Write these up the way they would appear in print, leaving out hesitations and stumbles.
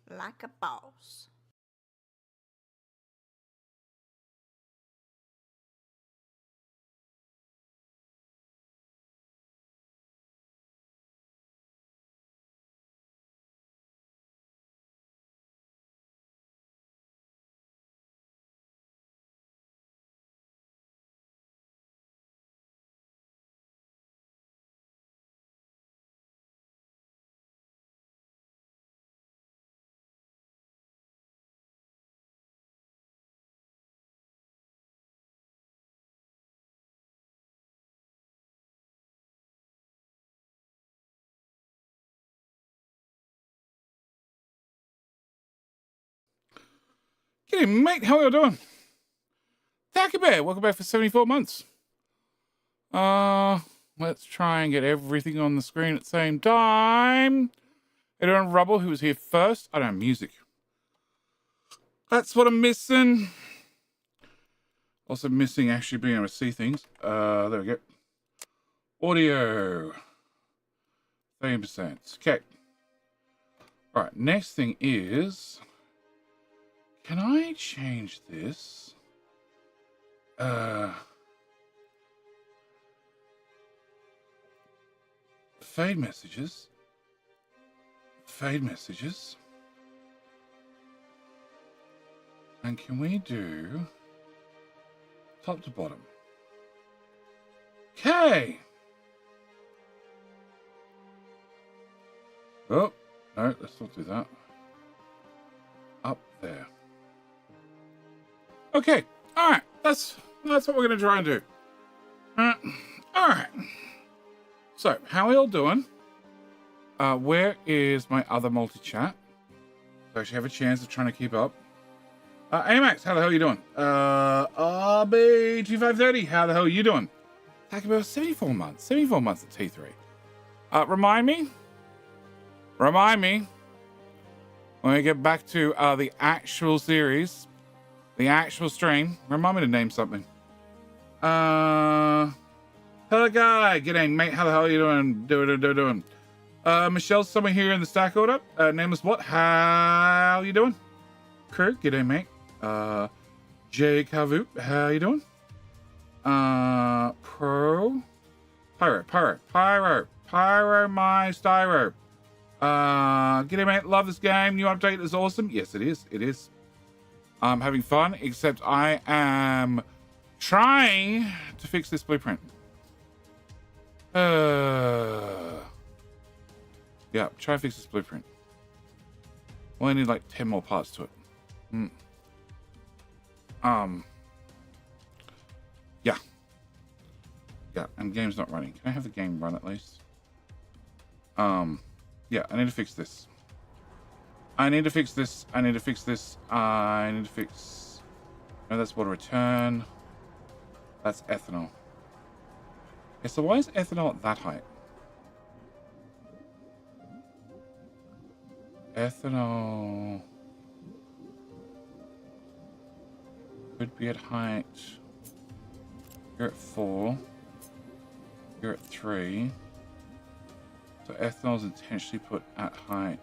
like a boss. G'day, mate. How are you doing? Tacky Bear, welcome back for 74 months. Let's try and get everything on the screen at the same time. Everyone, Rubble, who was here first. I don't have music. That's what I'm missing. Also missing actually being able to see things. There we go. Audio. 30%. Okay. All right, next thing is... Can I change this? Fade messages. Fade messages. And can we do top to bottom? Okay. Oh, no, let's not do that. Up there. Okay, all right, that's what we're gonna try and do. All right. So, how are you all doing? Where is my other multi-chat? So I actually have a chance of trying to keep up. Amax, how the hell are you doing? RB2530, how the hell are you doing? Talking about 74 months at T3. Remind me when we get back to the actual series. The actual stream. Remind me to name something. Hello, guy. G'day, mate. How the hell are you doing? Doing. Michelle's somewhere here in the stack order. Nameless what? How you doing? Kurt, g'day, mate. Jay Kavu, how you doing? Pyro, my styro. G'day, mate. Love this game. New update is awesome. Yes, it is. I'm having fun, except I am trying to fix this blueprint. Yeah, try to fix this blueprint. Well, I need like 10 more parts to it. Yeah, and game's not running. Can I have the game run at least? Yeah, I need to fix this. No, that's water return. That's ethanol. Okay, so why is ethanol at that height? Ethanol could be at height. You're at 4. You're at 3. So ethanol is intentionally put at height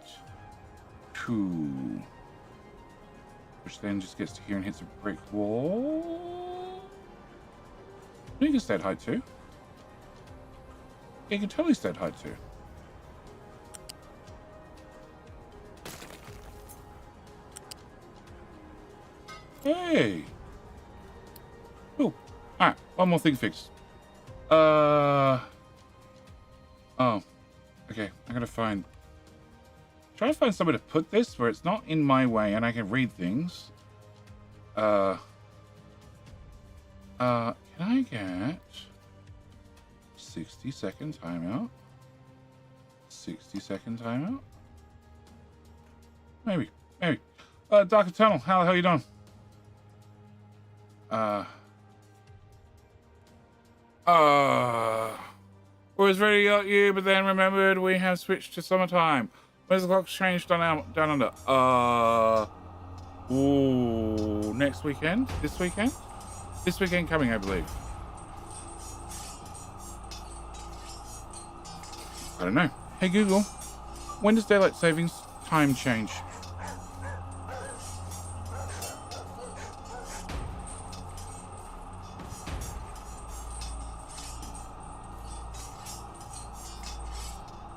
2, which then just gets to here and hits a brick wall. You can stay at height 2. Yeah, you can totally stay at height 2. Hey. Cool. Alright, one more thing fixed. Oh. Okay, I'm gonna try to find somewhere to put this where it's not in my way and I can read things. Can I get 60-second timeout? 60-second timeout? Maybe. Dark Eternal, how the hell are you doing? Was ready at you, but then remembered we have switched to summertime. Where's the clock changed down under? Ooh, next weekend? This weekend? This weekend coming, I believe. I don't know. Hey Google, when does daylight savings time change?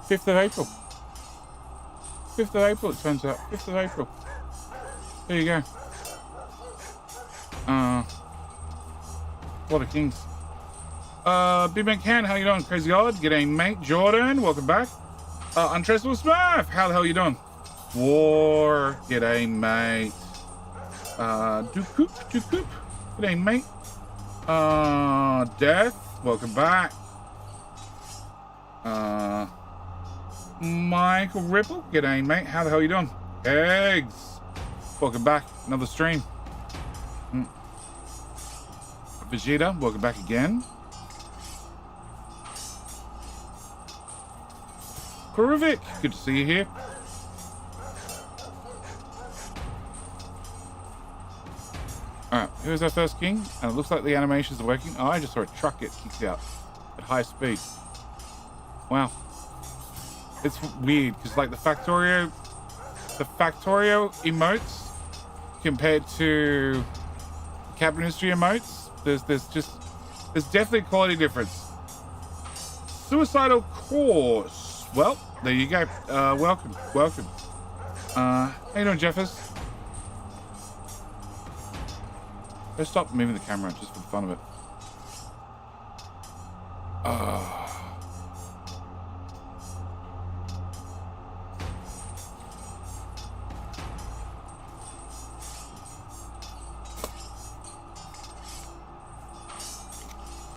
5th of April. 5th of April, it turns out. 5th of April. There you go. What a kings. Big Man Can, how you doing? Crazy Odd, g'day mate. Jordan, welcome back. Untraceable Smurf, how the hell you doing? War, g'day mate. Dukoop, g'day mate. Death, welcome back. Michael Ripple, g'day mate. How the hell you doing? Eggs, welcome back. Another stream. Vegeta, welcome back again. Kuruvik, good to see you here. Alright, here's our first king, and it looks like the animations are working. Oh, I just saw a truck get kicked out at high speed. Wow. It's weird, because like the Factorio emotes compared to Cabin Industry emotes, there's definitely a quality difference. Suicidal Course. Well, there you go. Welcome. How you doing, Jeffers? Let's stop moving the camera just for the fun of it.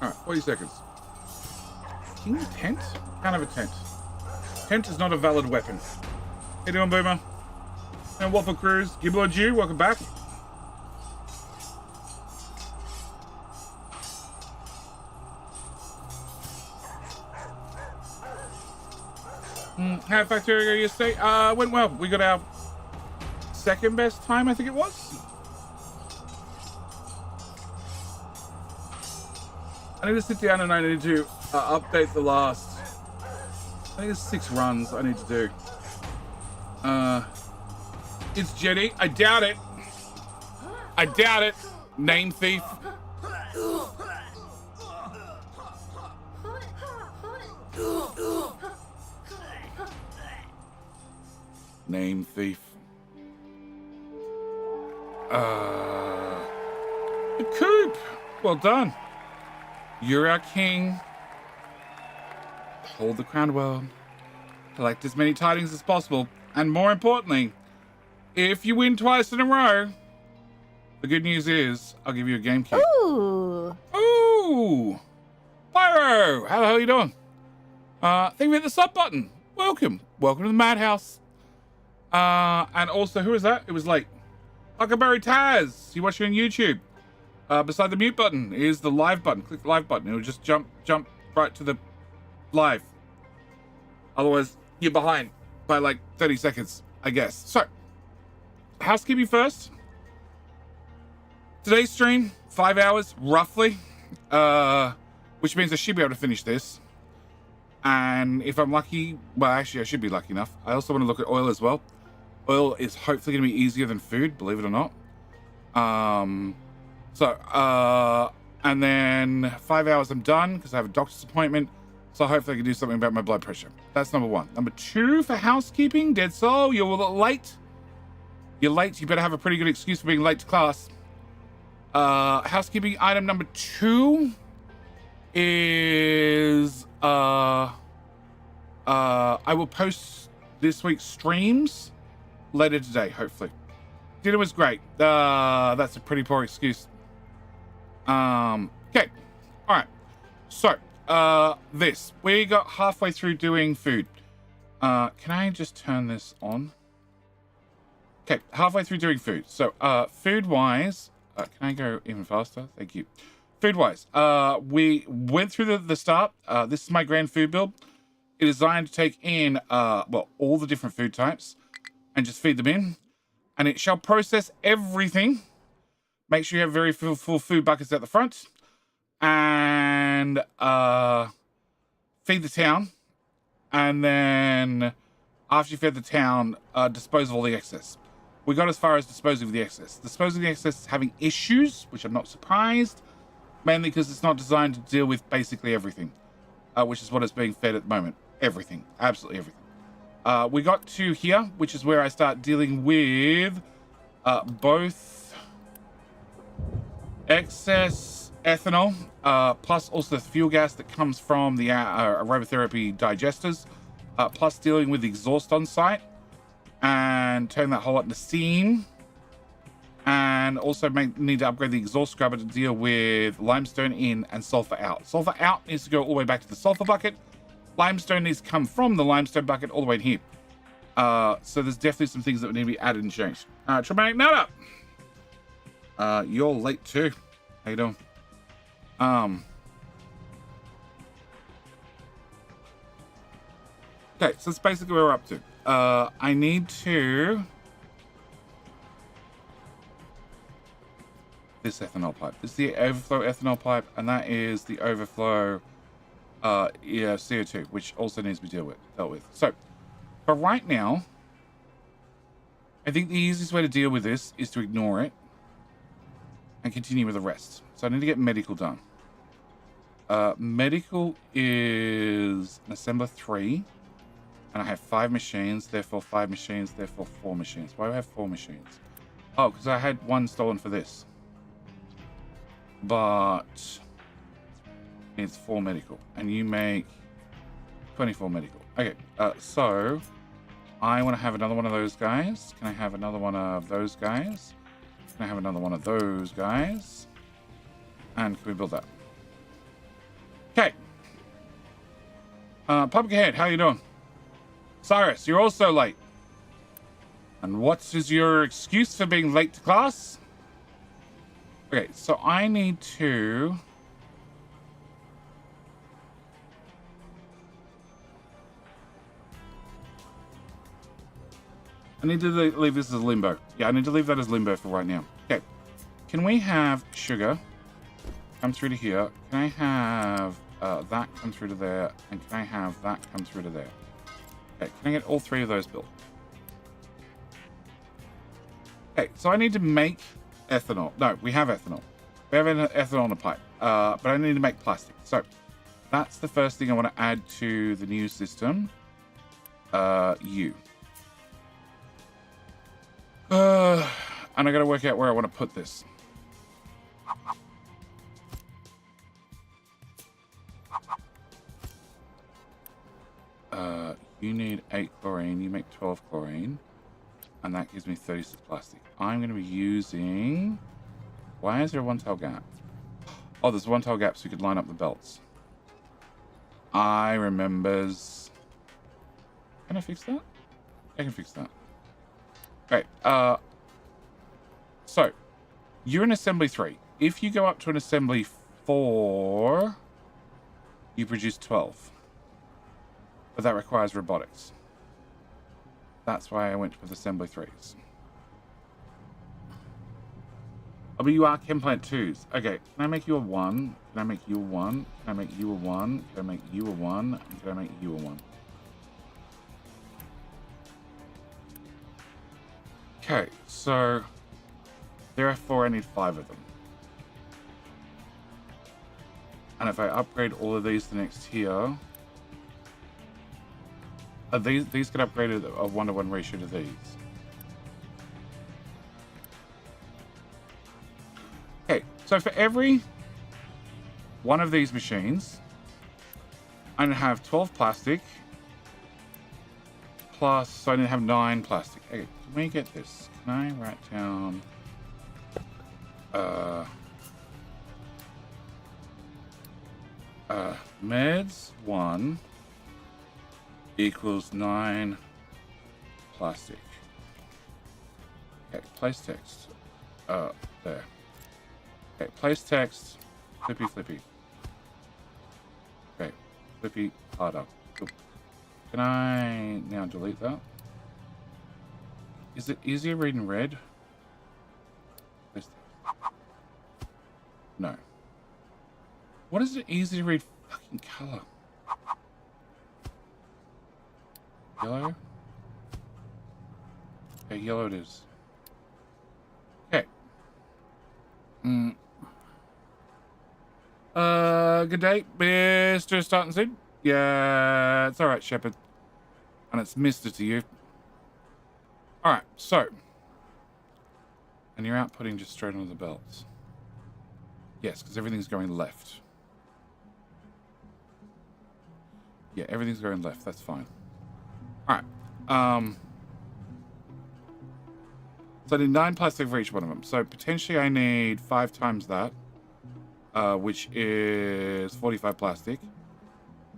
Alright, 40 seconds. King tent? Can't have a tent. Tent is not a valid weapon. How you doing, Boomer? And Waffle Cruise, Giblo Jew, welcome back. How did Factorio go yesterday? Went well. We got our second best time, I think it was. I need to sit down and I need to update the last, I think it's 6 runs I need to do. It's Jetty. I doubt it. Name thief. Name thief. The Coop. Well done. You're our king. Hold the crown well. Collect as many tidings as possible. And more importantly, if you win twice in a row, the good news is I'll give you a game key. Ooh. Ooh. Pyro, how the hell are you doing? Thank you for the sub button. Welcome. Welcome to the Madhouse. And also, who is that? It was like Huckleberry Taz. You watching on YouTube. Beside the mute button is the live button. Click the live button. It'll just jump right to the live. Otherwise, you're behind by like 30 seconds, I guess. So, housekeeping first. Today's stream, 5 hours, roughly. Which means I should be able to finish this. And if I'm lucky, well, actually, I should be lucky enough. I also want to look at oil as well. Oil is hopefully going to be easier than food, believe it or not. And then 5 hours I'm done because I have a doctor's appointment. So hopefully I can do something about my blood pressure. That's number 1. Number 2 for housekeeping, Dead Soul, you're late. You're late. You better have a pretty good excuse for being late to class. Housekeeping item number 2 is I will post this week's streams later today, hopefully. Dinner was great. That's a pretty poor excuse. Okay. All right. So, we got halfway through doing food. Can I just turn this on? Okay, halfway through doing food. So, food-wise, can I go even faster? Thank you. Food-wise, we went through the start. This is my grand food build. It is designed to take in, all the different food types and just feed them in. And it shall process everything. Make sure you have very full food buckets at the front. And feed the town. And then after you fed the town, dispose of all the excess. We got as far as disposing of the excess. Disposing of the excess is having issues, which I'm not surprised. Mainly because it's not designed to deal with basically everything. which is what it's being fed at the moment. Everything, absolutely everything. We got to here, which is where I start dealing with both excess ethanol, plus also the fuel gas that comes from the aromatherapy digesters, plus dealing with the exhaust on site and turn that whole lot into steam. And also need to upgrade the exhaust scrubber to deal with limestone in and sulfur out. Sulfur out needs to go all the way back to the sulfur bucket. Limestone needs to come from the limestone bucket all the way in here. So there's definitely some things that would need to be added and changed. Traumatic Nut Up. You're late too. How you doing? Okay, so that's basically where we're up to. I need to... This ethanol pipe. This is the overflow ethanol pipe, and that is the overflow CO2, which also needs to be dealt with. So, for right now, I think the easiest way to deal with this is to ignore it and continue with the rest. So I need to get medical done. Medical is an assembler 3, and I have 5 machines, therefore 5 machines, therefore 4 machines. Why do I have 4 machines? Oh, because I had 1 stolen for this. But it's 4 medical, and you make 24 medical. Okay, so I want to have another one of those guys. Can I have another one of those guys? Can I have another one of those guys? And can we build that? Okay. Public Head, how you doing? Cyrus, you're also late. And what is your excuse for being late to class? Okay, so I need to... I need to leave this as limbo. Yeah, I need to leave that as limbo for right now. Okay, can we have sugar come through to here? Can I have that come through to there? And can I have that come through to there? Okay, can I get all 3 of those built? Okay, so I need to make ethanol. No, we have ethanol. We have ethanol in a pipe, but I need to make plastic. So that's the first thing I want to add to the new system. And I got to work out where I want to put this. You need 8 chlorine. You make 12 chlorine. And that gives me 36 plastic. I'm going to be using... Why is there a 1-tile gap? Oh, there's a 1-tile gap so you could line up the belts. I remembers... Can I fix that? I can fix that. Okay, so, you're in assembly 3. If you go up to an assembly 4, you produce 12. But that requires robotics. That's why I went with assembly 3s. Oh, but you are chem plant 2s. Okay, can I make you a 1? Can I make you a 1? Can I make you a 1? Can I make you a 1? And can I make you a 1? Okay, so therefore I need 5 of them. And if I upgrade all of these to next here, these get upgraded a 1-to-1 ratio to these. Okay, so for every one of these machines, I'm going to have 12 plastic, plus, so I need to have 9 plastic. Okay, can we get this? Can I write down... meds 1 equals 9 plastic. Okay, place text. There. Okay, place text. Flippy, flippy. Okay, flippy, harder. Cool. Can I now delete that? Is it easier reading red? Place text. No. What is it easy to read fucking color? Yellow? Okay, yellow it is. Okay. Good day, Mr. Starting Seed. Yeah, it's all right, Shepard. And it's Mister to you. All right, so. And you're outputting just straight onto the belts. Yes, because everything's going left. Yeah, everything's going left. That's fine. All right. So I need 9 plastic for each one of them. So potentially I need 5 times that, which is 45 plastic.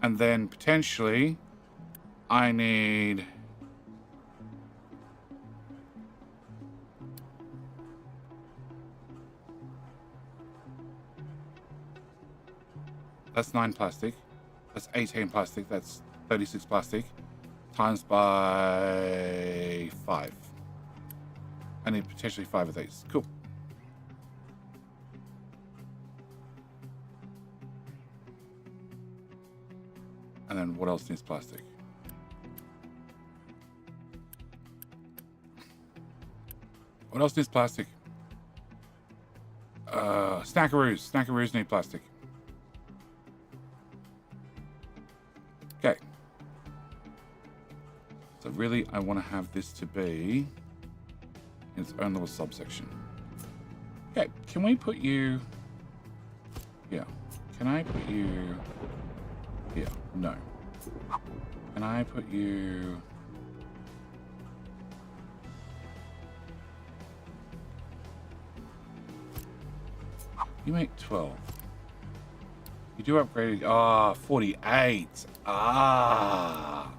And then potentially I need... That's 9 plastic. That's 18 plastic. That's 36 plastic. Times by 5. I need potentially 5 of these. Cool. And then what else needs plastic? What else needs plastic? Snackaroos. Snackaroos need plastic. Okay. So really, I want to have this to be in its own little subsection. Okay, can we put you... Yeah. Can I put you... Here? No. Can I put you... You make 12. You do upgrade... Ah, 48. Ah.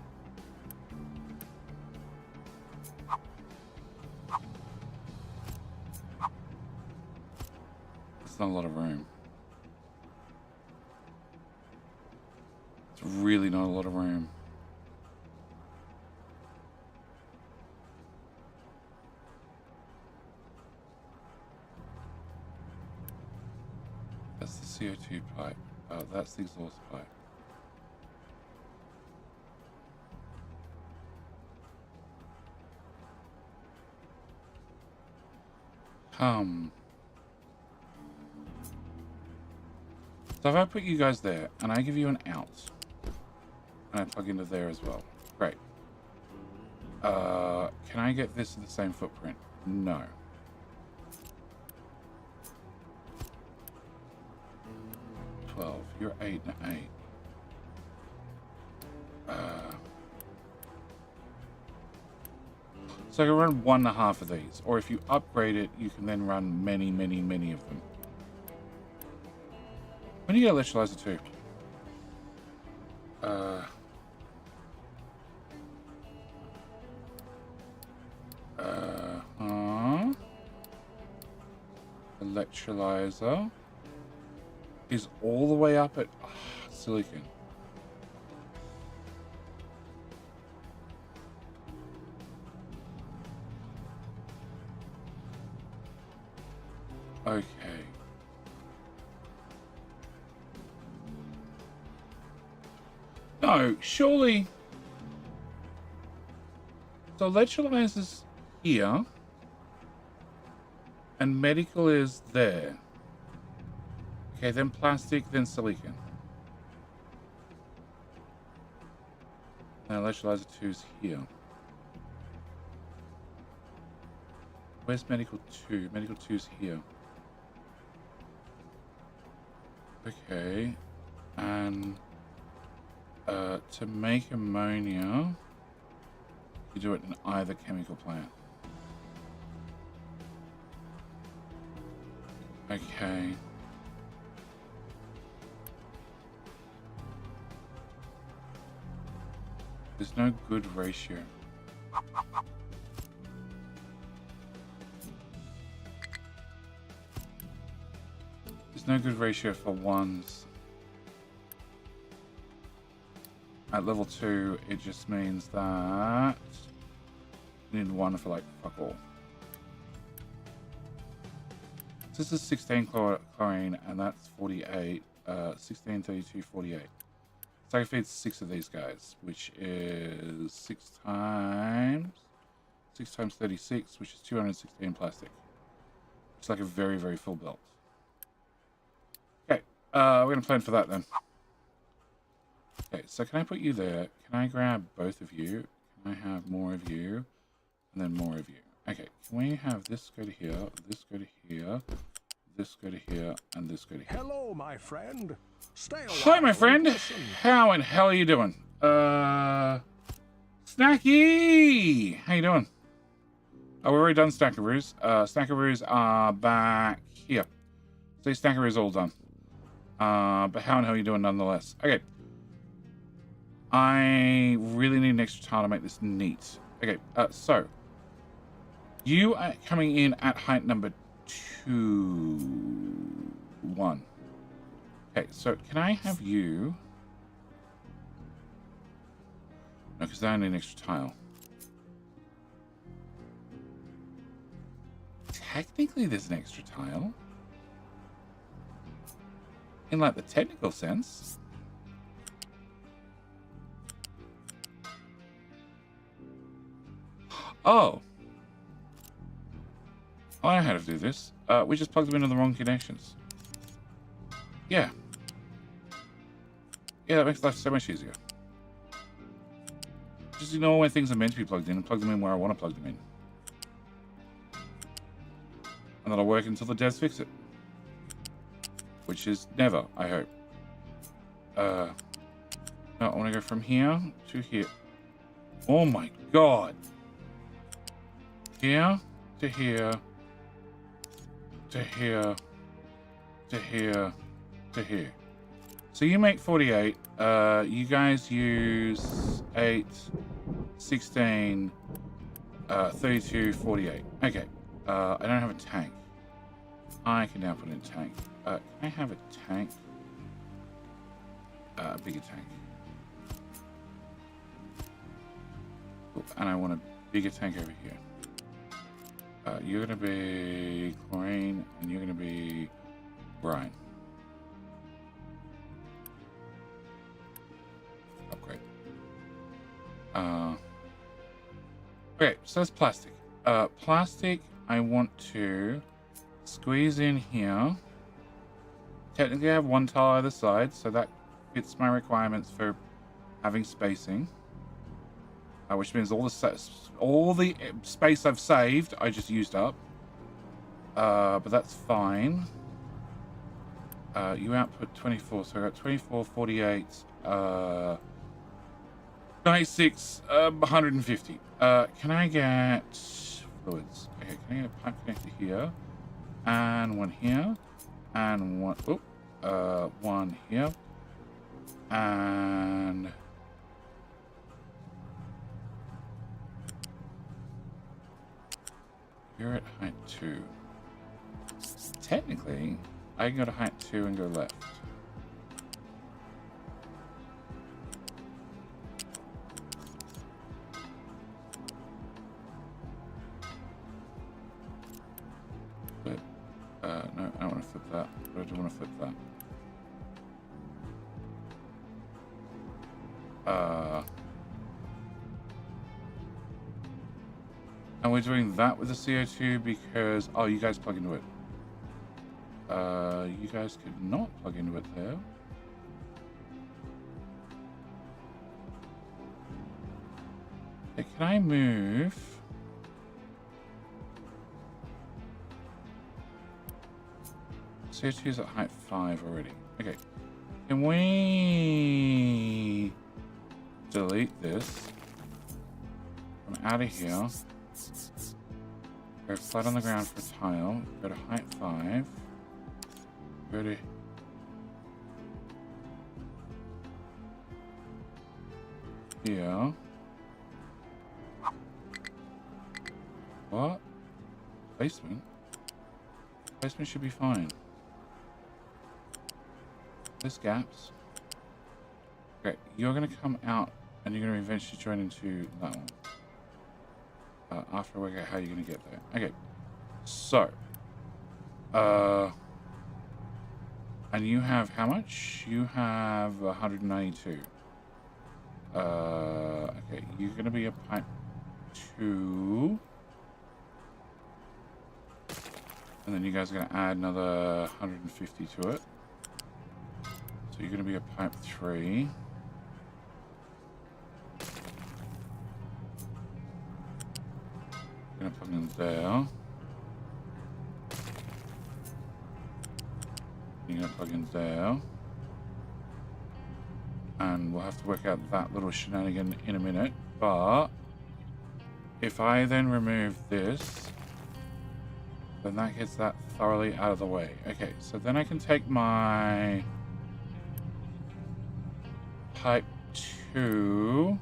That's not a lot of room. It's really not a lot of room. That's the CO2 pipe. That's the exhaust pipe. So if I put you guys there, and I give you an out, and I plug into there as well. Great. Can I get this in the same footprint? No. You're 8 and 8. So I can run 1.5 of these, or if you upgrade it, you can then run many, many, many of them. When do you get electrolyzer too? Electrolyzer is all the way up at silicon. Okay. No, surely. So electrolyzers here, and medical is there. Okay, then plastic, then silicon. And electrolyzer 2's here. Where's medical 2? Medical 2's here. Okay. And to make ammonia, you do it in either chemical plant. Okay. There's no good ratio. There's no good ratio for ones. At level 2, it just means that you need 1 for like fuck all. So this is 16 chlorine, and that's 48. 16, 32, 48. So I can feed 6 of these guys, which is 6 times 36, which is 216 plastic. It's like a very, very full belt. Okay, we're gonna plan for that then. Okay, so can I put you there? Can I grab both of you? Can I have more of you? And then more of you. Okay, can we have this go to here, this go to here, this go to here, and this go to here? Hello, my friend. Stay a Hi, my while friend. and listen. How in hell are you doing? Snacky! How you doing? Oh, we've already done Stackaroos. Stackaroos are back here. So Stackaroos all done. But how in hell are you doing nonetheless? Okay. I really need an extra tile to make this neat. Okay, so you are coming in at height number 1. Okay, so can I have you? No, because I need an extra tile. Technically, there's an extra tile. In, like, the technical sense. Oh. I know how to do this. We just plugged them into the wrong connections. Yeah. Yeah, that makes life so much easier. Just ignore when things are meant to be plugged in and plug them in where I want to plug them in. And that'll work until the devs fix it. Which is never, I hope. No, I want to go from here to here. Oh my god. Here to here to here to here to here. So you make 48. You guys use 8, 16, 32, 48. Okay. I don't have a tank. I can now put in a tank. Can I have a tank? A bigger tank. Cool. And I want a bigger tank over here. You're going to be chlorine, and you're going to be brine. Upgrade. Okay, so that's plastic. Plastic, I want to squeeze in here. Technically, I have one tile either side, so that fits my requirements for having spacing. Which means all the space I've saved, I just used up. But that's fine. You output 24, so I got 24, 48, 96, 150. Can I get fluids? Okay, can I get a pipe connector here? And one here. And one, one here. And you're at height 2. Technically, I can go to height 2 and go left. But, no, I don't want to flip that. But I do want to flip that. And we're doing that with the CO2 because... Oh, you guys plug into it. You guys could not plug into it there. Okay, can I move... CO2 is at height 5 already. Okay. Can we... delete this? Come out of here. Go flat on the ground for a tile. Go to height 5. Go to... here. What? Placement? Placement should be fine. There's gaps. Okay, you're going to come out and you're going to eventually join into that one. After I work out how you're going to get there. Okay, so. And you have how much? You have 192. Okay, you're going to be a pipe 2. And then you guys are going to add another 150 to it. So you're going to be a pipe 3. Gonna plug in there. You're gonna plug in there. And we'll have to work out that little shenanigan in a minute. But if I then remove this, then that gets that thoroughly out of the way. Okay, so then I can take my pipe 2.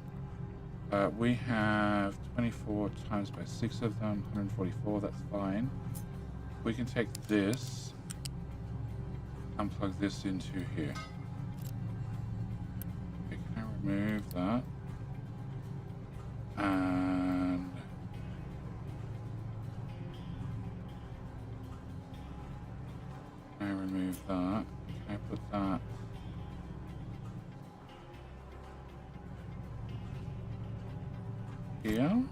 We have 24 times by 6 of them, 144, that's fine. We can take this and plug this into here. Okay, can I remove that? And can I remove that? Can I put that? Here?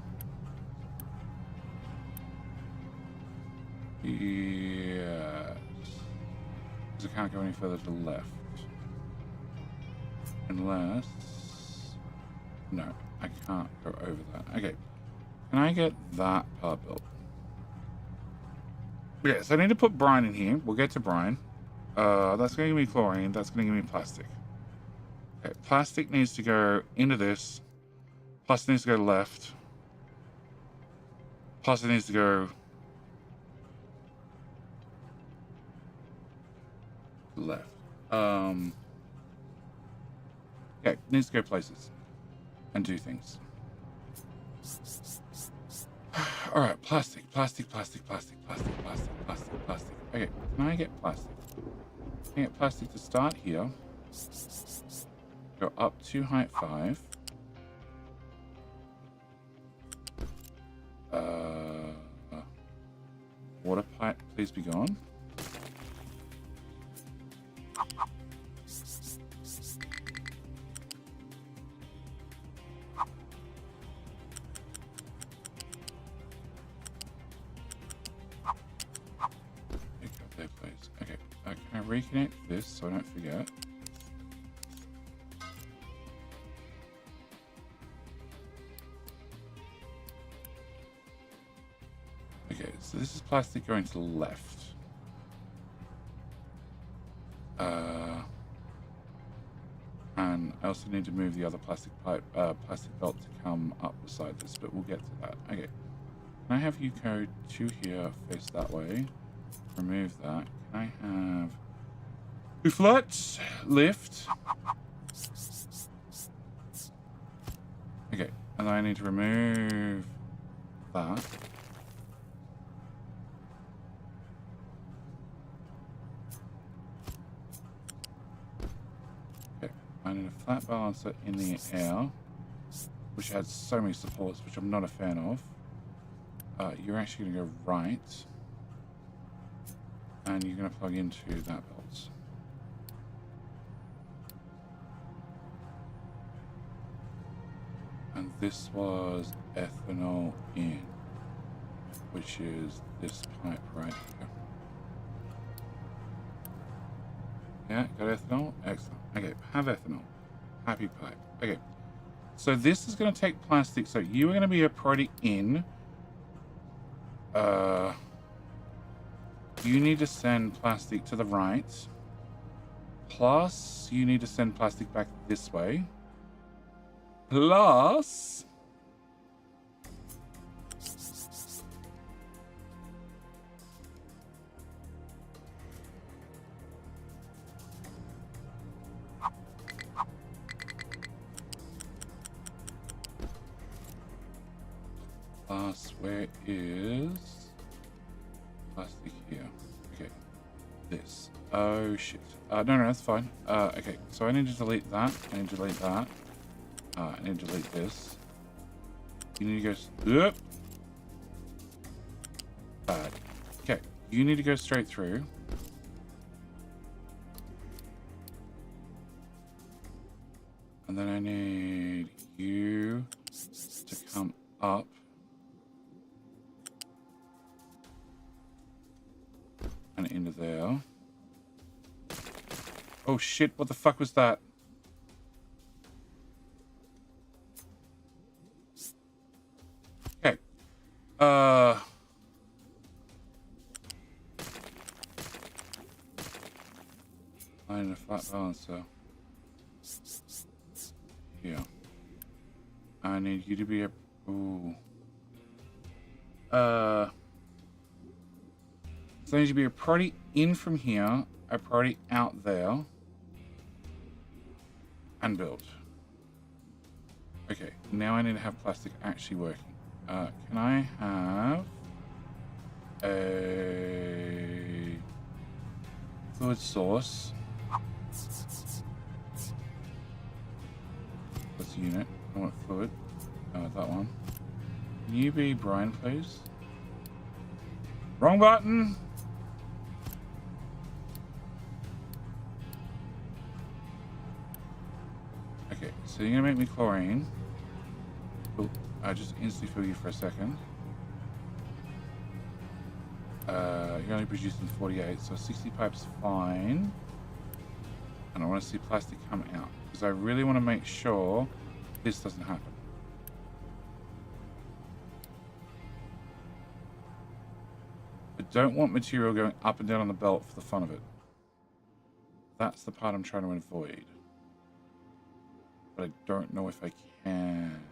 Yes. Because I can't go any further to the left. Unless... No, I can't go over that. Okay. Can I get that part built? Yeah, so I need to put brine in here. We'll get to brine. That's going to give me chlorine. That's going to give me plastic. Okay, plastic needs to go into this. Plastic needs to go left. Plastic needs to go left. Okay, needs to go places and do things. All right, plastic. Okay, can I get plastic? Can I get plastic to start here? Go up to height 5. Water pipe, please be gone. Okay, can I reconnect this so I don't forget? Okay, so this is plastic going to the left. And I also need to move the other plastic pipe, plastic belt to come up beside this, but we'll get to that. Okay, can I have you go to here, face that way? Remove that. Can I have two flats? Lift. Okay, and then I need to remove that. Okay, I need a flat balancer in the air, which adds so many supports, which I'm not a fan of. You're actually going to go right. And you're going to plug into that belt. And this was ethanol in, which is this pipe right here. Yeah, got ethanol? Excellent. Okay, have ethanol. Happy pipe. Okay. So this is going to take plastic. So you are going to be a priority in. You need to send plastic to the right. Plus, you need to send plastic back this way. Plus... where is plastic here? Okay, this. Oh shit. No, that's fine. Okay, so I need to delete that. I need to delete that. I need to delete this. You need to go. Bad. Okay, you need to go straight through. And then I need you to come up. And into there. Oh shit, what the fuck was that? Okay. Balancer. Here. I need you to be a... Ooh. So I need you to be a priority in from here, a priority out there, and build. Okay, now I need to have plastic actually working. Can I have a fluid source? That's a unit. I want fluid. That one. Can you be brine, please? Wrong button! Okay, so you're gonna make me chlorine. Cool. I just instantly fill you for a second. You're only producing 48, so 60 pipes fine. And I want to see plastic come out because I really want to make sure this doesn't happen. I don't want material going up and down on the belt for the fun of it. That's the part I'm trying to avoid. But I don't know if I can.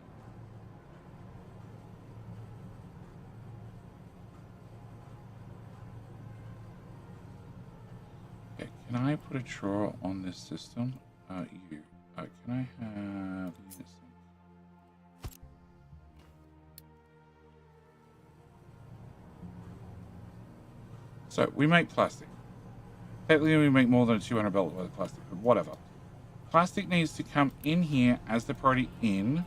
Okay, can I put a drawer on this system? Can I have this? So we make plastic. Technically we make more than a 200 belt worth of plastic, but whatever. Plastic needs to come in here as the priority in,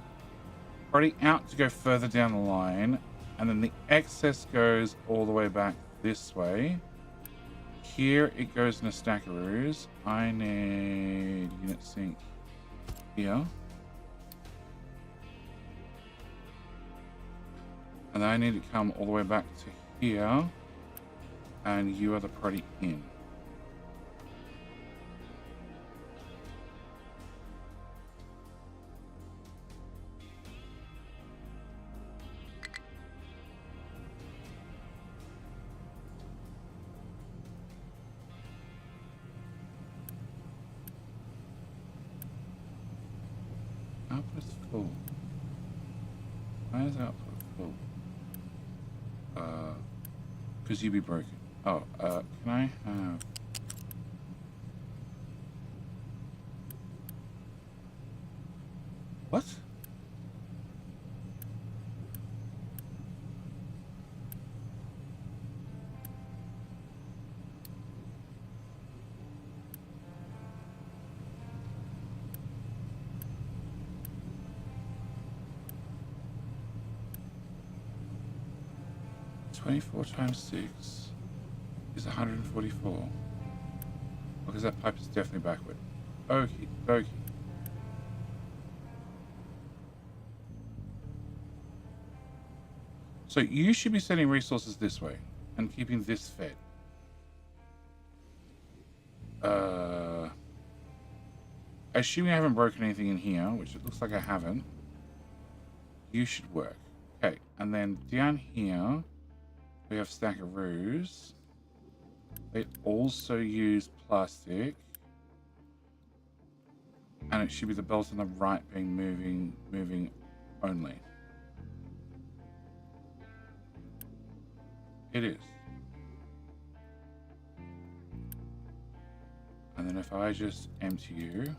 priority out to go further down the line, and then the excess goes all the way back this way. Here it goes in a stack of rows. I need unit sink here. And then I need to come all the way back to here. And you are the priority in. Output's full. Why is output full? Because you'd be broken. Oh, can I have... What? $24 times 6 is 144. Because that pipe is definitely backward. Okie dokie. So you should be sending resources this way and keeping this fed. Assuming I haven't broken anything in here, which it looks like I haven't, you should work. Okay, and then down here we have stack of roofs. They also use plastic. And it should be the belt on the right being moving only. It is. And then if I just empty you,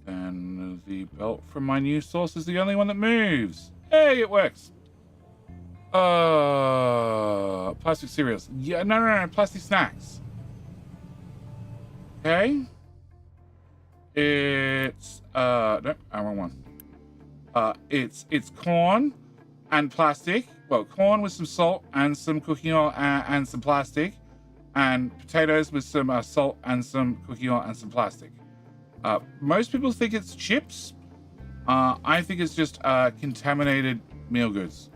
then the belt from my new source is the only one that moves. Hey, it works. Plastic cereals. Yeah, no, plastic snacks. Okay. It's no, wrong one. It's corn and plastic. Well, corn with some salt and some cooking oil and some plastic, and potatoes with some salt and some cooking oil and some plastic. Most people think it's chips. I think it's just contaminated meal goods.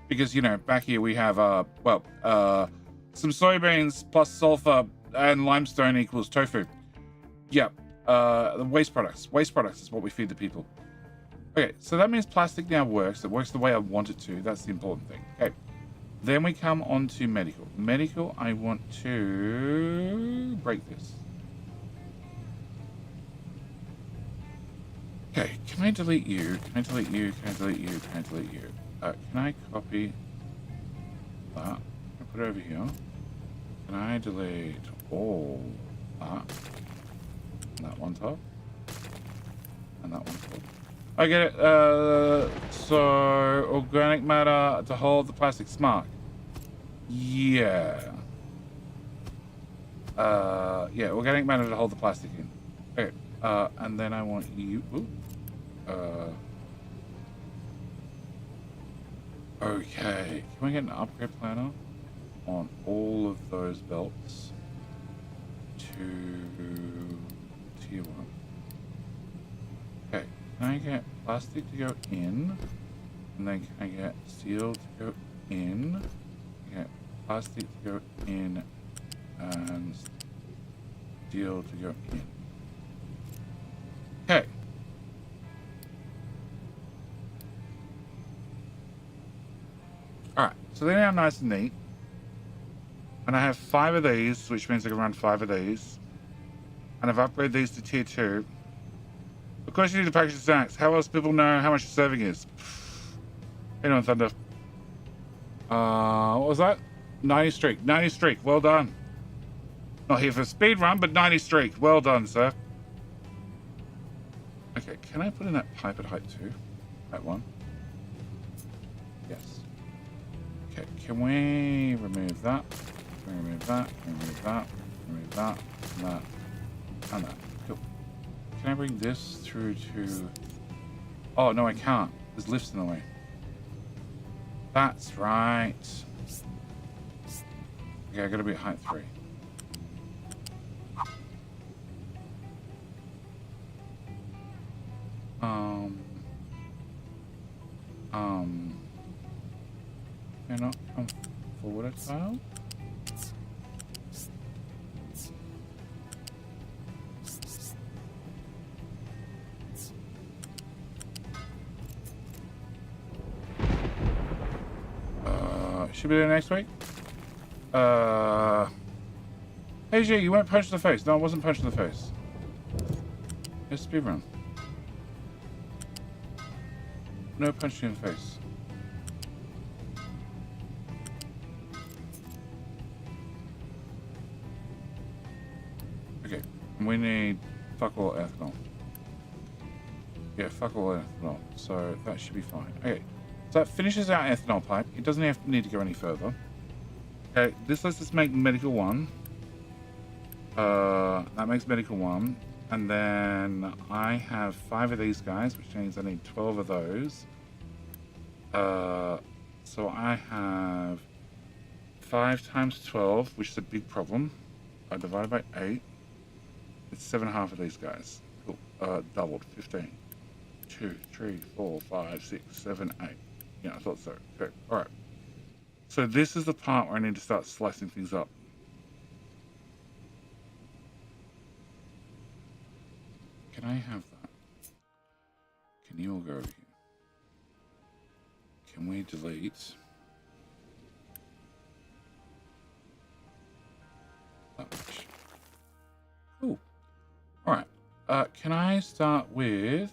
Because, you know, back here we have, some soybeans plus sulfur and limestone equals tofu. Yeah, the waste products. Waste products is what we feed the people. Okay, so that means plastic now works. It works the way I want it to. That's the important thing. Okay, Then we come on to medical. Medical, I want to break this. Okay, can I delete you? Can I delete you? Can I delete you? Can I delete you? Can I copy that? Can I put it over here? Can I delete all that? And that one top? And that one top? I get it. So organic matter to hold the plastic smart. Yeah. Yeah, organic matter to hold the plastic in. Okay. And then I want you. Ooh. Okay. Can we get an upgrade planner on all of those belts to tier 1? Okay. Can I get plastic to go in? And then can I get steel to go in? Get plastic to go in and steel to go in. Okay. Alright, so they're now nice and neat. And I have 5 of these, which means I can run 5 of these. And I've upgraded these to tier 2. Of course you need to package the snacks. How else people know how much the serving is? Hang on, Thunder. What was that? 90 streak. 90 streak. Well done. Not here for a speed run, but 90 streak. Well done, sir. Okay, can I put in that pipe at height 2? Height 1? Yes. Okay, can we remove that? Can we remove that? Can we remove that? Remove that, and that, and that. Cool. Can I bring this through to... Oh, no, I can't. There's lifts in the way. That's right. Okay, I gotta be at height 3. Can I not come forward a tile? Should be there next week? Hey G, you weren't punched in the face. No, I wasn't punched in the face. It's speed run. No punching in the face. Okay, we need fuck all ethanol. Yeah, fuck all ethanol. So that should be fine. Okay, so that finishes our ethanol pipe. It doesn't need to go any further. Okay, this lets us make medical 1. That makes medical 1. And then I have 5 of these guys, which means I need 12 of those. So I have 5 times 12, which is a big problem. I divide by 8. It's 7.5 of these guys. Cool. Doubled. 15. 2, 3, 4, 5, 6, 7, 8. Yeah, I thought so. Okay. All right. So this is the part where I need to start slicing things up. Can I have that? Can you all go over here? Can we delete that much? Cool. All right. Can I start with...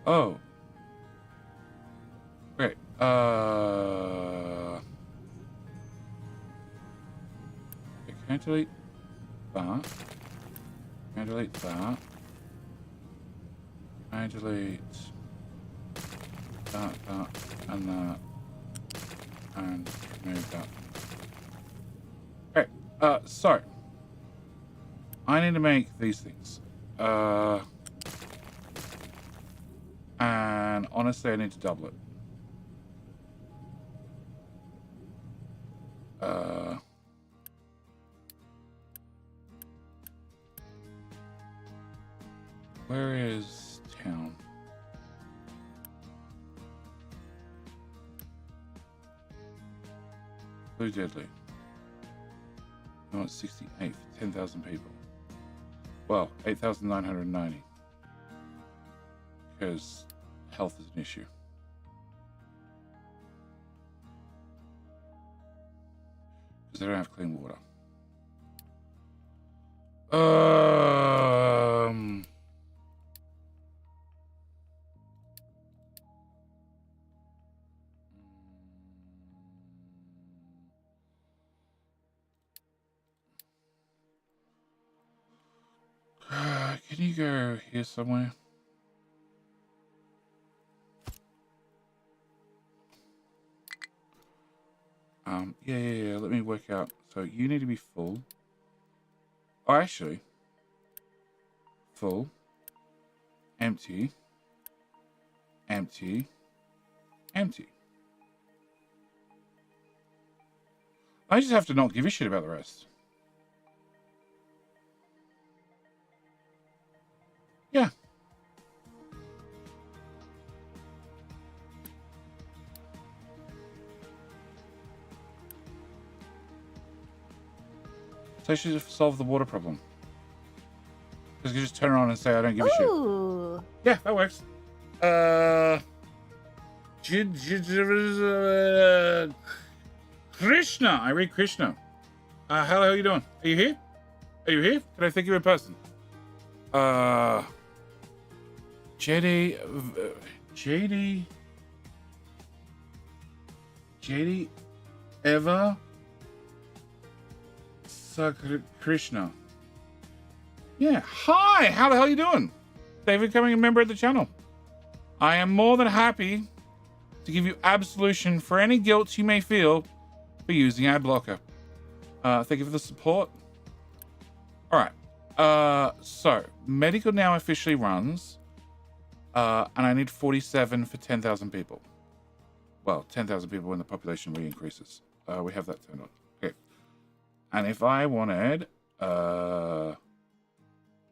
Oh. Great. Okay, can I delete that? Can I delete that? Can I delete that, and that, and move that? Okay, so I need to make these things. And honestly, I need to double it. Where is town? Blue Deadly. No, it's 68 for 10,000 people. Well, 8,990. Because health is an issue. Because they don't have clean water. Can you go here somewhere? Yeah. Let me work out. So you need to be full. Oh, actually, full, empty, empty, empty. I just have to not give a shit about the rest. Yeah. So I should just solve the water problem. Because you just turn around and say, I don't give a shit. Yeah, that works. Krishna. I read Krishna. Hello, how are you doing? Are you here? Are you here? Can I think of a person? JD Eva Krishna. Yeah. Hi. How the hell are you doing? David, becoming a member of the channel. I am more than happy to give you absolution for any guilt you may feel for using ad blocker. Thank you for the support. All right. So medical now officially runs, and I need 47 for 10,000 people. Well, 10,000 people when the population re-increases. We have that turned on. Okay. And if I wanted, I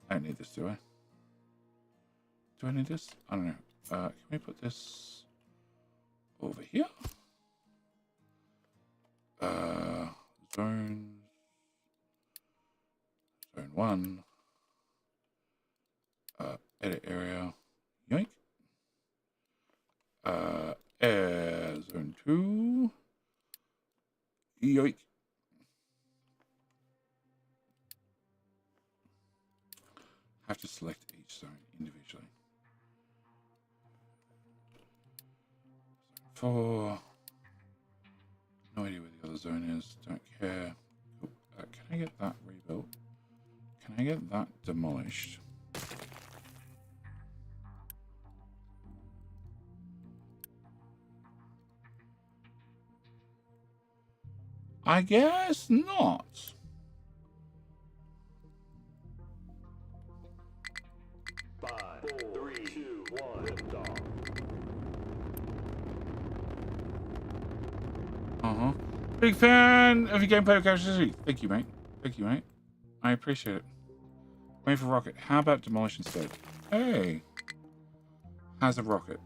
don't need this, do I? Do I need this? I don't know. Can we put this over here? Zone 1. Edit area. Yoink. Zone 2. Yoink. Have to select each zone individually. Zone 4. No idea where the other zone is. Don't care. Cool. Can I get that rebuilt? Can I get that demolished? I guess not. Big fan of your gameplay of characters. Thank you, mate. Thank you, mate. I appreciate it. Wait for rocket. How about demolish instead? Hey. Has a rocket.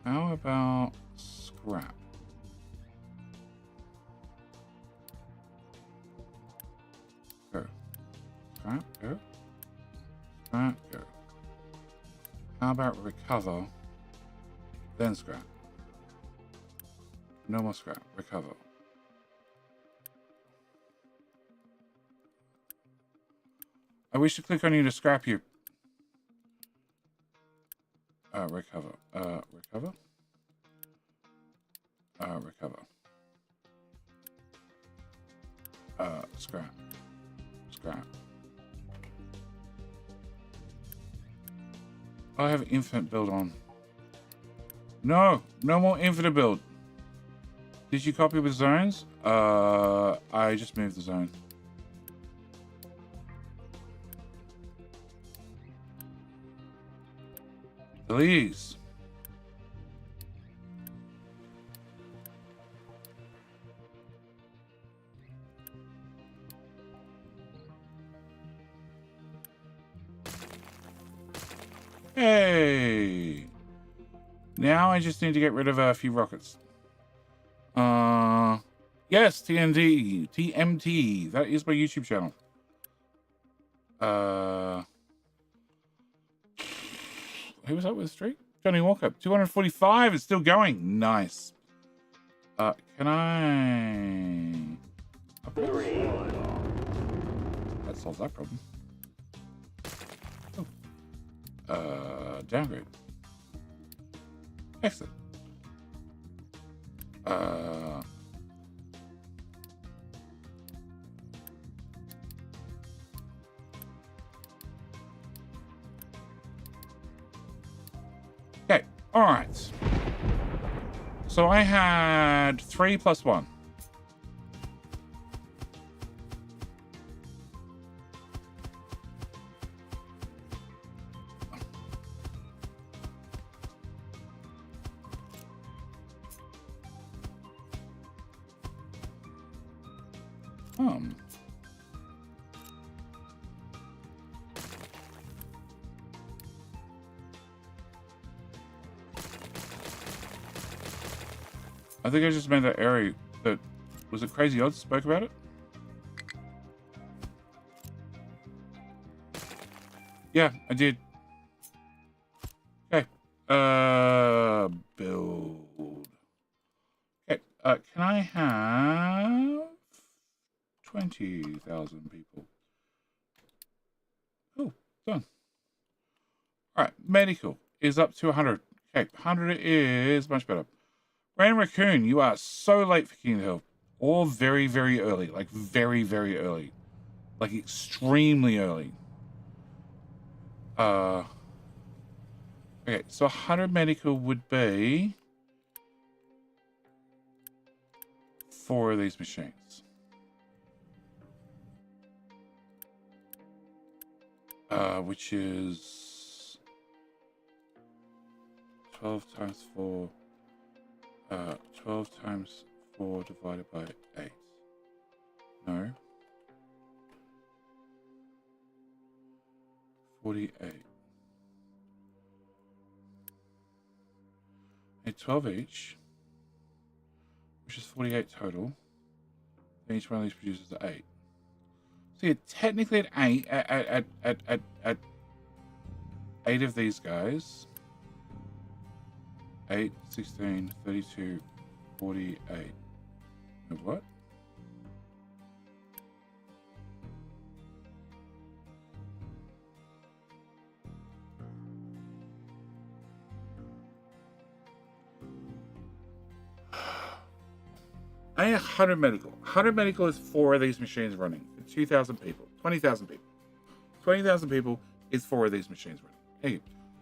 How about scrap? Go. Scrap, go. Scrap, go. How about recover, then scrap? No more scrap, recover. I wish to click on you to scrap you. Recover. Recover. Recover. Scrap. Scrap. I have infinite build on. No! No more infinite build. Did you copy with zones? I just moved the zone. Please. Hey! Now I just need to get rid of a few rockets. Yes, TMT. That is my YouTube channel. Who was up with the streak? Johnny Walker. 245. It's still going. Nice. Can I... That solves that problem. Oh. Downgrade. Excellent. Okay, all right. So I had 3 plus 1. I think I just made that area that was it Crazy Odds spoke about it. Yeah, I did. Okay. Build. Okay. Can I have 20,000 people? Oh, done. All right. Medical is up to 100. Okay, 100 is much better. Rain Raccoon, you are so late for King of the Hill. Or very, very early. Like, very, very early. Like, extremely early. Okay, so 100 medical would be 4 of these machines. Which is 12 times 4. 12 times 4 divided by 8. No. 48. And 12 each, which is 48 total. And each one of these produces 8. So you're technically at 8 at 8 of these guys. 8, 16, 32, 48. What? I need 100 medical. 100 medical is 4 of these machines running. 2,000 people. 20,000 people. 20,000 people is 4 of these machines running. Hey,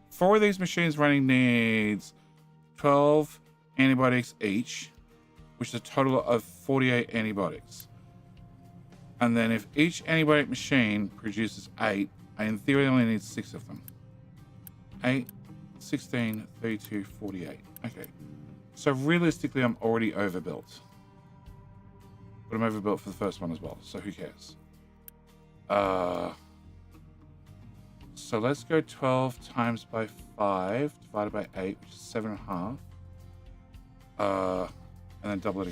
4 of these machines running needs 12 antibiotics each, which is a total of 48 antibiotics. And then if each antibiotic machine produces 8, I in theory only need 6 of them. 8, 16, 32, 48. Okay. So realistically, I'm already overbuilt. But I'm overbuilt for the first one as well, so who cares? So let's go 12 times by 5 divided by 8, which is 7.5. And then double it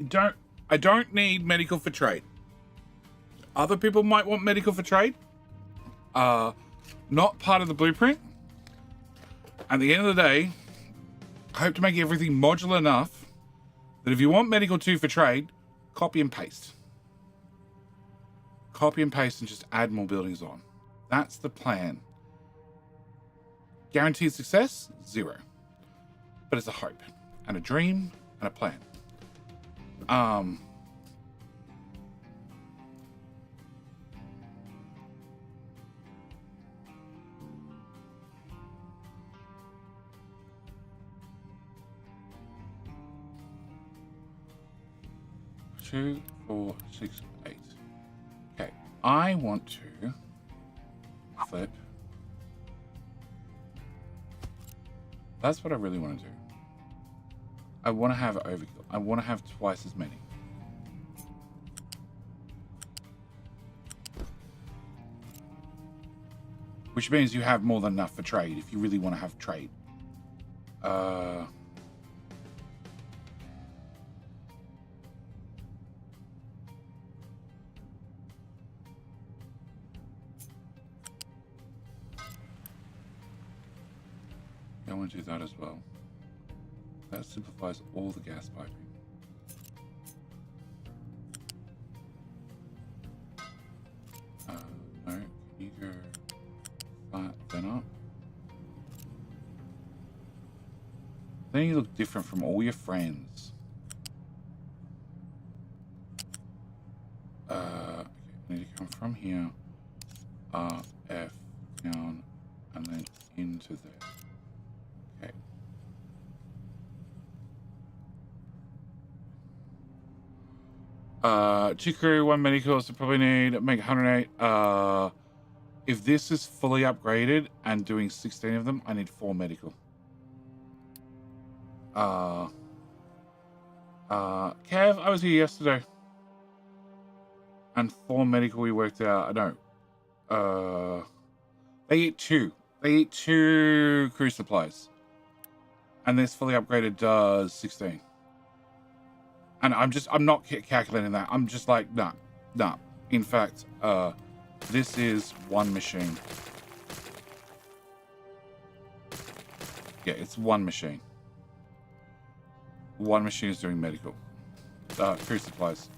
again. I don't need medical for trade. Other people might want medical for trade. Not part of the blueprint. At the end of the day, I hope to make everything modular enough that if you want medical 2 for trade, copy and paste. Copy and paste and just add more buildings on. That's the plan. Guaranteed success? 0. But it's a hope and a dream and a plan. Two, 4, 6, 8. Okay, I want to flip. That's what I really want to do. I want to have overkill. I want to have twice as many. which means you have more than enough for trade if you really want to have trade. I want to do that as well. That simplifies all the gas piping. No, can you go flat, then up? Then you look different from all your friends. Okay, I need to come from here, R, F, down, and then into there. Okay. Two crew, one medical, so probably need make 108. If this is fully upgraded and doing 16 of them, I need 4 medical. Kev, I was here yesterday. And 4 medical we worked out. No. They eat 2. They eat 2 crew supplies. And this fully upgraded does 16. And I'm not calculating that. I'm just like, nah. In fact, this is 1 machine. Yeah, it's 1 machine. 1 machine is doing medical. Crew supplies.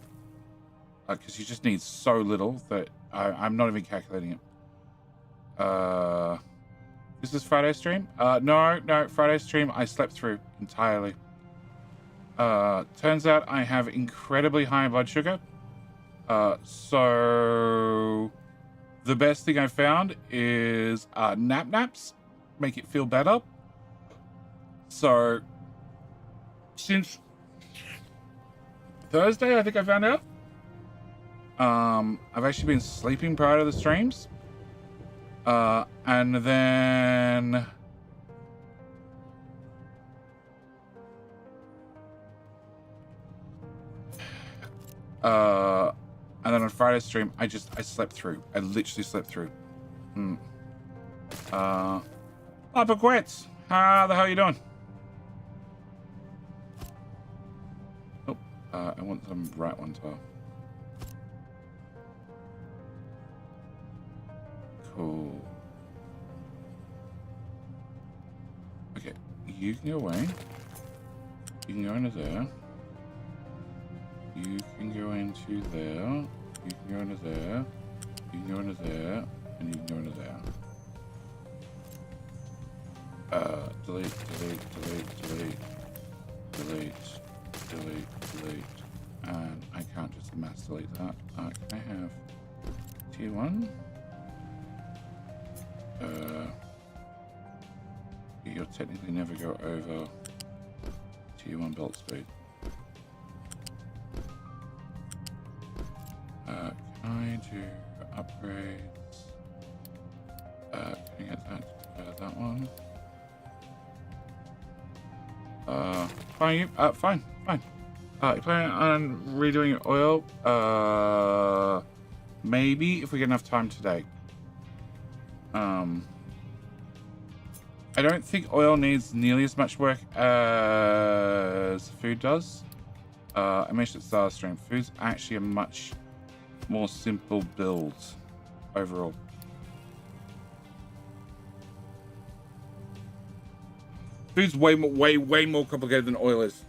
Because you just need so little that I'm not even calculating it. This is Friday stream? No, Friday stream I slept through entirely. Turns out I have incredibly high blood sugar. So the best thing I found is naps make it feel better. So since Thursday, I think I found out. I've actually been sleeping prior to the streams. And then on Friday's stream, I slept through. I literally slept through. Papa Quits, how the hell are you doing? Oh, I want some right ones. Cool. Okay, you can go away. You can go into there. You can go into there. You can go into there. You can go into there. And you can go into there. Delete. And I can't just mass delete that. Can I have tier 1? You'll technically never go over tier 1 belt speed. Can I do upgrades? Can I get that one? Fine. You plan on redoing your oil? Maybe if we get enough time today. I don't think oil needs nearly as much work as food does. I mentioned Star Stream. Food's actually a much more simple build overall. Food's way more complicated than oil is.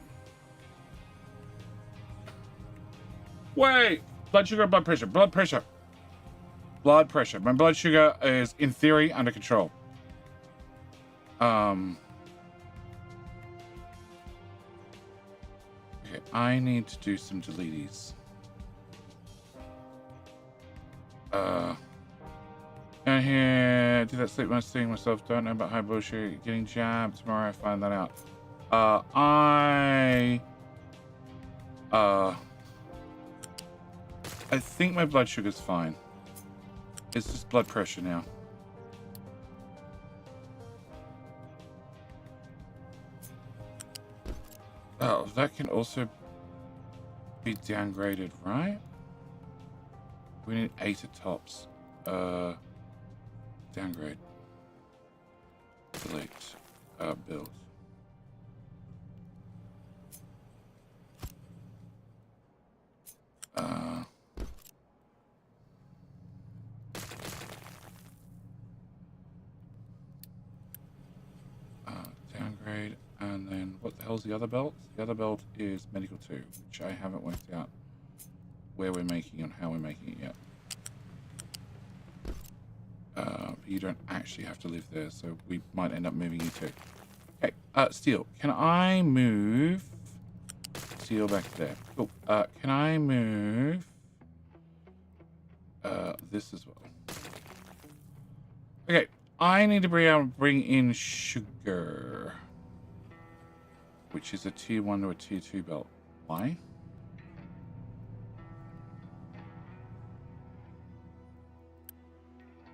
Wait! Blood sugar or blood pressure? Blood pressure. Blood pressure. My blood sugar is, in theory, under control. Okay, I need to do some deletes. And here, do that sleep much thing myself. Don't know about high blood sugar. Getting jabbed tomorrow. I find that out. I think my blood sugar's fine. It's just blood pressure now. Oh, that can also be downgraded, right? We need 8 at tops. Downgrade. Delete. Build. Downgrade, and then what the hell's the other belt? The other belt is medical 2, which I haven't worked out where we're making and how we're making it yet. But you don't actually have to live there, so we might end up moving you too. Okay, steel. Can I move steel back there? Cool. Can I move this as well? Okay, I need to bring in sugar, which is a tier 1 to a tier 2 belt. Why?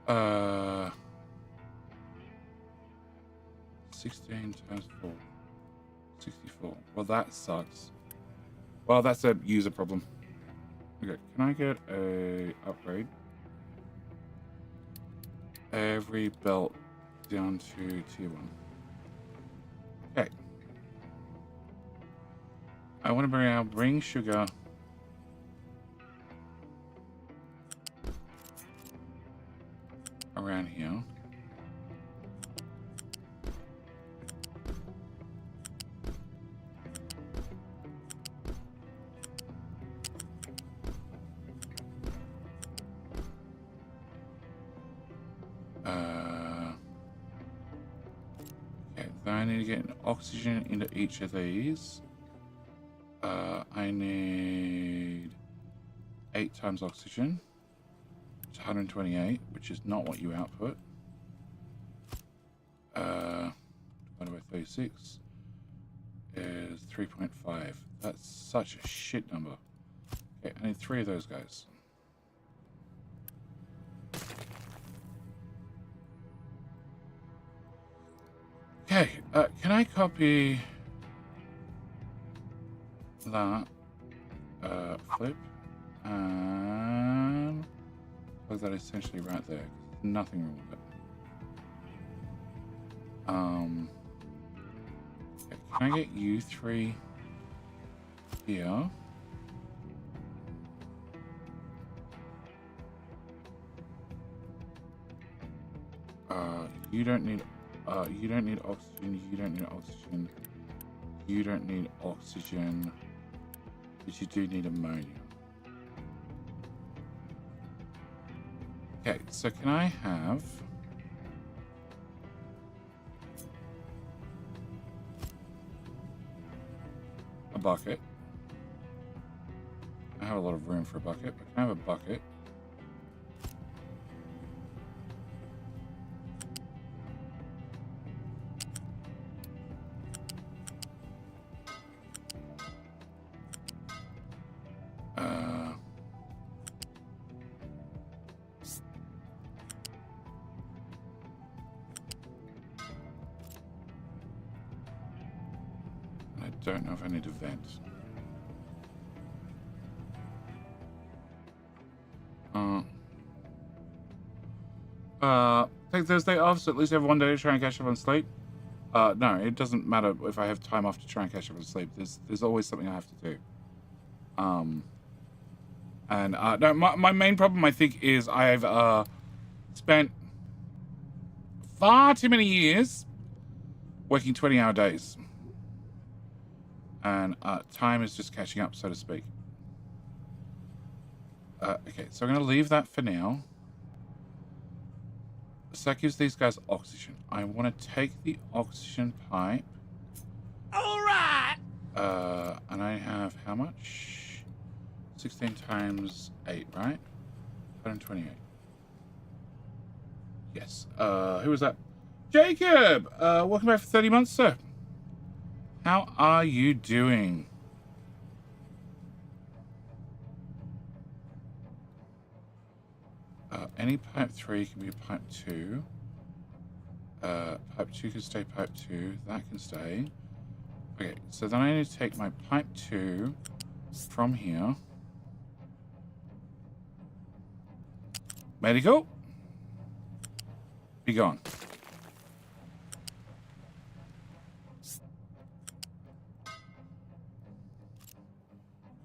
Uh, 16 times 4. 64. Well, that sucks. Well, that's a user problem. Okay, can I get a upgrade? Every belt down to tier 1. Okay. I want to bring sugar around here. Okay, then I need to get an oxygen into each of these. I need 8 times oxygen. It's 128, which is not what you output. Divided by 36 is 3.5. That's such a shit number. Okay, I need 3 of those guys. Okay, can I copy that, flip, and plug that essentially right there. Nothing wrong with it. Okay, can I get you 3 here? You don't need oxygen, you don't need oxygen, you don't need oxygen, but you do need ammonia. Okay, so can I have a bucket? I have a lot of room for a bucket, but can I have a bucket? I don't know if I need to vent. Take Thursday off, so at least I have 1 day to try and catch up on sleep. No, it doesn't matter if I have time off to try and catch up on sleep. There's always something I have to do. No, my main problem, I think, is I've spent far too many years working 20-hour days. And time is just catching up, so to speak. Okay, so I'm going to leave that for now. So that gives these guys oxygen. I want to take the oxygen pipe. All right. And I have how much? 16 times 8, right? 128. Yes. Who was that? Jacob! Welcome back for 30 months, sir. How are you doing? Any pipe 3 can be pipe 2. Pipe 2 can stay pipe 2. That can stay. Okay, so then I need to take my pipe 2 from here. Medical. Be gone.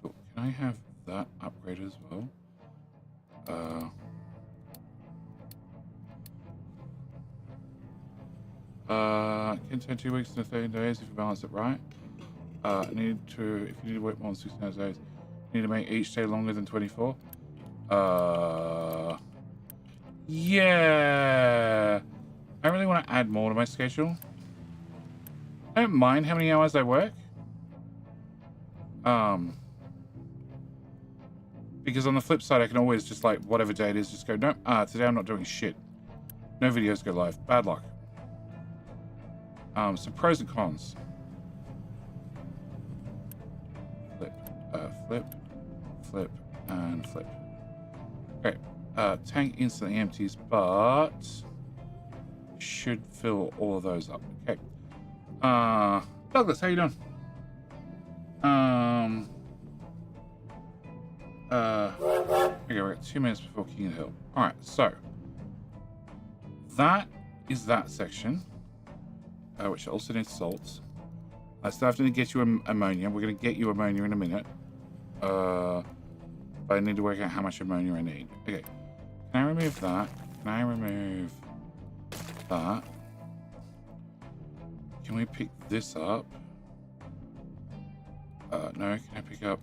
Cool. Can I have that upgraded as well? Can take 2 weeks to 30 days if you balance it right. If you need to work more than 16 days, you need to make each day longer than 24. Yeah. I really want to add more to my schedule. I don't mind how many hours I work. Because on the flip side, I can always just like, whatever day it is, just go, nope, today I'm not doing shit. No videos go live. Bad luck. Some pros and cons. Flip, and flip. Okay. Tank instantly empties, but should fill all of those up. Okay. Douglas, how you doing? Okay, we're at 2 minutes before King of the Hill. Alright, so that is that section. Which also needs salts. I still have to get you ammonia. We're going to get you ammonia in a minute. But I need to work out how much ammonia I need. Okay. Can I remove that? Can I remove that? Can we pick this up? No. Can I pick up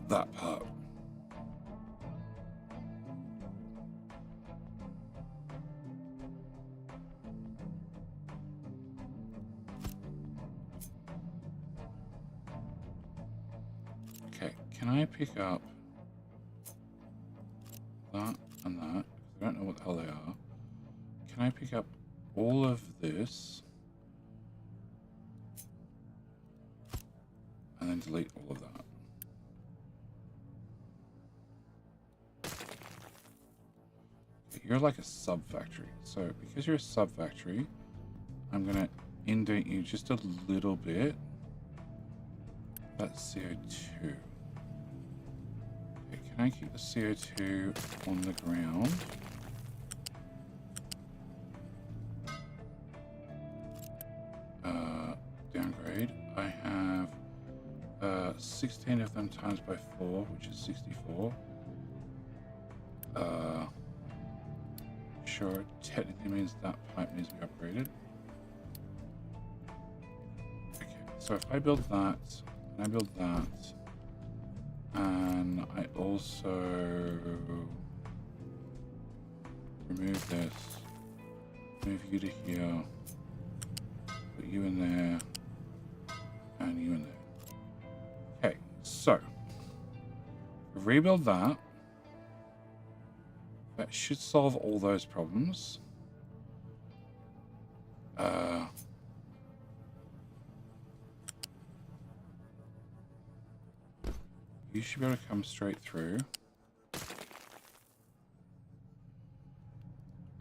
that part? Can I pick up that and that? I don't know what the hell they are. Can I pick up all of this and then delete all of that? Okay, you're like a sub-factory. So because you're a sub-factory, I'm going to indent you just a little bit. That's CO2. Can I keep the CO2 on the ground? Downgrade. I have 16 of them times by 4, which is 64. Sure, technically means that pipe needs to be upgraded. Okay, so if I build that, and I build that, and I also remove this, move you to here, put you in there, and you in there. Okay, so rebuild that. That should solve all those problems. You should be able to come straight through.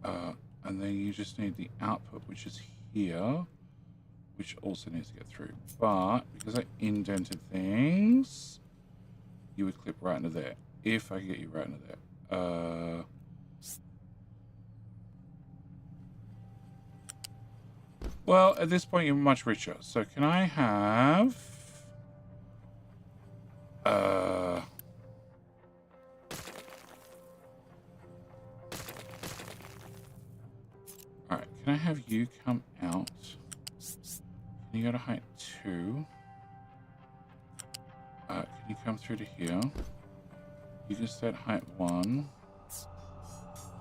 And then you just need the output, which is here, which also needs to get through. But because I indented things, you would clip right into there. If I can get you right into there. Well, at this point, you're much richer. So can I have... Alright, can I have you come out? Can you go to height 2? Can you come through to here? You can stay at height 1.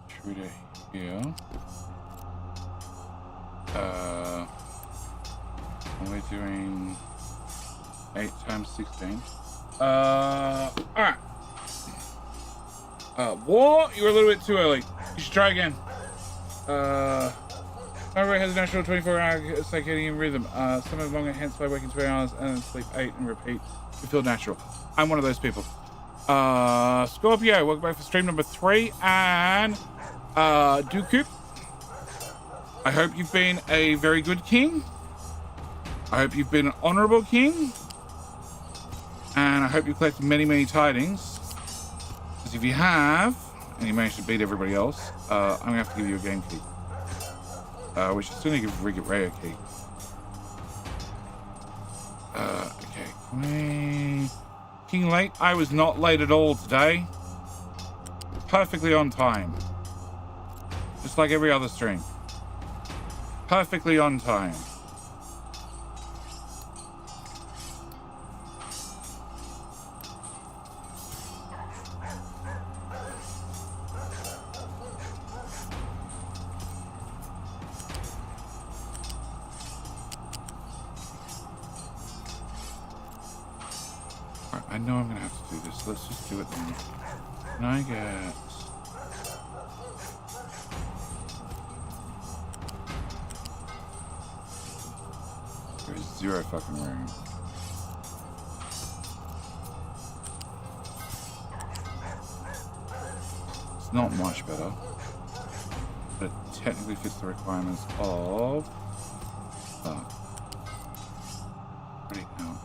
Through to here. And we're doing 8 times 16. Alright. War, you were a little bit too early. You should try again. Remember, it has a natural 24-hour circadian rhythm. Some are longer, hence by working 2 hours and then sleep 8 and repeat. You feel natural. I'm one of those people. Scorpio, welcome back for stream number 3. And, Dookoop. I hope you've been a very good king. I hope you've been an honorable king. And I hope you collected many, many tidings. Because if you have, and you manage to beat everybody else, I'm gonna have to give you a game key. Which is still gonna give Rig Ray a key. Okay. King late? I was not late at all today. Perfectly on time. Just like every other stream. Perfectly on time. I know I'm gonna have to do this. Let's just do it then. Can I get... There's zero fucking room. It's not much better. But it technically fits the requirements of... Pretty count.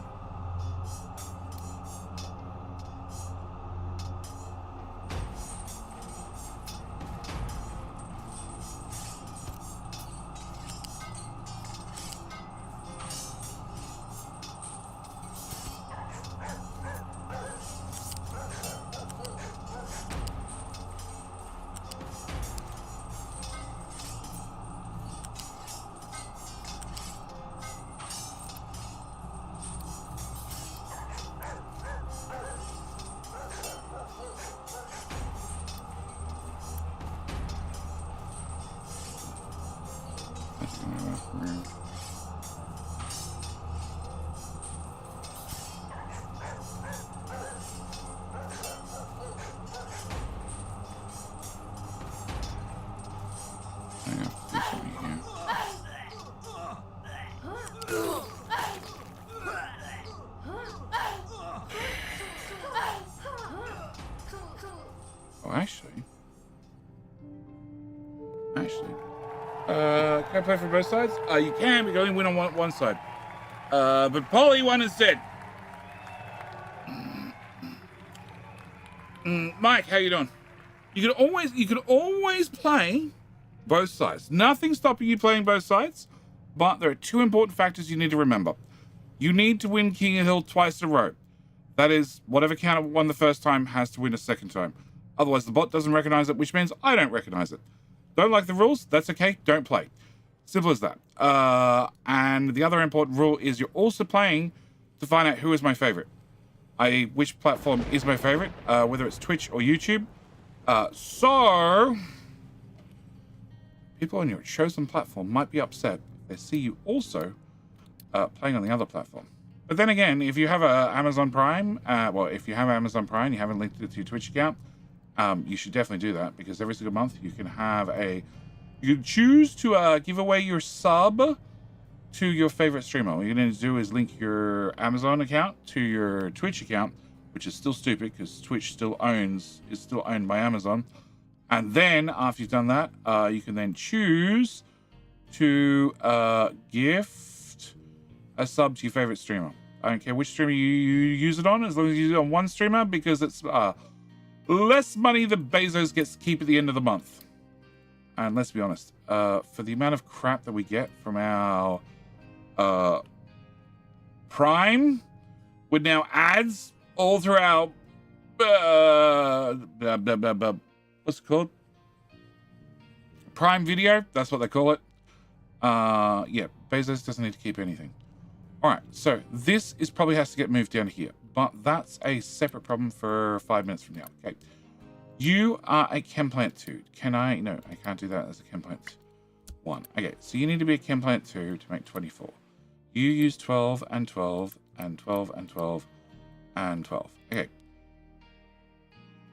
Can I play for both sides? You can, but you only win on one side. But Polly won instead. Mike, how you doing? You could always play both sides. Nothing's stopping you playing both sides, but there are two important factors you need to remember. You need to win King of Hill twice in a row. That is, whatever counter won the first time has to win a second time. Otherwise, the bot doesn't recognize it, which means I don't recognize it. Don't like the rules? That's okay. Don't play. Simple as that. And the other important rule is you're also playing to find out who is my favorite. i.e. which platform is my favorite, whether it's Twitch or YouTube. So people on your chosen platform might be upset if they see you also playing on the other platform. But then again, if you have Amazon Prime, if you have Amazon Prime, you haven't linked it to your Twitch account, you should definitely do that, because every single month you can have you can choose to give away your sub to your favorite streamer. What you're going to do is link your Amazon account to your Twitch account, which is still stupid because Twitch is still owned by Amazon. And then after you've done that, you can then choose to gift a sub to your favorite streamer. I don't care which streamer you use it on, as long as you use it on one streamer, because it's less money than Bezos gets to keep at the end of the month. And let's be honest, for the amount of crap that we get from our Prime, with now ads all throughout, what's it called? Prime Video, that's what they call it. Yeah, Bezos doesn't need to keep anything. All right, so this probably has to get moved down here, but that's a separate problem for 5 minutes from now. Okay, you are a chem plant 2. No, I can't do that as a chem plant 1. Okay, so you need to be a chem plant 2 to make 24. You use 12 and 12 and 12 and 12 and 12. Okay,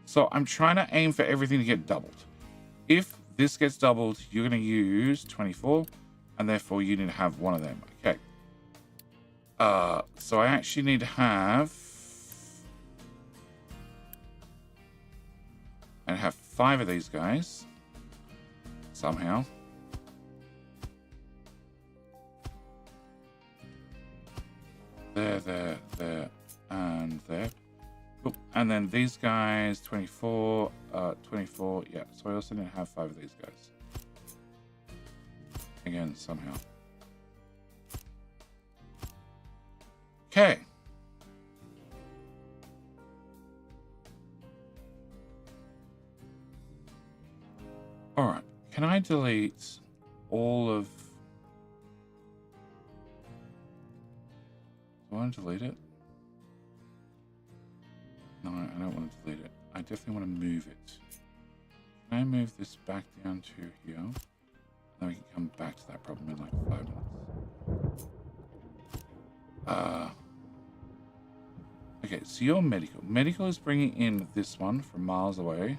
so I'm trying to aim for everything to get doubled. If this gets doubled, you're going to use 24, and therefore you need to have one of them. Okay. So I actually need to have 5 of these guys somehow. There, and there. Cool. And then these guys, 24, 24. Yeah, so I also need to have 5 of these guys. Again, somehow. Okay. All right. Can I delete all of... Do I want to delete it? No, I don't want to delete it. I definitely want to move it. Can I move this back down to here? Then we can come back to that problem in like 5 minutes. Okay, so you're medical. Medical is bringing in this one from miles away.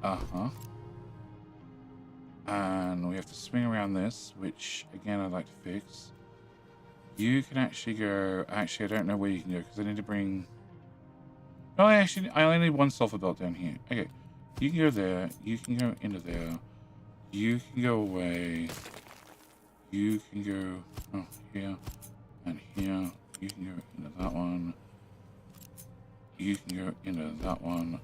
Uh-huh. And we have to swing around this, which, again, I'd like to fix. You can actually go... Actually, I don't know where you can go, because I need to bring... No, I only need 1 sulfur belt down here. Okay, you can go there. You can go into there. You can go away. You can go here and here. You can go into that one. You can go into that one.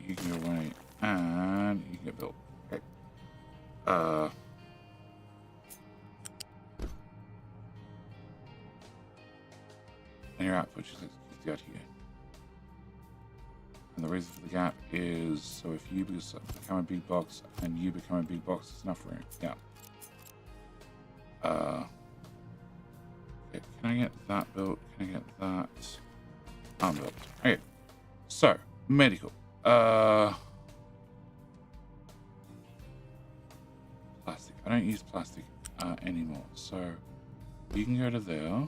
You can go away and you can get built. Okay. And your output just gets out here. And the reason for the gap is so if you become a big box and you become a big box, it's enough room. Yeah. Okay, can I get that built? Can I get that unbuilt? Okay. So, medical. Plastic. I don't use plastic anymore. So, you can go to there.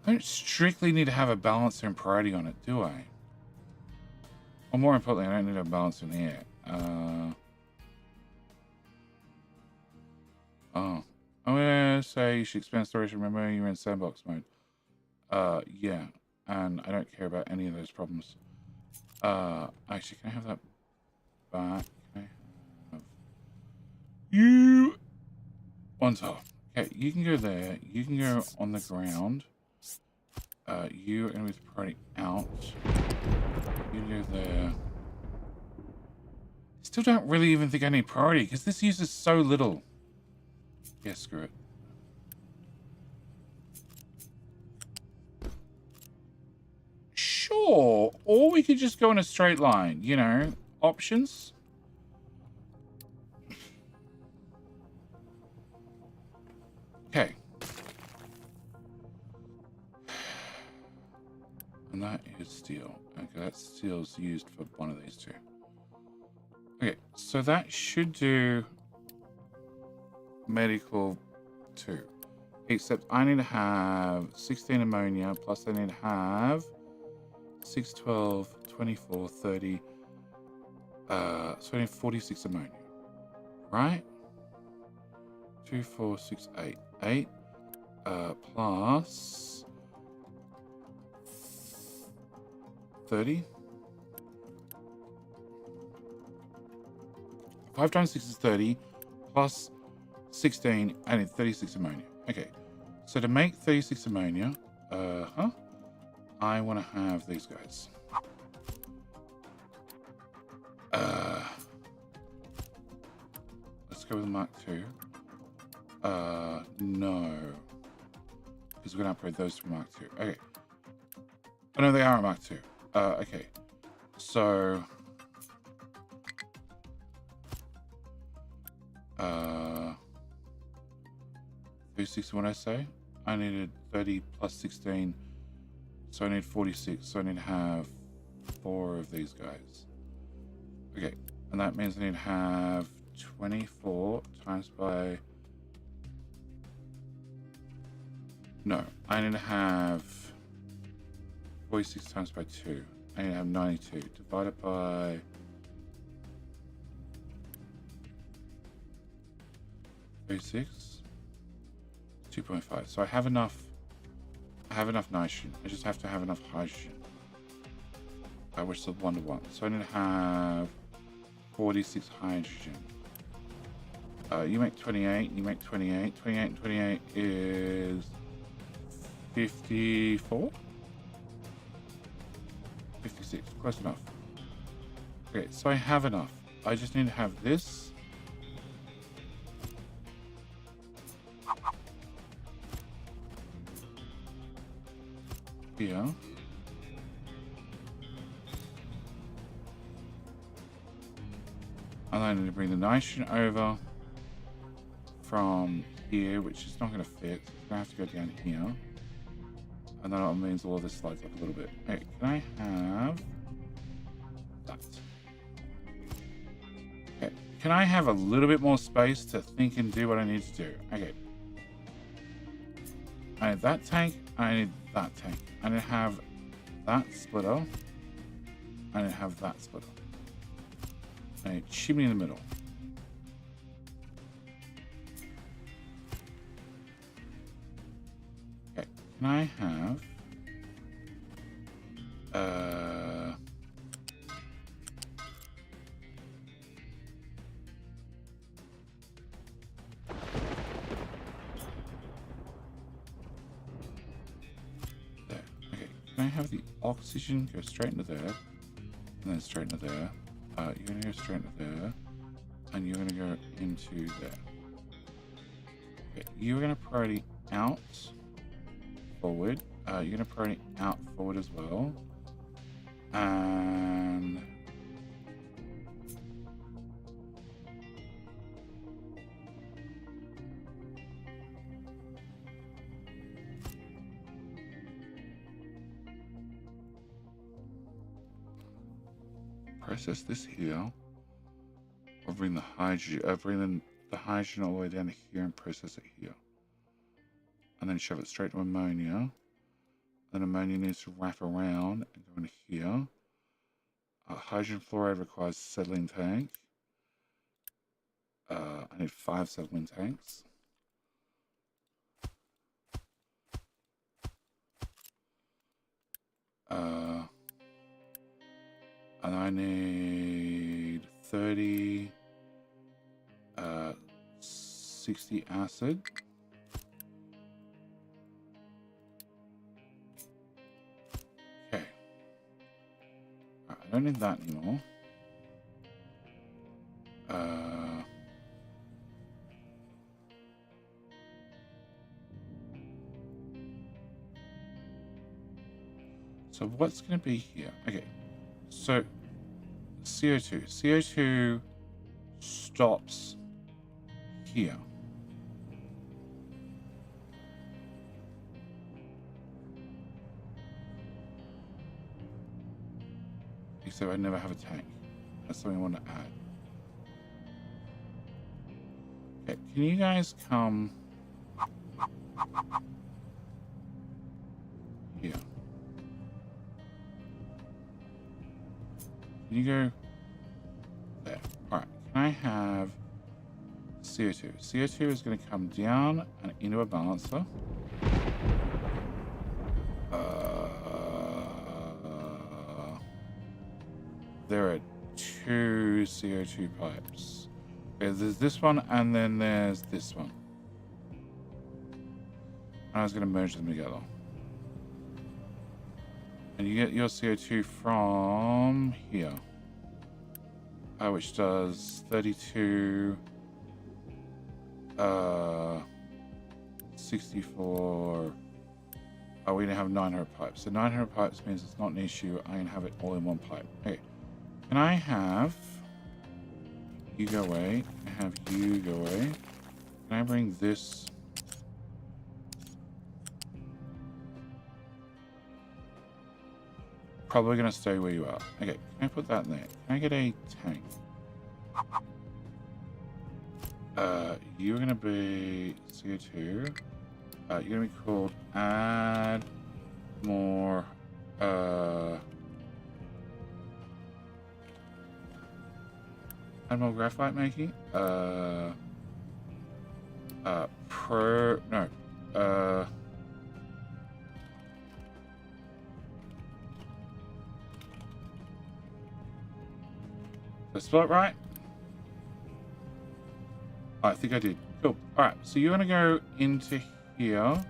I don't strictly need to have a balancer and priority on it, do I? Or more importantly, I don't need a balancer in here. I'm gonna say you should expand storage. Remember, you're in sandbox mode. Yeah, and I don't care about any of those problems. Actually, can I have that back? Can I have you on top? Okay, you can go there. You can go on the ground. You and with priority out. You can go there. Still don't really even think I need priority because this uses so little. Yeah, screw it. Sure. Or we could just go in a straight line, you know. Options. Okay. And that is steel. Okay, that steel's used for one of these two. Okay, so that should do medical 2. Except I need to have 16 ammonia, plus I need to have 6, 12, 24, 30. So I need 46 ammonia. Right? 2, 4, 6, 8. 8 plus 30. 5 times 6 is 30, plus 16, I need 36 ammonia. Okay, so to make 36 ammonia, I want to have these guys. Let's go with Mark II. No. Because we're going to upgrade those to Mark II. Okay. Oh, no, they are at Mark II. Okay. So... 36, what I say? I needed 30 plus 16, so I need 46, so I need to have 4 of these guys. Okay, and that means I need to have 24 times by... No, I need to have 46 times by 2. I need to have 92 divided by... 36. 2.5. So I have enough nitrogen. I just have to have enough hydrogen. Which is 1 to 1. So I need to have 46 hydrogen. You make 28, you make 28. 28 and 28 is 54? 56, close enough. Okay, so I have enough. I just need to have this. Here. And I need to bring the nitrogen over from here, which is not going to fit. It's going to have to go down here. And that means all of this slides up a little bit. Okay, can I have that? Okay, can I have a little bit more space to think and do what I need to do? Okay. I need that tank. I need that tank. I need to have that splitter. I need to have that splitter. I need chimney in the middle. Okay, can I have there. Okay, can I have the oxygen go straight into there, and then straight into there? You're gonna go straight into there, and you're gonna go into there. Okay, you're gonna priority out forward. You're gonna priority out forward as well, and process this here. Or bring the hydrogen, bring the hydrogen all the way down to here and process it here. And then shove it straight to ammonia. Then ammonia needs to wrap around and go into here. Hydrogen fluoride requires settling tank. I need 5 settling tanks. And I need 30 60 acid. Okay. I don't need that anymore. So what's going to be here? Okay. So CO2. CO2 stops here. Except I never have a tank. That's something I want to add. Okay, can you guys come here? Can you go there? Alright, can I have CO2? CO2 is going to come down and into a balancer. There are 2 CO2 pipes. Okay, there's this one and then there's this one. I was going to merge them together. And you get your CO2 from here. Which does 32, 64. Oh, we have 900 pipes. So 900 pipes means it's not an issue. I can have it all in one pipe. Okay. Can I have you go away? Can I have you go away? Can I bring this? Probably going to stay where you are. Okay, can I put that in there? Can I get a tank? You're going to be CO2. You're going to be called add more, add more graphite making. Did I spell it right? I think I did. Cool. All right. So you're going to go into here. I'm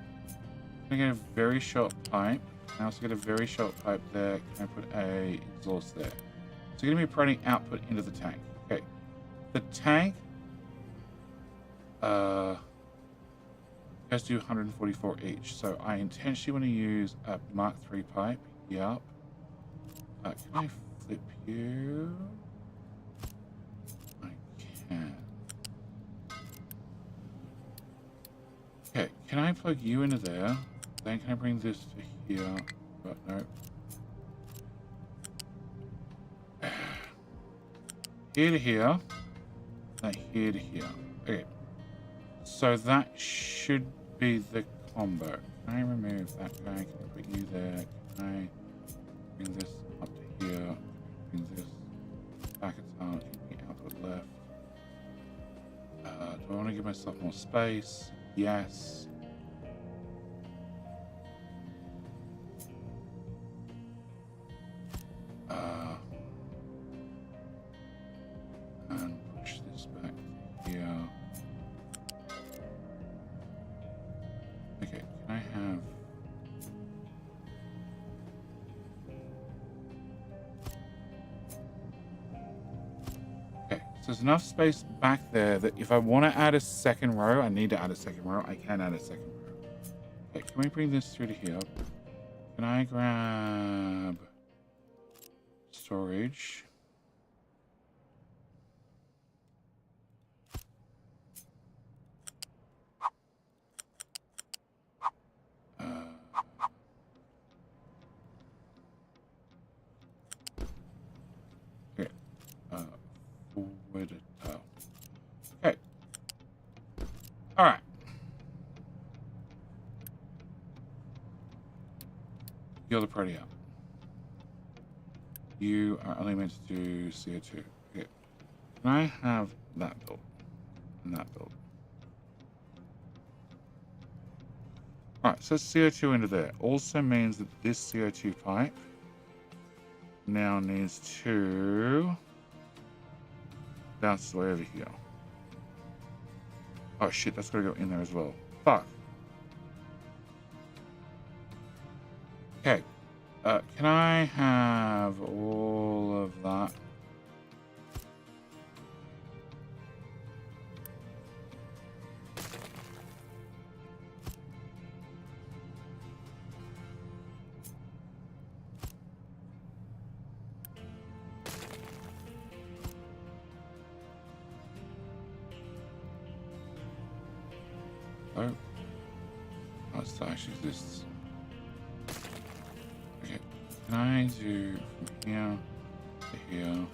going to get a very short pipe. I also get a very short pipe there. Can I put a exhaust there? So you're going to be providing output into the tank. Okay. The tank has to do 144 each. So I intentionally want to use a Mark III pipe. Yup. Can I flip you? I can. Okay, can I plug you into there? Then can I bring this to here? But no. Here to here. And here to here. Okay. So that should be the combo. Can I remove that guy? Can I put you there? Can I bring this up to here? Bring this back a ton. Keep the output left. Do I want to give myself more space? Yes. And push this back here. Okay, can I have... Okay, so there's enough space back there that if I want to add a second row, I need to add a second row. I can add a second row. Okay, can we bring this through to here? Can I grab storage? Okay. Forward tile. Okay. All right. You're the party out. You are only meant to do CO2. Okay. Can I have that built? And that built? Alright, so CO2 into there. Also means that this CO2 pipe now needs to bounce its way over here. Oh shit, that's gotta go in there as well. Fuck. Okay. Can I have all of that? Oh. Oh, it actually exists. Okay. Can I do from here to here?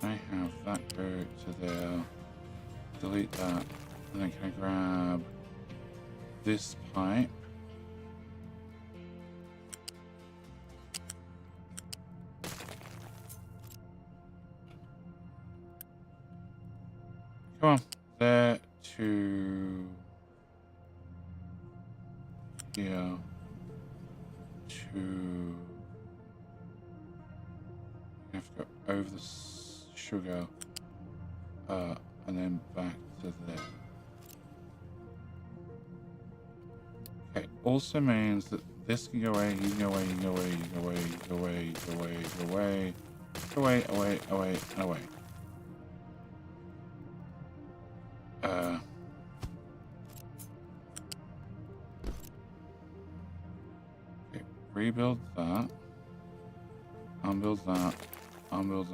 Can I have that go to there? Delete that. And then can I grab this pipe? Come on. There to here to... I have to go over the sugar and then back to there. Okay, also means that this can go away, you can go away, you can go away, you can go away, you can go away, you can go away, you can go away, away, away, away, and away. Okay, rebuild that. Unbuild that. Unbuild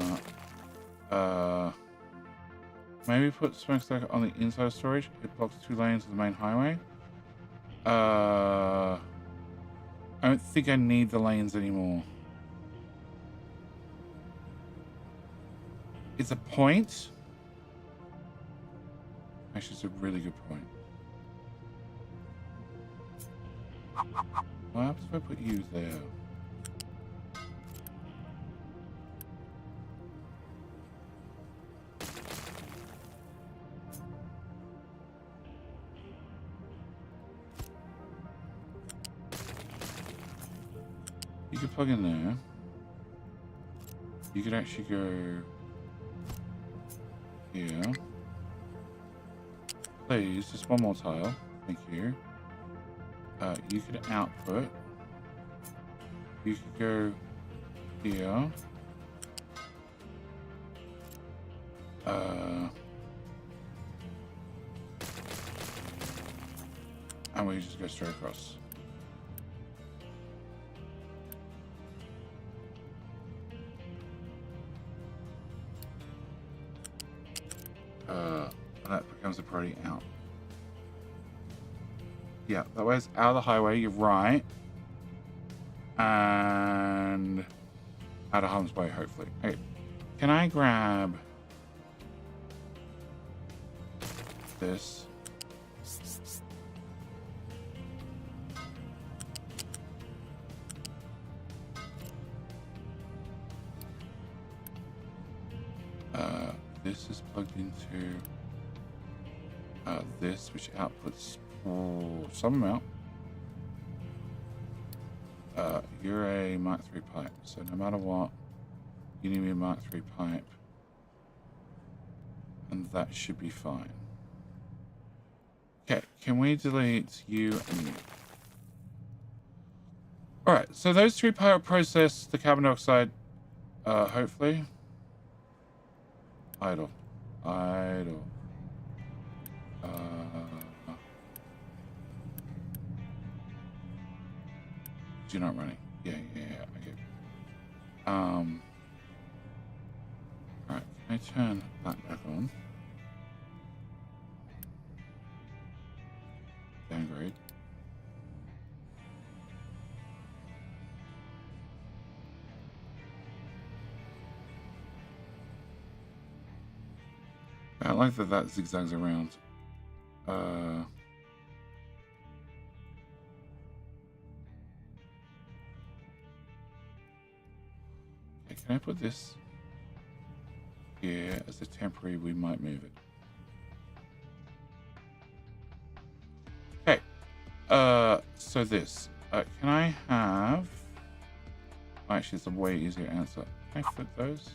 that. Maybe put smokestack on the inside of storage. It blocks 2 lanes of the main highway. I don't think I need the lanes anymore. It's a point. Actually, it's a really good point. What happens if I put you there? You could plug in there. You could actually go here. please, just one more tile. Thank you. You could output. You could go here. And we just go straight across. That becomes a priority out. Yeah, that way it's out of the highway, you're right. And out of harm's way, hopefully. Okay, can I grab this? This is plugged into this, which outputs some amount. You're a Mark III pipe, so no matter what, you need a Mark III pipe, and that should be fine. Okay, can we delete you and you? Alright, so those three pipe process the carbon dioxide, hopefully. Idle. You're not running. Yeah, okay. Alright, can I turn that back on? Downgrade. I like that zigzags around. Okay, can I put this here as a temporary? We might move it. Okay. So this. Can I have? Actually, it's a way easier answer. Can I flip those?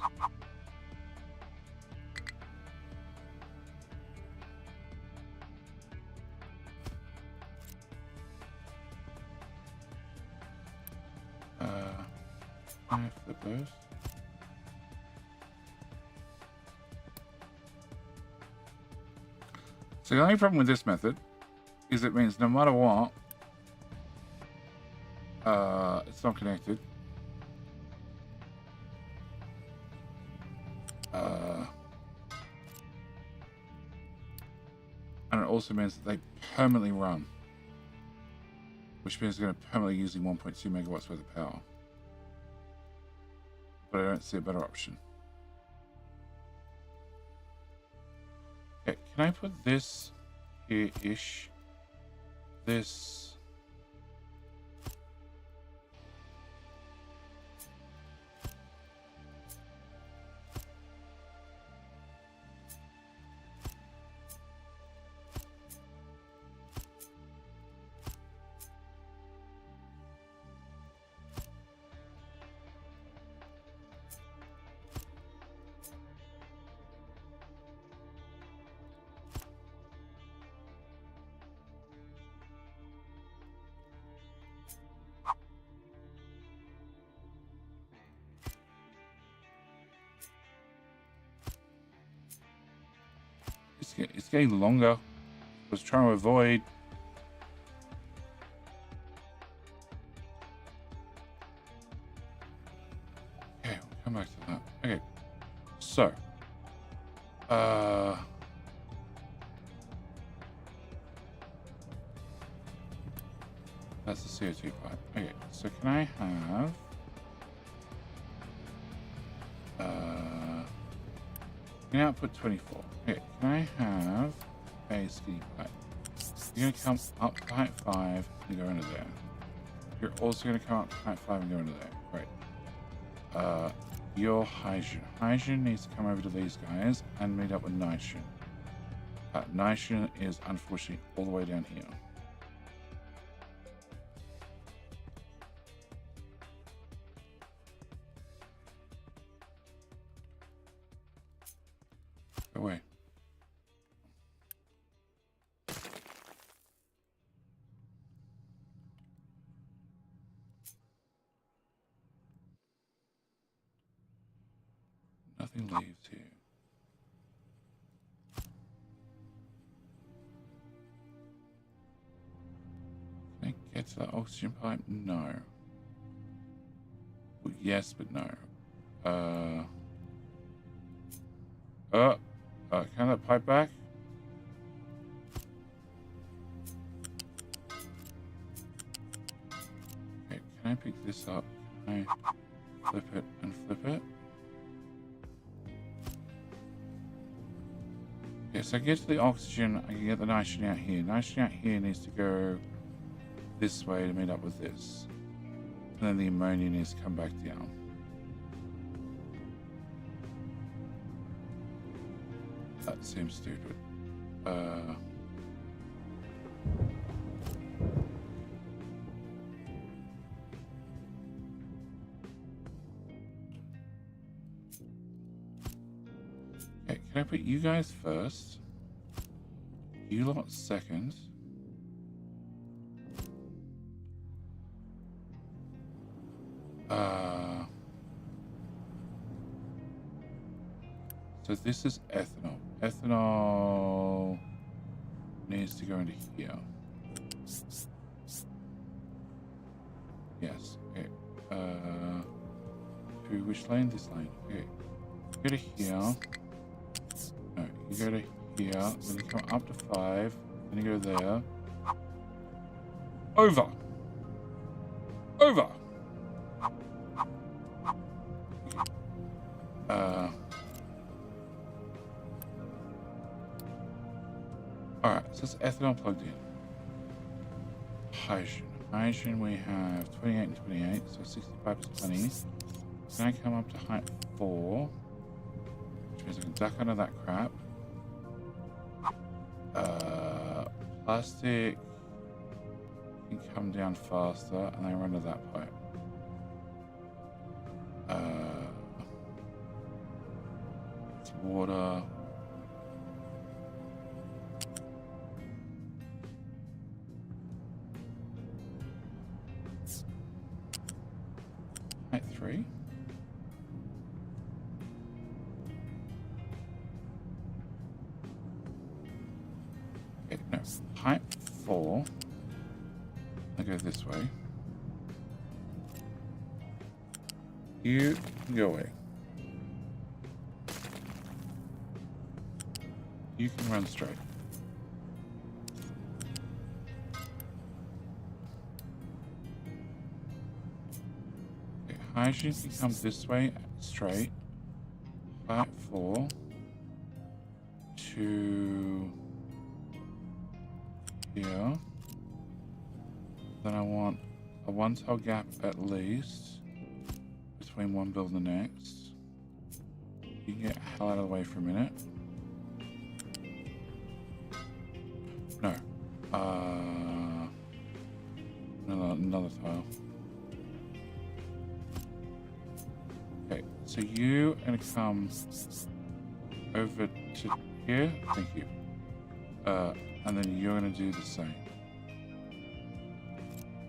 Can I flip those? So the only problem with this method is it means no matter what, it's not connected. And it also means that they permanently run, which means they're going to permanently using 1.2 megawatts worth of power. But I don't see a better option. Okay, can I put this here-ish? This... It's getting longer. I was trying to avoid. Okay, we'll come back to that. Okay, so that's the CO2 pipe. Okay, so can I have can output 24? Okay, can I have a skinny pipe? You're gonna come up to pipe 5 and go into there. You're also gonna come up to pipe 5 and go into there. Right. Your hydrogen. Hydrogen needs to come over to these guys and meet up with nitrogen. Nitrogen is unfortunately all the way down here. Go away. leaves here. Can I get to that oxygen pipe? No. Well, yes, but no. Can that pipe back? Okay, can I pick this up? Can I flip it and flip it? Okay, so I get to the oxygen, I can get the nitrogen out here. Nitrogen out here needs to go this way to meet up with this. And then the ammonia needs to come back down. That seems stupid. Okay, can I put you guys first? You lot second. So this is ethanol. Ethanol needs to go into here. Yes. Okay. To which lane? This lane. Okay. Go to here. No, you go to here. Then you come up to 5. Then you go there. Over. Over. Alright, so it's ethanol plugged in. Hydrogen. Hydrogen we have 28 and 28, so 65% honey. Then I come up to height 4, which means I can duck under that crap. Plastic can come down faster, and then run to that pipe. It's water. Height 3. Okay, no. Height 4. I go this way. You can go away. You can run straight. Okay, hydrogen can come this way straight. Height 4 to here. Then I want a 1 tile gap at least between one build and the next. You can get hell out of the way for a minute. No. Another tile. Okay, so you are gonna come over to here. Thank you. And then you're gonna do the same.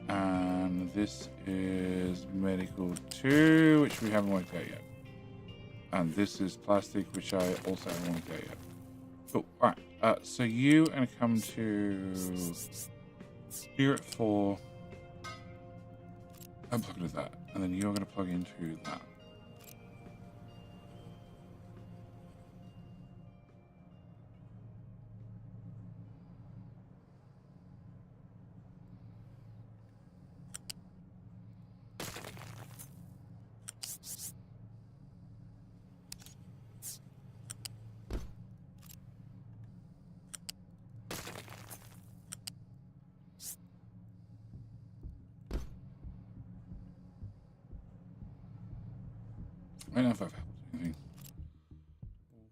And this is medical 2, which we haven't worked out yet. And this is plastic, which I also haven't worked out yet. Cool. Alright. So you are going to come to here at 4 and plug into that. And then you're going to plug into that. I don't know if I've helped anything.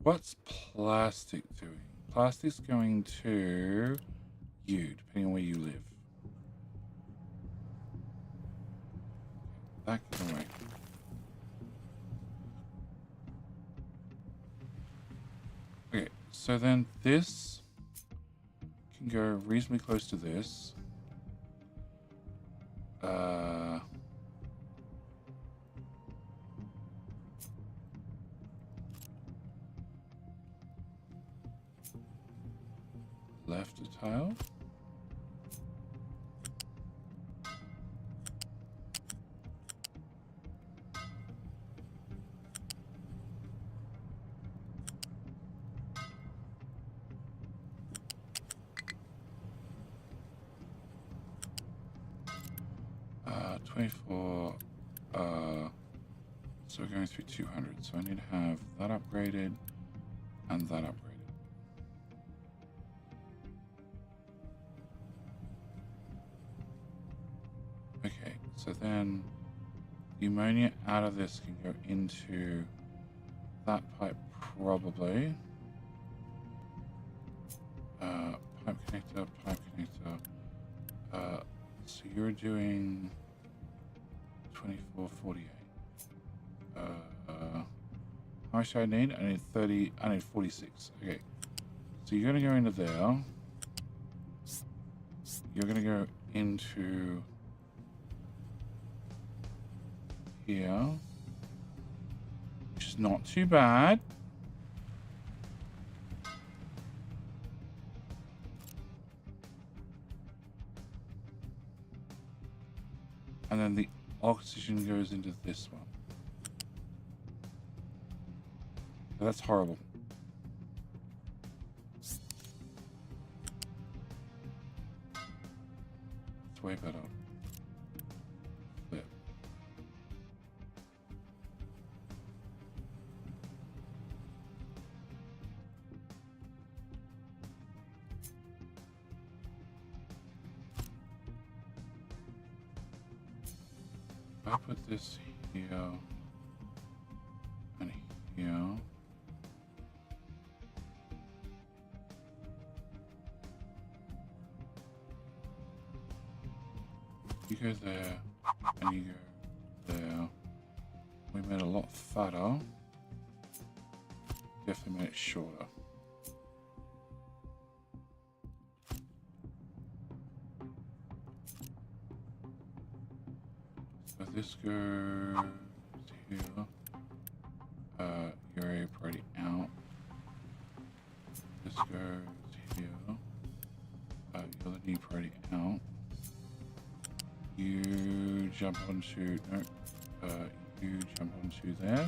What's plastic doing? Plastic's going to you, depending on where you live. That can away. Okay, so then this can go reasonably close to this. left a tile. Uh, 24. So we're going through 200. So I need to have that upgraded and that upgraded. Okay, so then the ammonia out of this can go into that pipe probably. Pipe connector, pipe connector. So you're doing 2448. How much do I need? I need 30. I need 46. Okay. So you're gonna go into there. You're gonna go into here, which is not too bad. And then the oxygen goes into this one. That's horrible. It's way better. Flip. If I put this here and here. You go there, and you go there. We made it a lot fatter. Definitely made it shorter. So this goes here. Your area already out. This goes here. Your other knee already out. You jump onto, no, you jump onto there,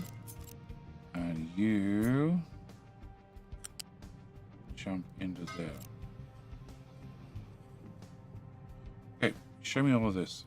and you jump into there. Okay, show me all of this.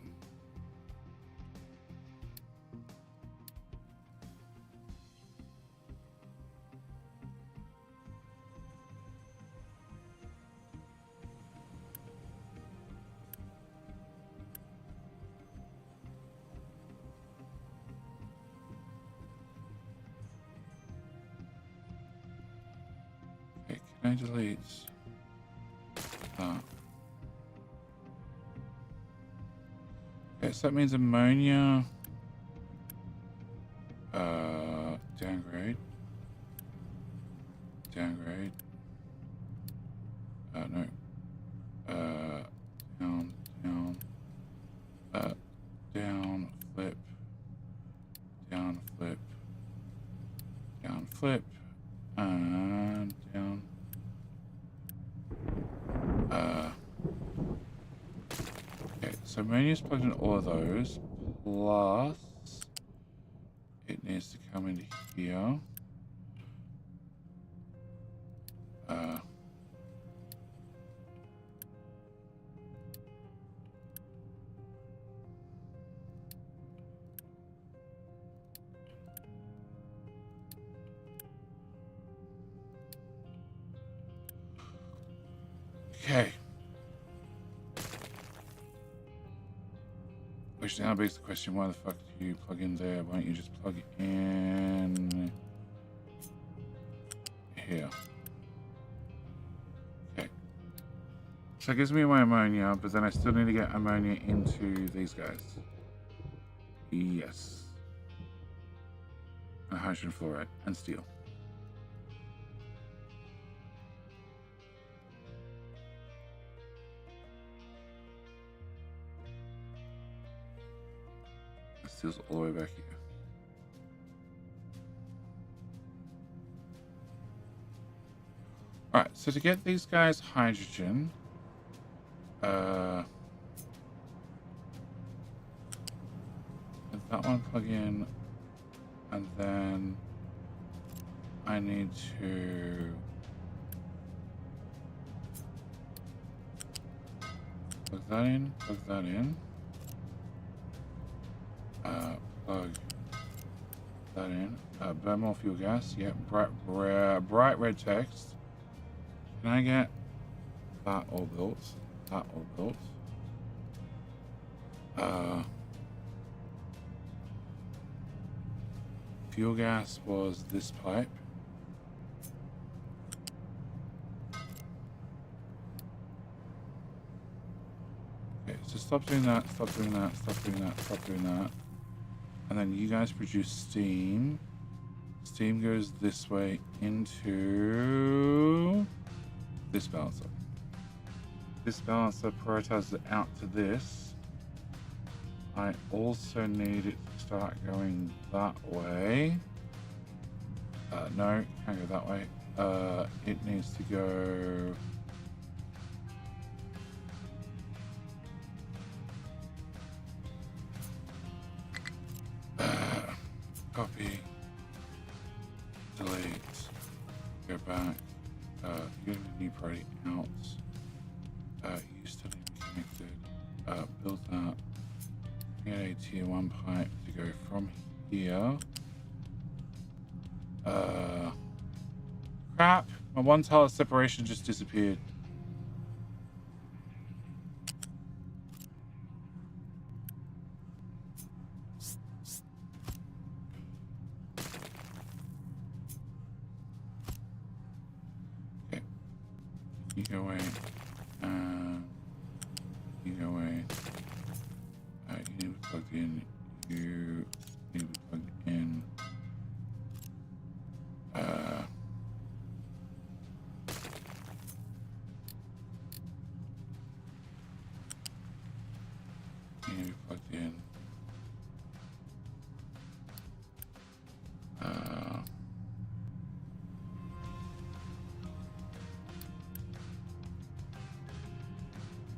Can I delete that? Okay, so that means ammonia. Downgrade. Downgrade. No. Down, down. Down, flip. Down, flip. Down, flip. And down. Okay, so ammonia's plugged in all of those, plus it needs to come into here. Okay. Which now begs the question, why the fuck do you plug in there? Why don't you just plug in here? Okay. So it gives me my ammonia, but then I still need to get ammonia into these guys. Yes. And hydrogen fluoride and steel. Steel's all the way back here. Alright, so to get these guys hydrogen, let that one plug in, and then I need to plug that in, plug that in, plug that in, burn more fuel gas, yeah, bright red text. Can I get that all built? That all built. Fuel gas was this pipe. Okay, so stop doing that, stop doing that, stop doing that, stop doing that. And then you guys produce steam. Steam goes this way into this balancer. This balancer prioritizes it out to this. I also need it to start going that way. No, can't go that way. It needs to go... Copy. Delete. Go back. Go to new priority out. You still need to be connected. Build that. Get a tier 1 pipe to go from here. Crap! My one tile of separation just disappeared. Okay. You go away. You go away. You need to be plugged in. You need to be plugged in. You need to be plugged in.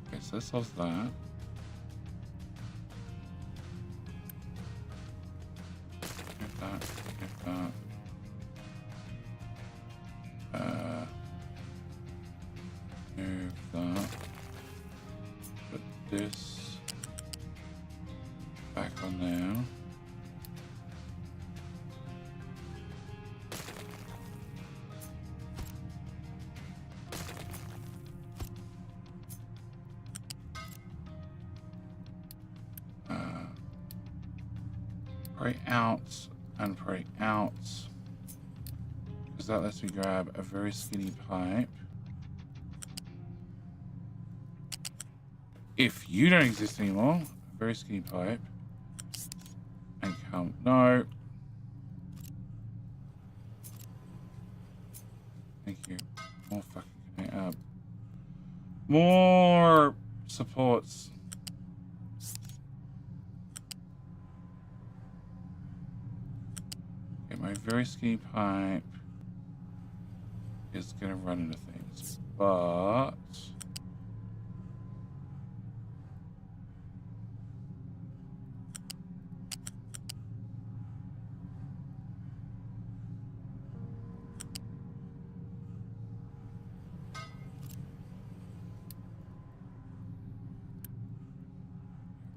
Okay, so that solves that. Get that, get that. Move that. Put this back on there. Pray out and pray out, because that lets me grab a very skinny pipe. If you don't exist anymore, a very skinny pipe, and come. No. Thank you. More fucking more supports. Okay, my very skinny pipe is gonna run into things, but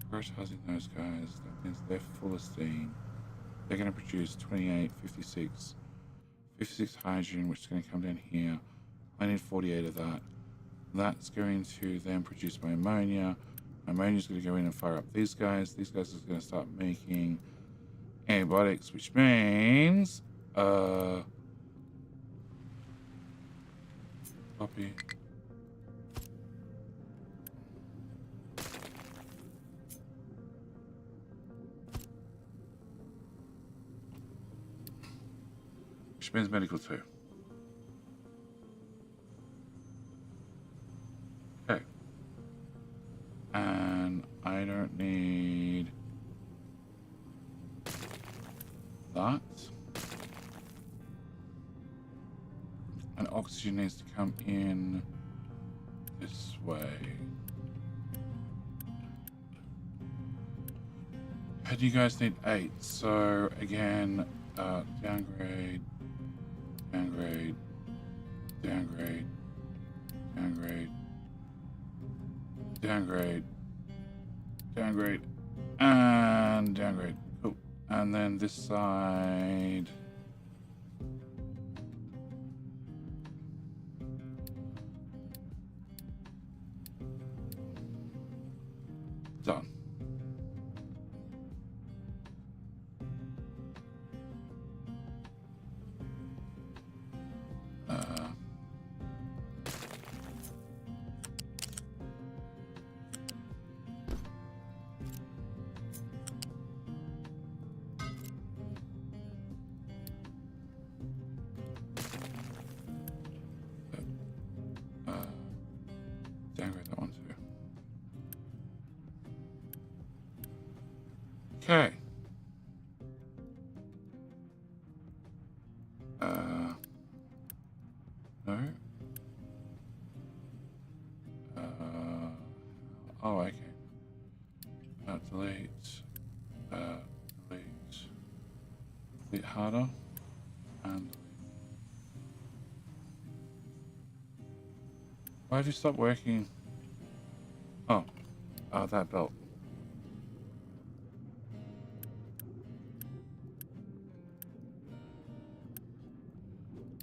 prioritizing those guys, that means they're full of steam. They're going to produce 28, 56 hydrogen, which is going to come down here. I need 48 of that. That's going to then produce my ammonia. My ammonia is going to go in and fire up these guys. These guys are going to start making antibiotics, which means copy. Which means medical too. Okay. And I don't need that. And oxygen needs to come in this way. And you guys need 8, so again, downgrade, downgrade, downgrade, downgrade, downgrade, downgrade, and downgrade. Cool. And then this side. Done. Downgrade that one too. Okay. No. Oh, okay. Delete. Delete harder. And why did you stop working? Oh, that belt.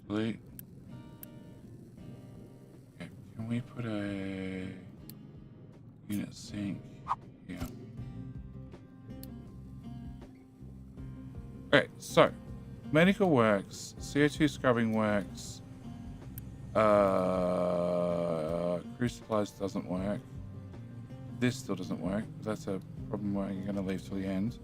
Delete. Okay, can we put a unit sync here? Okay, so medical works, CO2 scrubbing works, crew supplies doesn't work. This still doesn't work. That's a problem where you're going to leave till the end.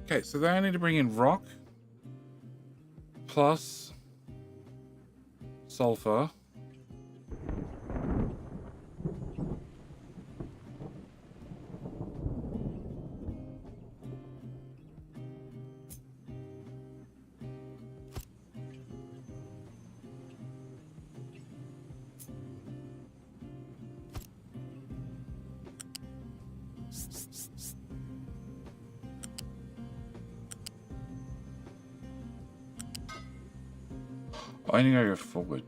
Okay, so they need to bring in rock plus sulfur. I need to go forward.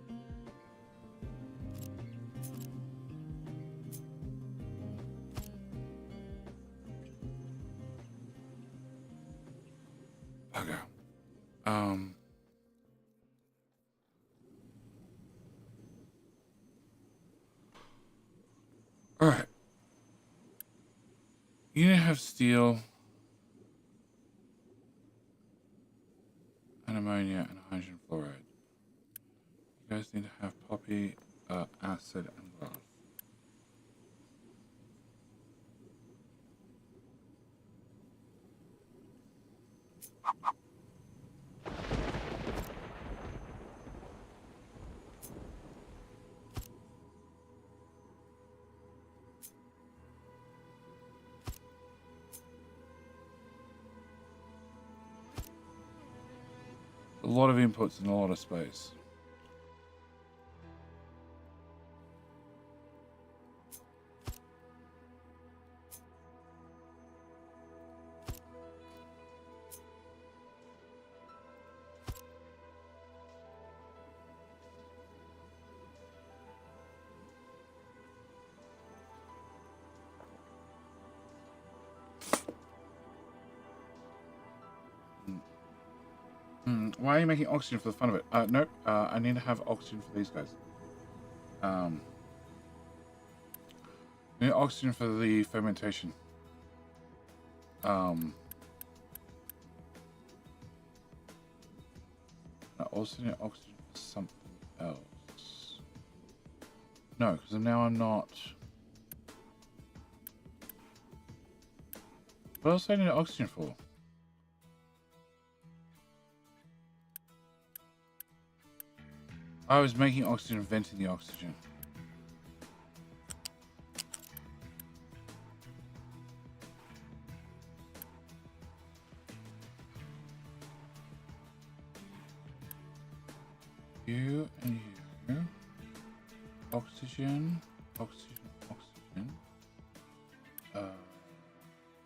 Okay. All right. You need to have steel and ammonia and hydrogen fluoride. You guys need to have poppy, acid, and glass. A lot of inputs and a lot of space. Why are you making oxygen for the fun of it? Nope. I need to have oxygen for these guys. I need oxygen for the fermentation. I also need oxygen for something else. No, because now I'm not. What else do I need oxygen for? I was making oxygen, venting the oxygen. You and you. Oxygen, oxygen, oxygen.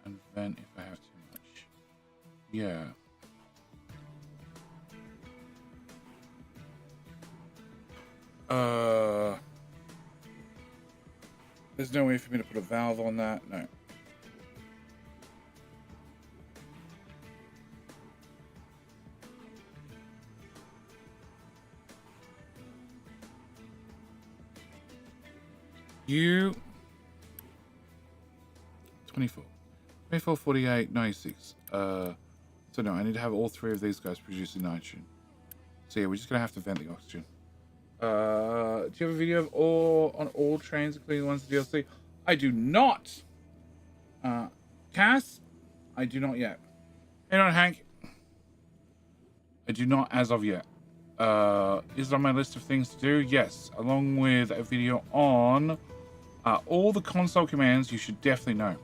And vent if I have too much. Yeah. There's no way for me to put a valve on that. No. You 24, 48, 96. So no, I need to have all three of these guys producing nitrogen. So yeah, we're just gonna have to vent the oxygen. Do you have a video of all trains, including the ones in DLC? I do not. Cass, I do not yet. Hey on, Hank. I do not as of yet. Is it on my list of things to do? Yes, along with a video on all the console commands you should definitely know.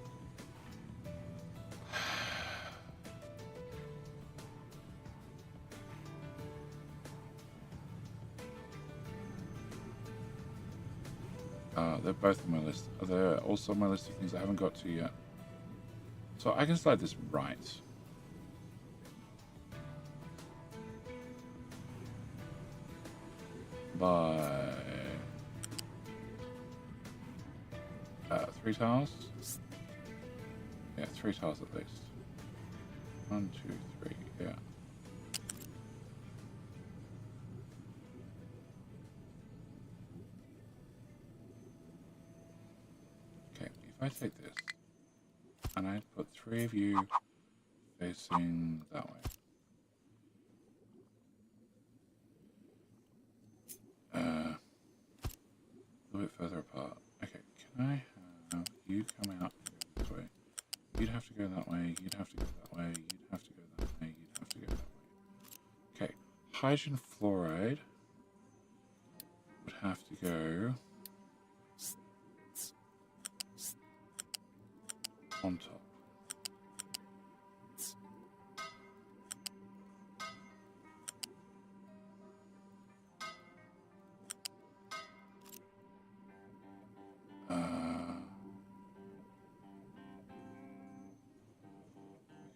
They're both on my list. They're also on my list of things I haven't got to yet. So I can slide this right. By 3 tiles. Yeah, 3 tiles at least. 1, 2, 3. Yeah. Okay, if I take this and I put 3 of you facing that way. A little bit further apart. Okay, can I have you come out this way? You'd have to go that way, you'd have to go that way, you'd have to go that way, you'd have to go that way. Okay, hydrogen fluoride would have to go on top.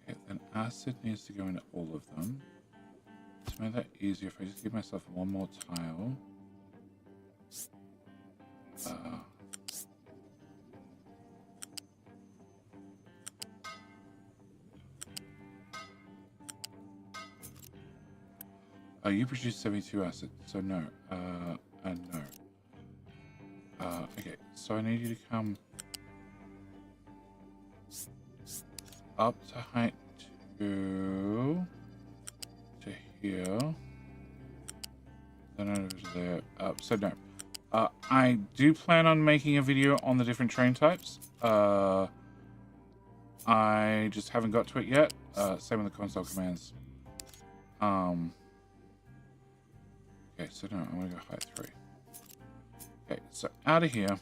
Okay, then acid needs to go into all of them. To make that easier, if I just give myself one more tile. You produce 72 acid, so no. And no. Okay, so I need you to come up to height 2 to here. Then over to there. So no. I do plan on making a video on the different train types. I just haven't got to it yet. Same with the console commands. Okay, so no, I'm gonna go height 3. Okay, so out of here.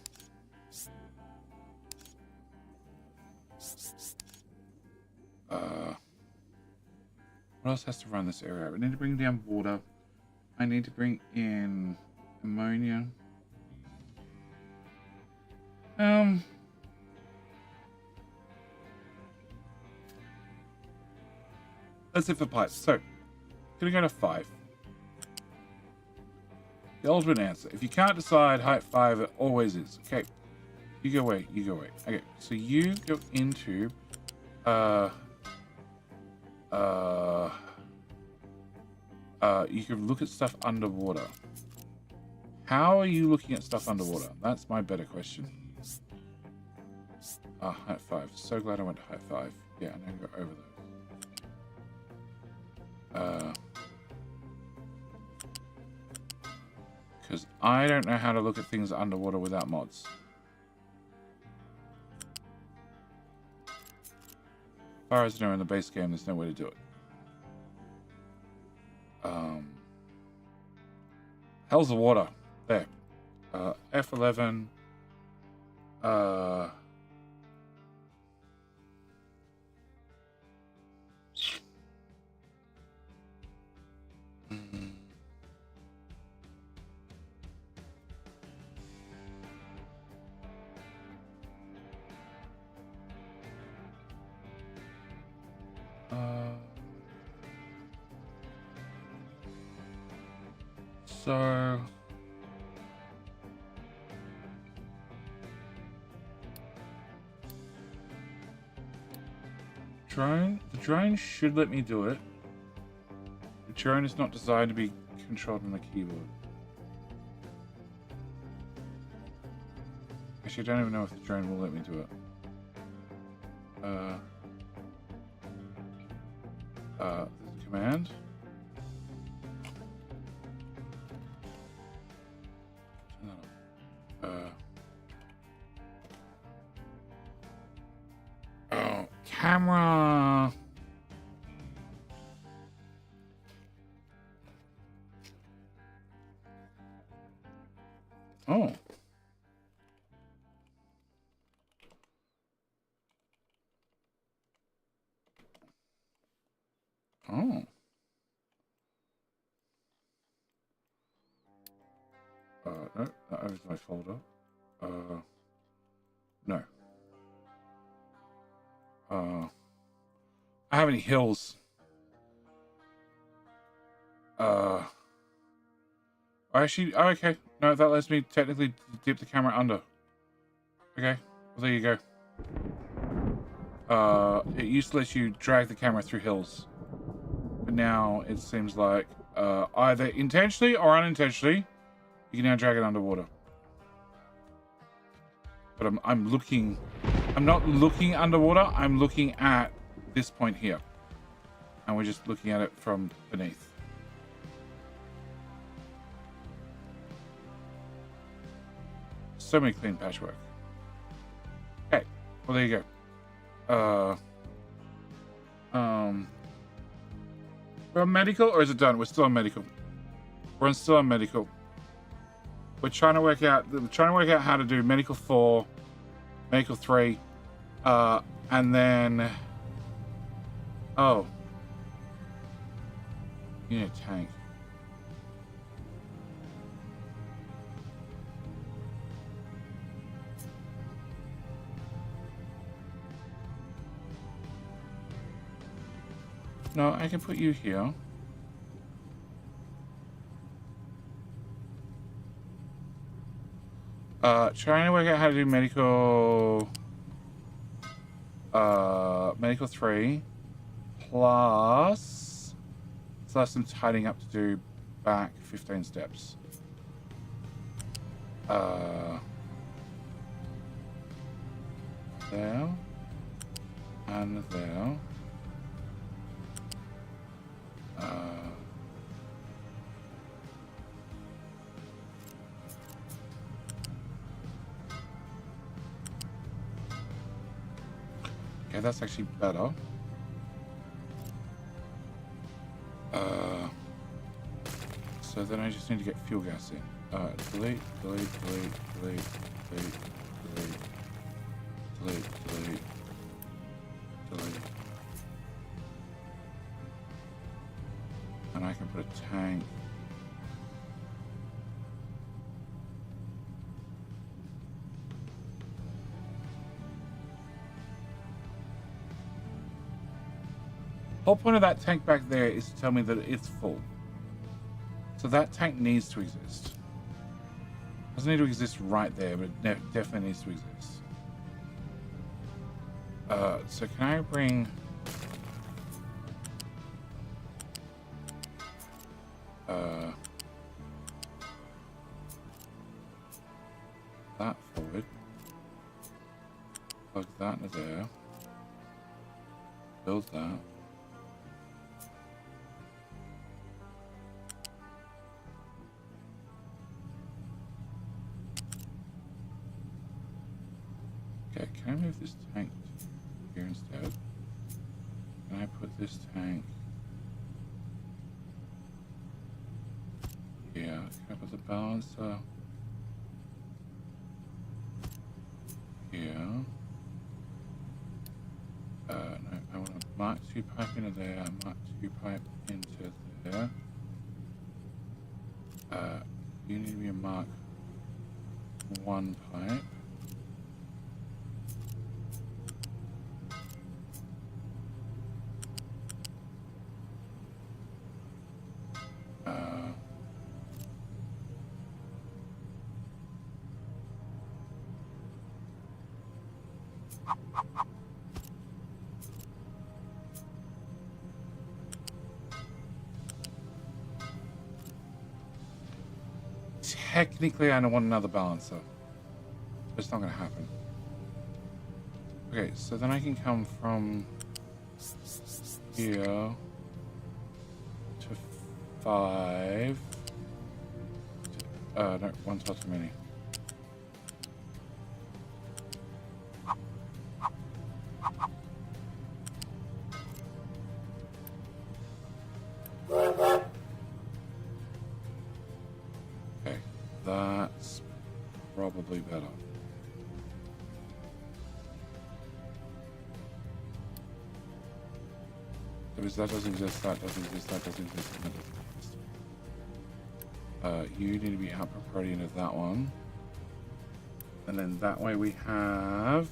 What else has to run this area? We need to bring down water. I need to bring in ammonia. That's it for pipes. So, gonna go to 5. The ultimate answer. If you can't decide, height 5, it always is. Okay. You go away. You go away. Okay. So you go into you can look at stuff underwater. How are you looking at stuff underwater? That's my better question. Height 5. So glad I went to height 5. Yeah, I'm gonna go over those. Because I don't know how to look at things underwater without mods. As far as I know in the base game, there's no way to do it. Hell's the water. There. F11. So the drone should let me do it. The drone is not designed to be controlled on the keyboard. Actually, I don't even know if the drone will let me do it. There's a command. Oh, camera. Oh. Oh. No, that was my folder. No. I have any hills. Actually, oh, okay. No, that lets me technically dip the camera under. Okay, well, there you go. It used to let you drag the camera through hills. But now it seems like, either intentionally or unintentionally, you can now drag it underwater. But I'm not looking underwater, I'm looking at this point here. And we're just looking at it from beneath. So many clean patchwork. Okay, well there you go. We're on medical, or is it done? We're still on medical. We're still on medical. We're trying to work out how to do medical 4, medical 3, and then you need a tank. No, I can put you here. Trying to work out how to do medical 3 plus some tidying up to do back 15 steps. There and there. Okay, that's actually better. So then I just need to get fuel gas in. Delete. And I can put a tank. Whole point of that tank back there is to tell me that it's full. So that tank needs to exist. Doesn't need to exist right there, but it definitely needs to exist. So can I bring that forward? Plug that into there. Build that. Okay, can I move this tank here instead? Can I put this tank here? Can I put the balancer here? No, I want to Mark 2 pipe into there, Mark 2 pipe into there. You need to be a Mark 1 pipe. Technically, I don't want another balancer. It's not going to happen. Okay, so then I can come from here to 5. No, 1 tile too many. Okay, that's probably better. Because that doesn't exist, that doesn't exist, that doesn't exist, and that doesn't exist. You need to be hyper-protein of that one. And then that way we have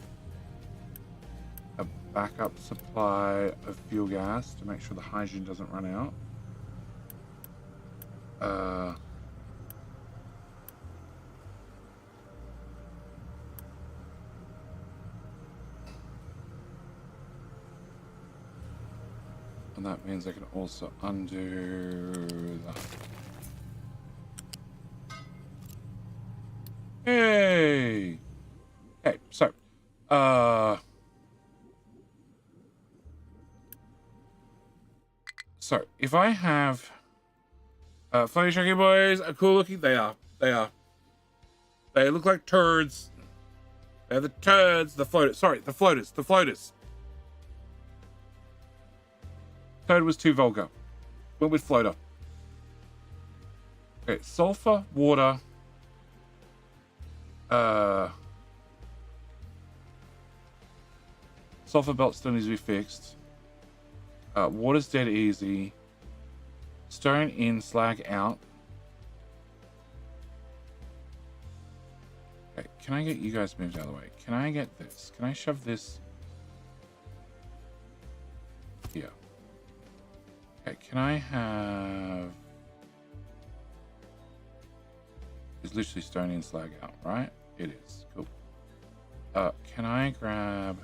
a backup supply of fuel gas to make sure the hydrogen doesn't run out. And that means I can also undo that. Hey! Okay, so, if I have, funny chunky boys are cool looking. They are. They look like turds. They're the turds, the floaters. Sorry, the floaters. Turd was too vulgar. Went with floater. Okay, sulfur, water. Sulfur belt still needs to be fixed. Water's dead easy. Stone in, slag out. Okay, can I get you guys moved out of the way? Can I get this? Can I shove this here? Okay, can I have... It's literally stone in, slag out, right? It is. Cool. Can I grab...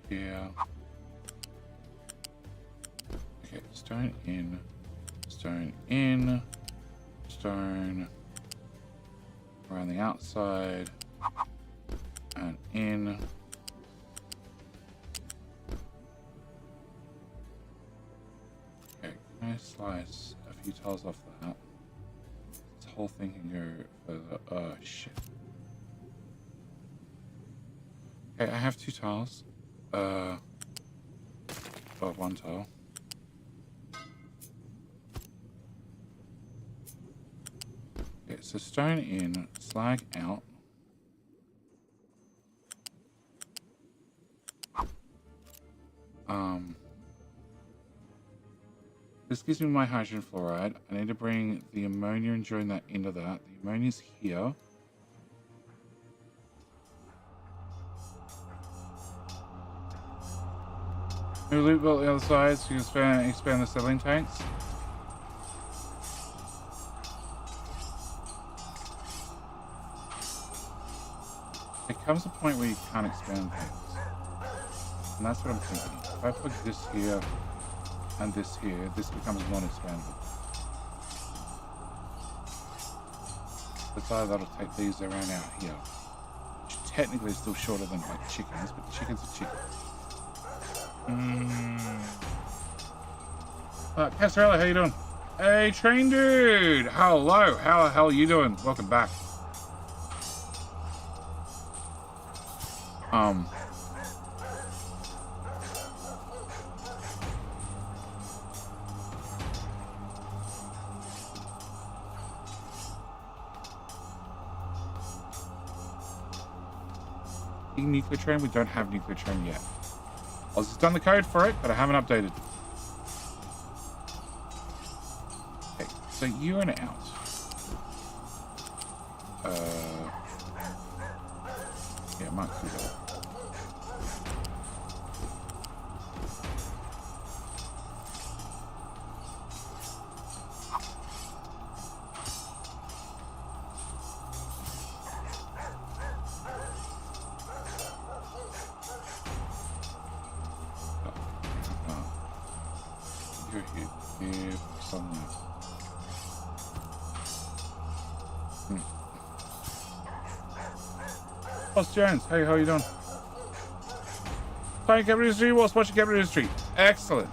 Yeah. Okay, stone in, stone in, stone around the outside, and in. Okay, can I slice a few tiles off that? This whole thing can go further. Oh, shit. Okay, I have 2 tiles. Oh, 1 tile. Okay, so stone in, slag out. This gives me my hydrogen fluoride. I need to bring the ammonia and join that into that. The ammonia's here. Maybe loop belt the other side so you can expand the settling tanks. There comes a point where you can't expand things. And that's what I'm thinking. If I put this here and this here, this becomes non-expandable. That's either that'll take these around out here. Which technically is still shorter than like chickens, but chickens are chickens. Castorella, how you doing? Hey, Train Dude! Hello, how the hell are you doing? Welcome back. Nuclear train? We don't have nuclear train yet. I was just done the code for it, but I haven't updated. Okay, so you're in and out. Yeah, Mark, do that. here somewhere. Boss Jones, hey, how you doing? Playing Capital History, whilst watching Capital History. Excellent.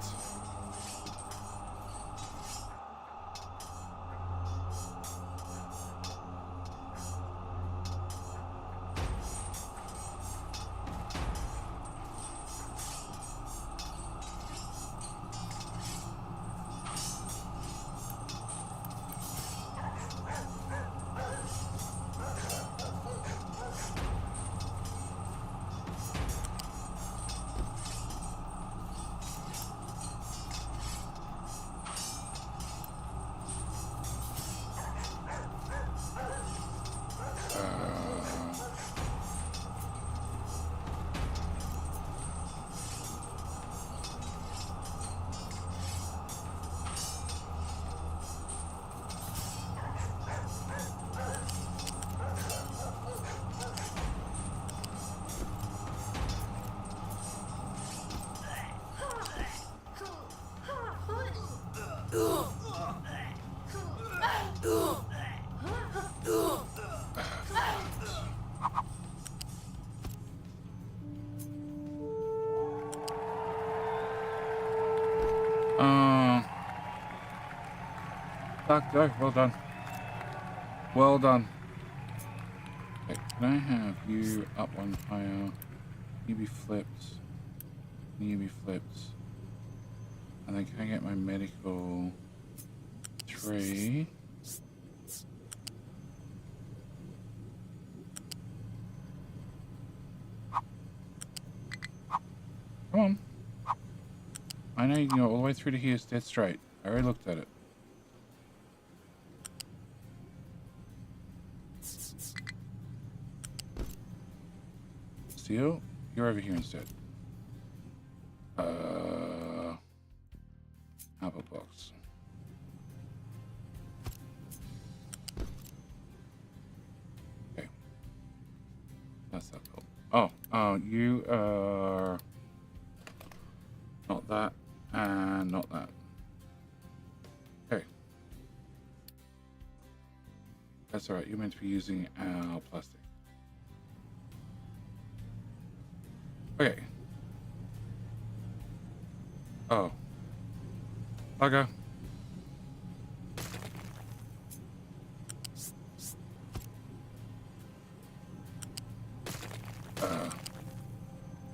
Dark Joe, well done. Well done. Okay, can I have you up one higher? You be flipped. You be flipped. And then can I get my medical 3? Come on. I know you can go all the way through to here, it's dead straight. I already looked at it. Steel, you're over here instead. Apple box. Okay. That's that cool. Oh, you are not that and not that. Okay. That's alright, you're meant to be using our plastic. Okay. Oh. Bugger.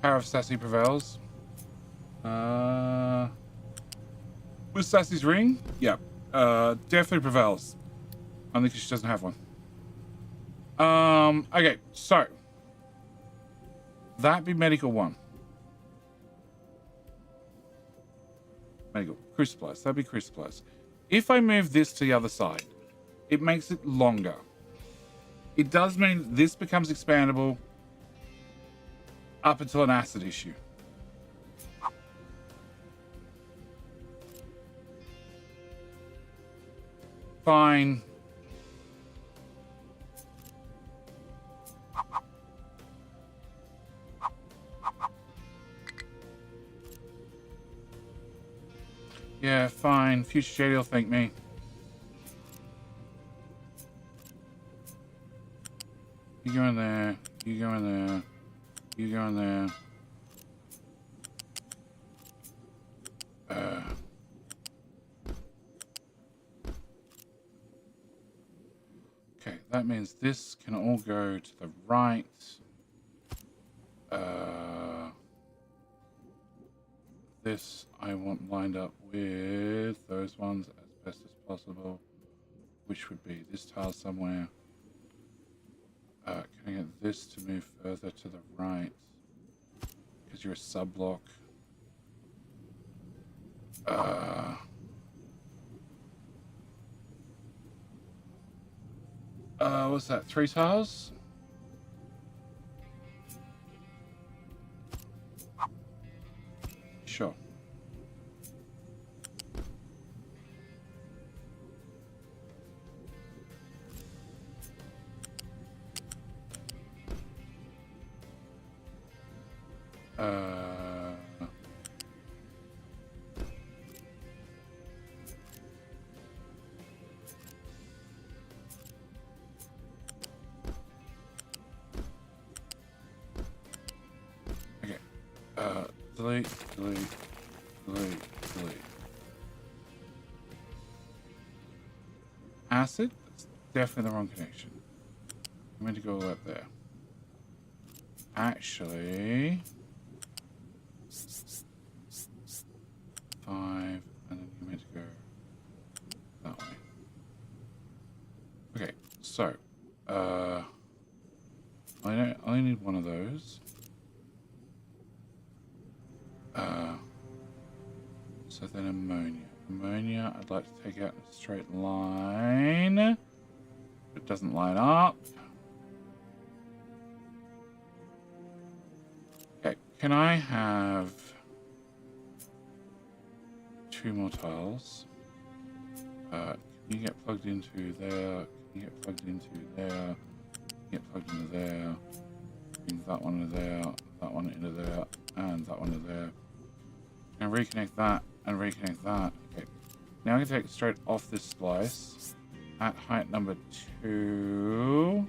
Power of Sassy prevails. With Sassy's ring? Yeah. Definitely prevails. Only because she doesn't have one. Okay, so. That be medical 1. Medical. Crew supplies. That'd be crew supplies. If I move this to the other side, it makes it longer. It does mean this becomes expandable up until an acid issue. Fine. Yeah, fine. Future JD will thank me. You go in there. You go in there. You go in there. Okay, that means this can all go to the right. This I want lined up with those ones as best as possible, which would be this tile somewhere. Can I get this to move further to the right? Because you're a sub block. What's that? 3 tiles? Sure. Delete, delete, delete, delete. Acid? That's definitely the wrong connection. I'm meant to go all the way up there. Actually, 5, and then you're meant to go that way. Okay, so, I only need one of those. So then ammonia. Ammonia, I'd like to take out in a straight line. It doesn't line up. Okay, can I have 2 more tiles? Can you get plugged into there? Can you get plugged into there? Can you get plugged into there? Bring that one into there, that one into there, and that one into there. And reconnect that, and reconnect that. Okay. Now I can take it straight off this splice at height number 2.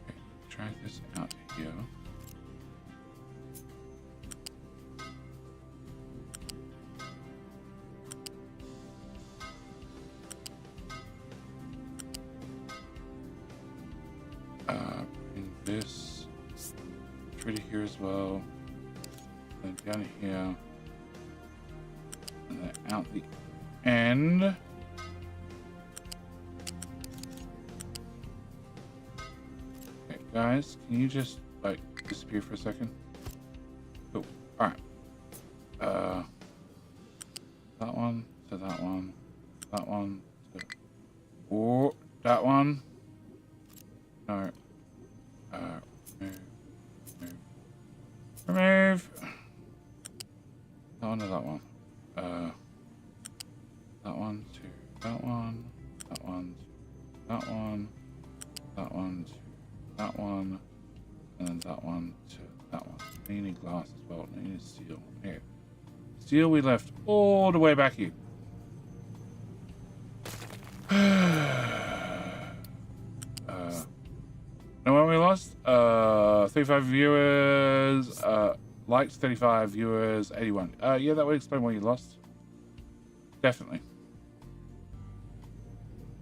Okay, drag this out to here. Bring this through to here as well, then down to here, and then out the end. Okay, guys, can you just like disappear for a second? Cool. All right. That one to that one, that one to, or that one. No. Remove. That one to that one. That one to that one. That one to that one. That one to that one. And then that one to that one. You need glass as well. You need steel. Here. Steel we left all the way back here. Know when we lost? 35 viewers, likes 35 viewers, 81. Yeah, that would explain why you lost. Definitely.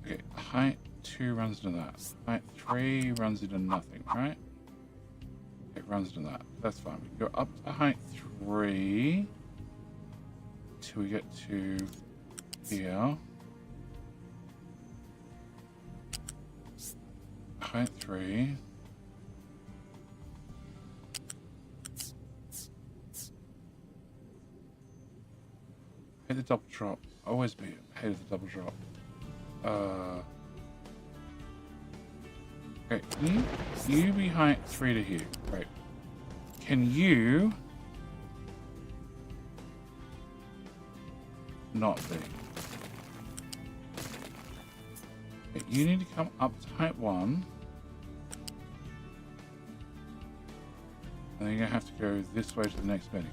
Okay, height 2 runs into that. Height 3 runs into nothing, right? It runs into that. That's fine. We go up to height 3 till we get to here. Height 3. Hate the double drop. Always be hated the double drop. Okay, can you be height 3 to here? Great. Can you not be? Okay, you need to come up to height 1. And then you're going to have to go this way to the next medical.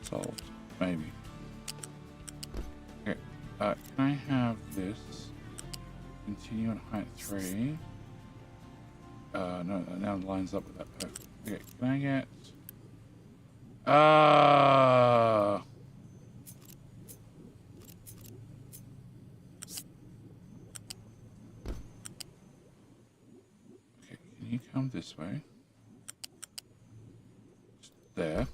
Solved. Maybe. Okay. Can I have this? Continue on height 3. No, that now lines up with that perfect. Okay, can I get... Okay, can you come this way? Just there.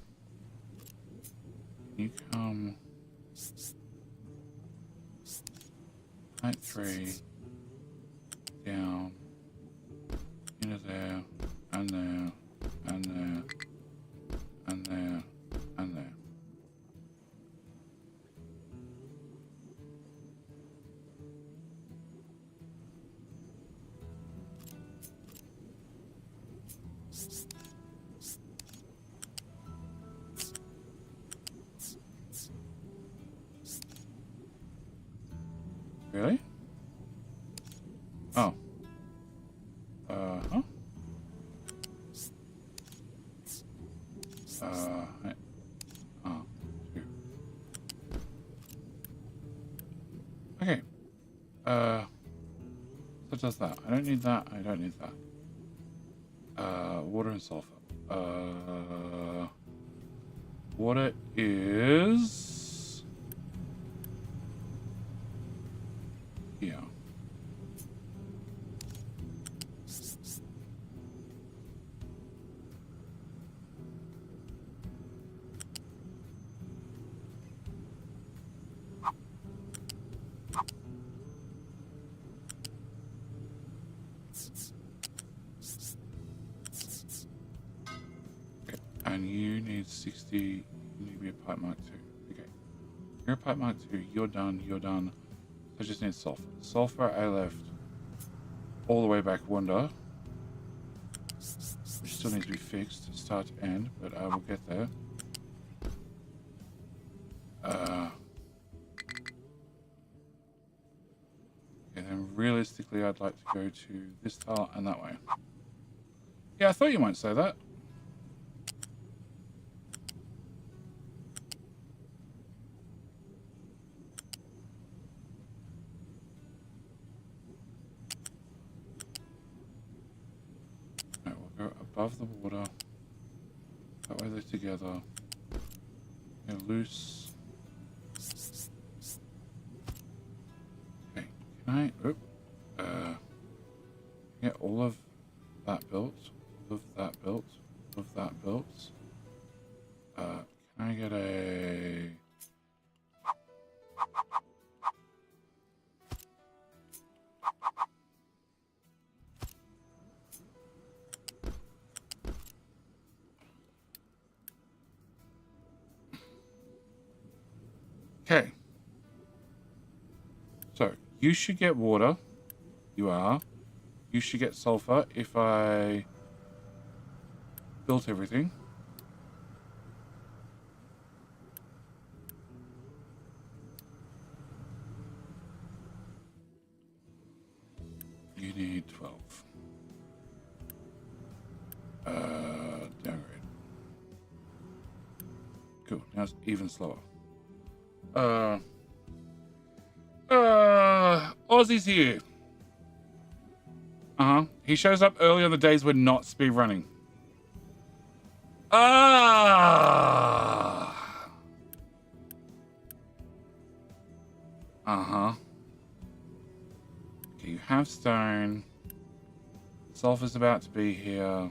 You come height 3 down into there and there and there and there and there. Really? Oh. Huh? Oh, 2. Okay. So does that. I don't need that. I don't need that. Water and sulfur. Water is here. And you need 60. You need to be a pipe mark 2. Okay. You're a pipe mark 2. You're done. You're done. So I just need sulfur. Sulfur I left all the way back wonder. Which still needs to be fixed start to end, but I will get there. Okay, then realistically I'd like to go to this tile and that way. Yeah, I thought you might say that. Above the water. That way they're together. They're loose. Okay, can I get all of that built? All of that built? All of that built? Can I get a... Okay. So, you should get water. You are. You should get sulfur if I built everything. You need 12. Downgrade. Cool. Now it's even slower. Aussie's here. He shows up early on the days we're not speed running. Okay, you have stone. Sulfur's about to be here.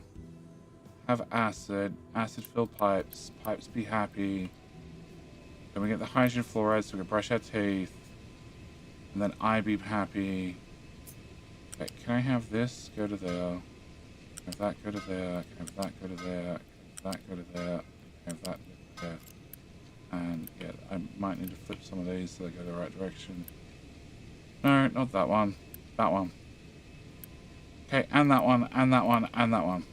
Have acid. Acid-filled pipes. Pipes be happy. Then we get the hydrogen fluoride so we can brush our teeth. And then I be happy. Okay, can I have this go to there? Can I have that go to there? Can I have that go to there? Can I have that go to there? Can I have that go to there? And yeah, I might need to flip some of these so they go the right direction. No, not that one. That one. Okay, and that one, and that one, and that one.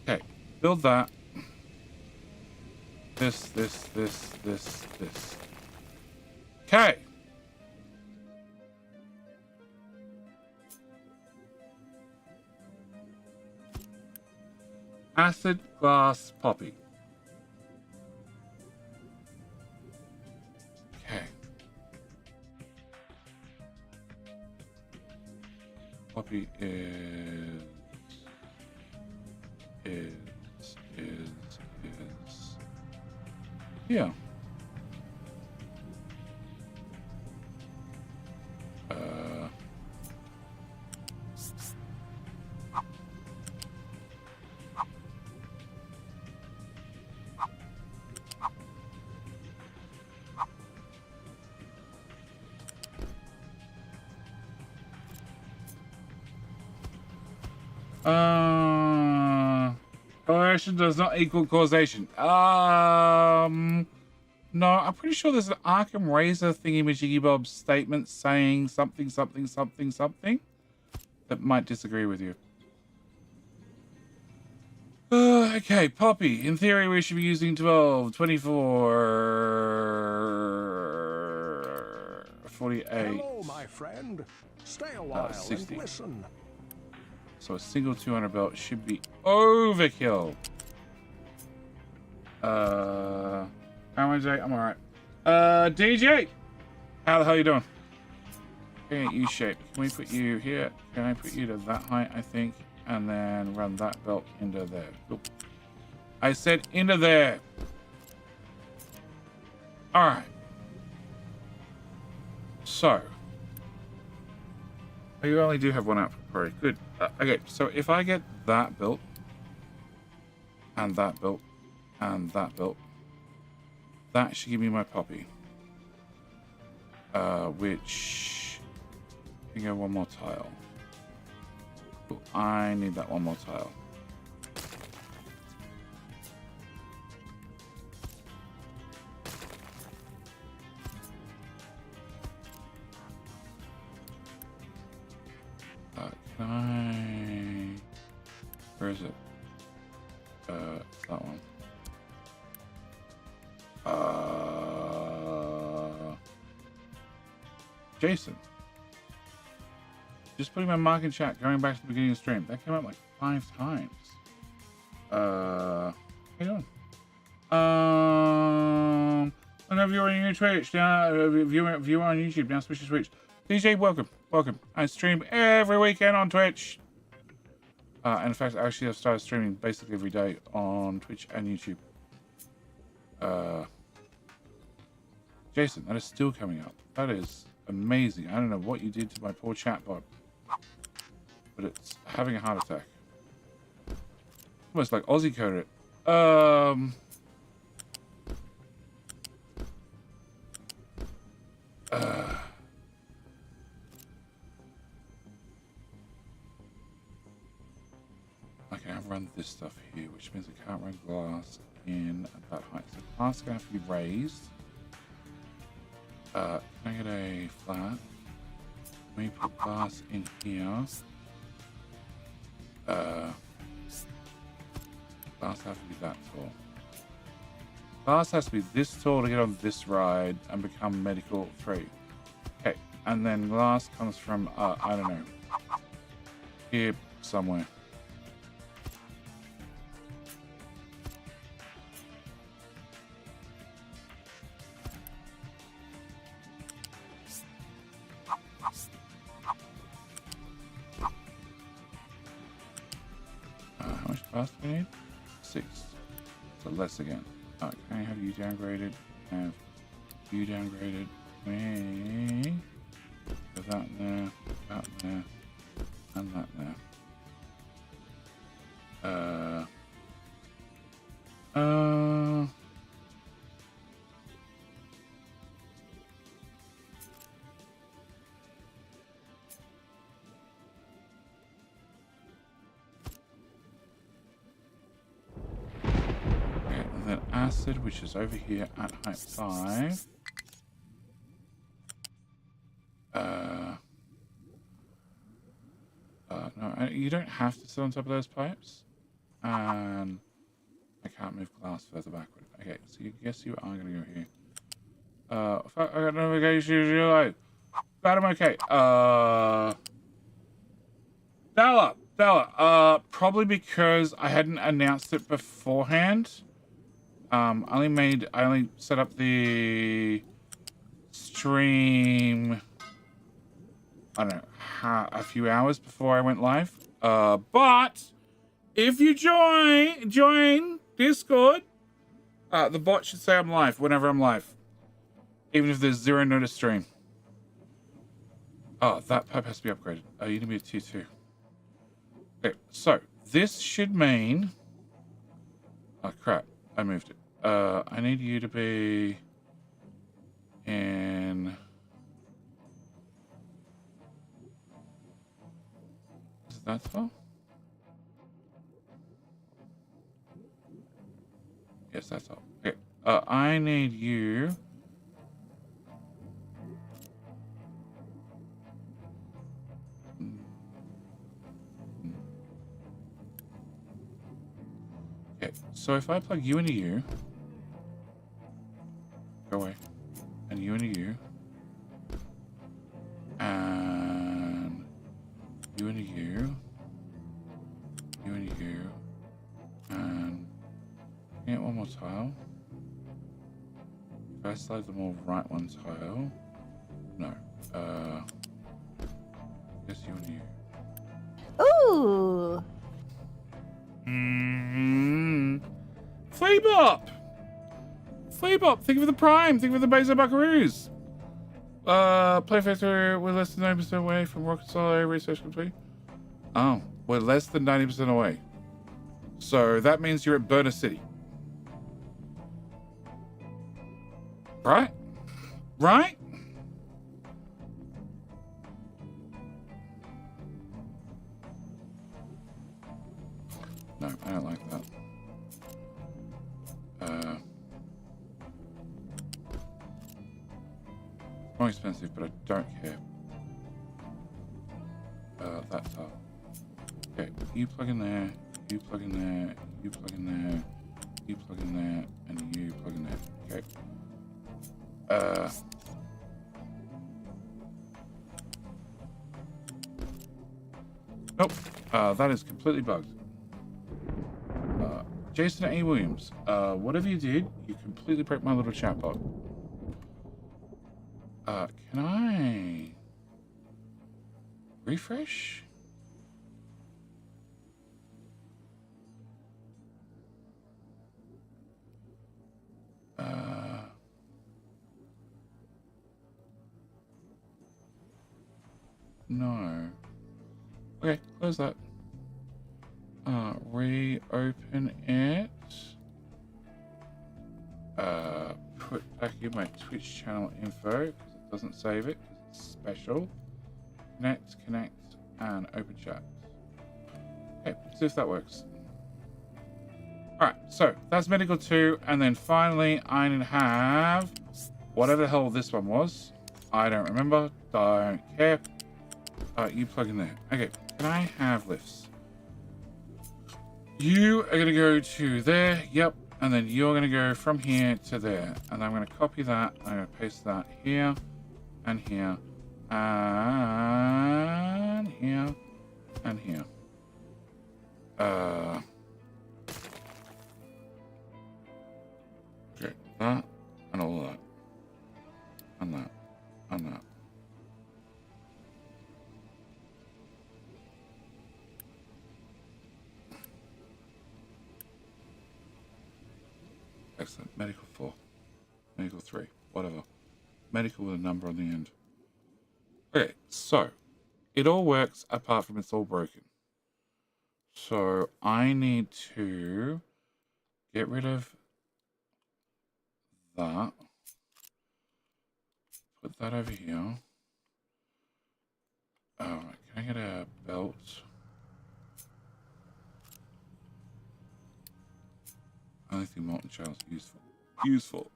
Okay, build that. This. Okay. Acid, glass, poppy. Okay. Poppy is yeah. Correlation does not equal causation. No, I'm pretty sure there's an Arkham Razor thingy-majiggy bob statement saying something that might disagree with you. Okay, Poppy. In theory, we should be using 12, 24, 48. Hello, my friend. Stay a while 60. and listen. So a single 200 belt should be overkill. How am I, Jay? I'm alright. DJ! How the hell you doing? Okay, U-shape. Can we put you here? Can I put you to that height, I think? And then run that belt into there. Cool. I said into there. Alright. So. Oh, you only do have one output query. Good. Okay, so if I get that built, and that built, and that built, that should give me my poppy. Which can go one more tile. Cool. I need that one more tile. Can I... Where is it? It's that one. Jason. Just putting my mark in chat, going back to the beginning of the stream. That came up like 5 times. How you doing? I know viewer on Twitch, viewer on YouTube, now switch to Twitch. DJ, welcome. Welcome. I stream every weekend on Twitch. In fact, actually, I've started streaming basically every day on Twitch and YouTube. Jason, that is still coming up. That is amazing. I don't know what you did to my poor chatbot, but it's having a heart attack. Almost like Aussie coded it. Okay, I've run this stuff here, which means I can't run glass in at that height. So glass is going to have to be raised. Can I get a flat? Let me put glass in here. Glass has to be that tall. Glass has to be this tall to get on this ride and become medical 3. Okay, and then glass comes from, I don't know, here somewhere. How much glass do we need? 6. So less again. Can I have you downgraded? Have you downgraded? Me. Put that there, and that there. Okay, and then acid, which is over here at height 5. No, you don't have to sit on top of those pipes. And I can't move glass further backward. Okay, so you guess you are going to go here. Fuck, I got navigation, but I'm okay. Della, probably because I hadn't announced it beforehand. I only set up the stream, I don't know, a few hours before I went live. But if you join Discord, the bot should say I'm live whenever I'm live, even if there's 0 notice stream. Oh, that pipe has to be upgraded. Oh, you need to be a tier 2. Okay, so this should mean, oh crap, I moved it. I need you to be in, is that far? Yes, that's all. Okay, I need you. Okay, so if I plug you into you, go away, and you into you, And you and you. You and you. And get one more tile. If I slide them all right one tile. No. Yes, you and you. Ooh. Fleabop! Fleabop, think of the prime, think of the Bezo Buckaroos. Play factor, we're less than 90% away from rocket solid research complete. Oh, we're less than 90% away. So that means you're at Burner City. Right? Right? No, I don't like that. More expensive, but I don't care. That's all. Okay, you plug in there, you plug in there, you plug in there, you plug in there, and you plug in there. Okay. Nope. That is completely bugged. Jason A. Williams, whatever you did, you completely broke my little chatbot. Can I refresh? No. Okay, close that. Reopen it. Put back in my Twitch channel info because it doesn't save it because it's special. Connect, and open chat. Okay, see if that works. Alright, so that's medical 2, and then finally I need to have whatever the hell this one was. I don't remember, don't care. You plug in there. Okay, can I have lifts? You are going to go to there, yep, and then you're going to go from here to there. And I'm going to copy that, I'm going to paste that here, and here, and here, and here. Okay, that, and all that, and that, and that. Excellent. Medical 4. Medical 3. Whatever. Medical with a number on the end. Okay, so it all works apart from it's all broken. So I need to get rid of that. Put that over here. Can I get a belt? I only think molten shell is useful. Useful.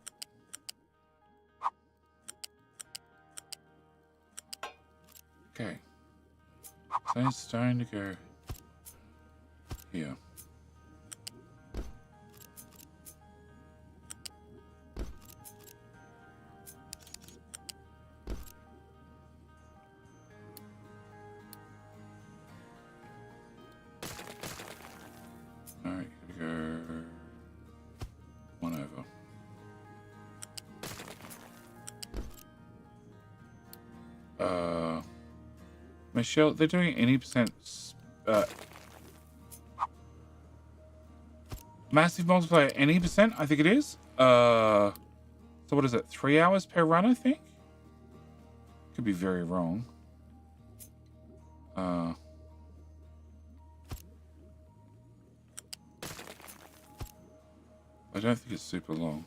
Okay. So it's starting to go here. Alright, gotta go one over. Michelle, they're doing any percent massive multiplier any percent, I think it is. So what is it? 3 hours per run, I think? Could be very wrong. I don't think it's super long.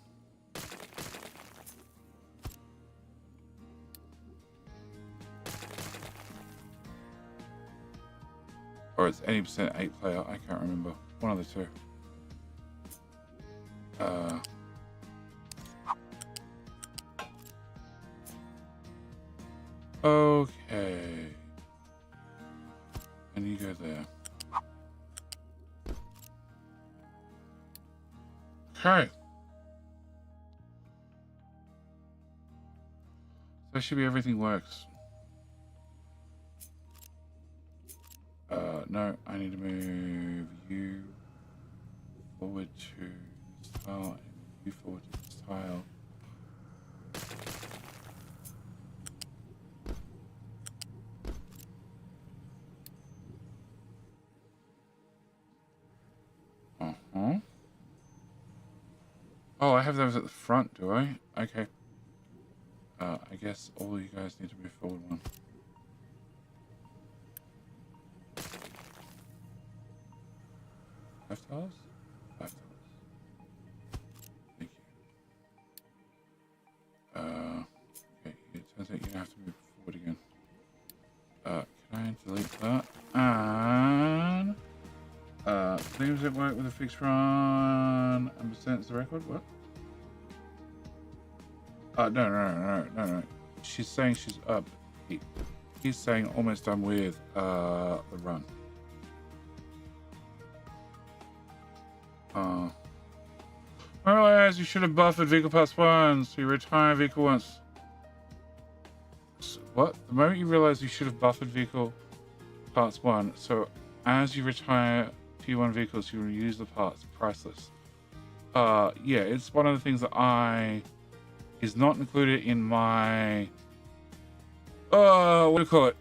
Or it's any percent 8 player, I can't remember. One of the two. Okay. And you go there. Okay. So that should be everything works. No, I need to move you forward to this tile and you forward to this tile. Uh-huh. Oh, I have those at the front, do I? Okay. I guess all you guys need to move forward one. Five tiles? Five tiles. Thank you. Okay, it turns out you have to move forward again. Can I delete that? And things that work with a fixed run and percents the record? What? No. She's saying she's up. He's saying almost done with the run. I realize you should have buffered vehicle parts once. You retire vehicle once. What? The moment you realize you should have buffered vehicle parts one, so as you retire P1 vehicles, you reuse the parts. Priceless. Yeah, it's one of the things that is not included in my what do you call it?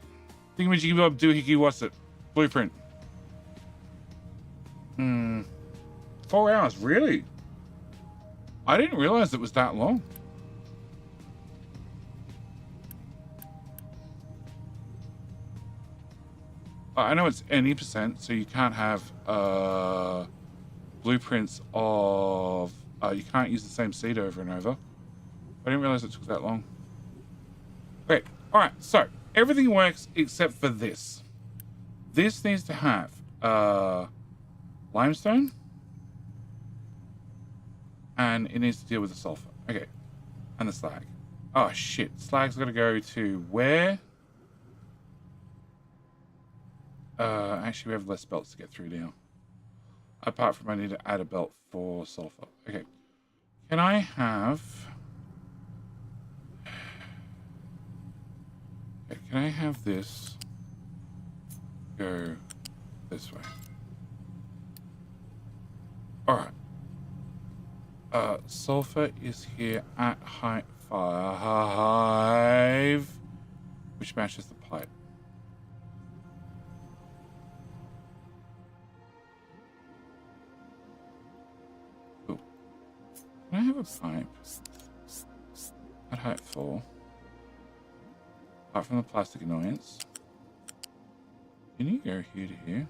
Thingamajiggy bob doohickey, what's it? Blueprint. 4 hours, really? I didn't realize it was that long. I know it's any percent, so you can't have blueprints of you can't use the same seed over and over. I didn't realize it took that long. Okay, all right, so everything works except for this. This needs to have limestone, and it needs to deal with the sulfur. Okay, and the slag. Oh shit, slag's got to go to where? Actually, we have less belts to get through now. Apart from I need to add a belt for sulfur. Okay, can I have? Okay, can I have this go this way? All right. Sulfur is here at height 5, which matches the pipe. Cool. Can I have a pipe at height 4? Apart from the plastic annoyance. Can you go here to here?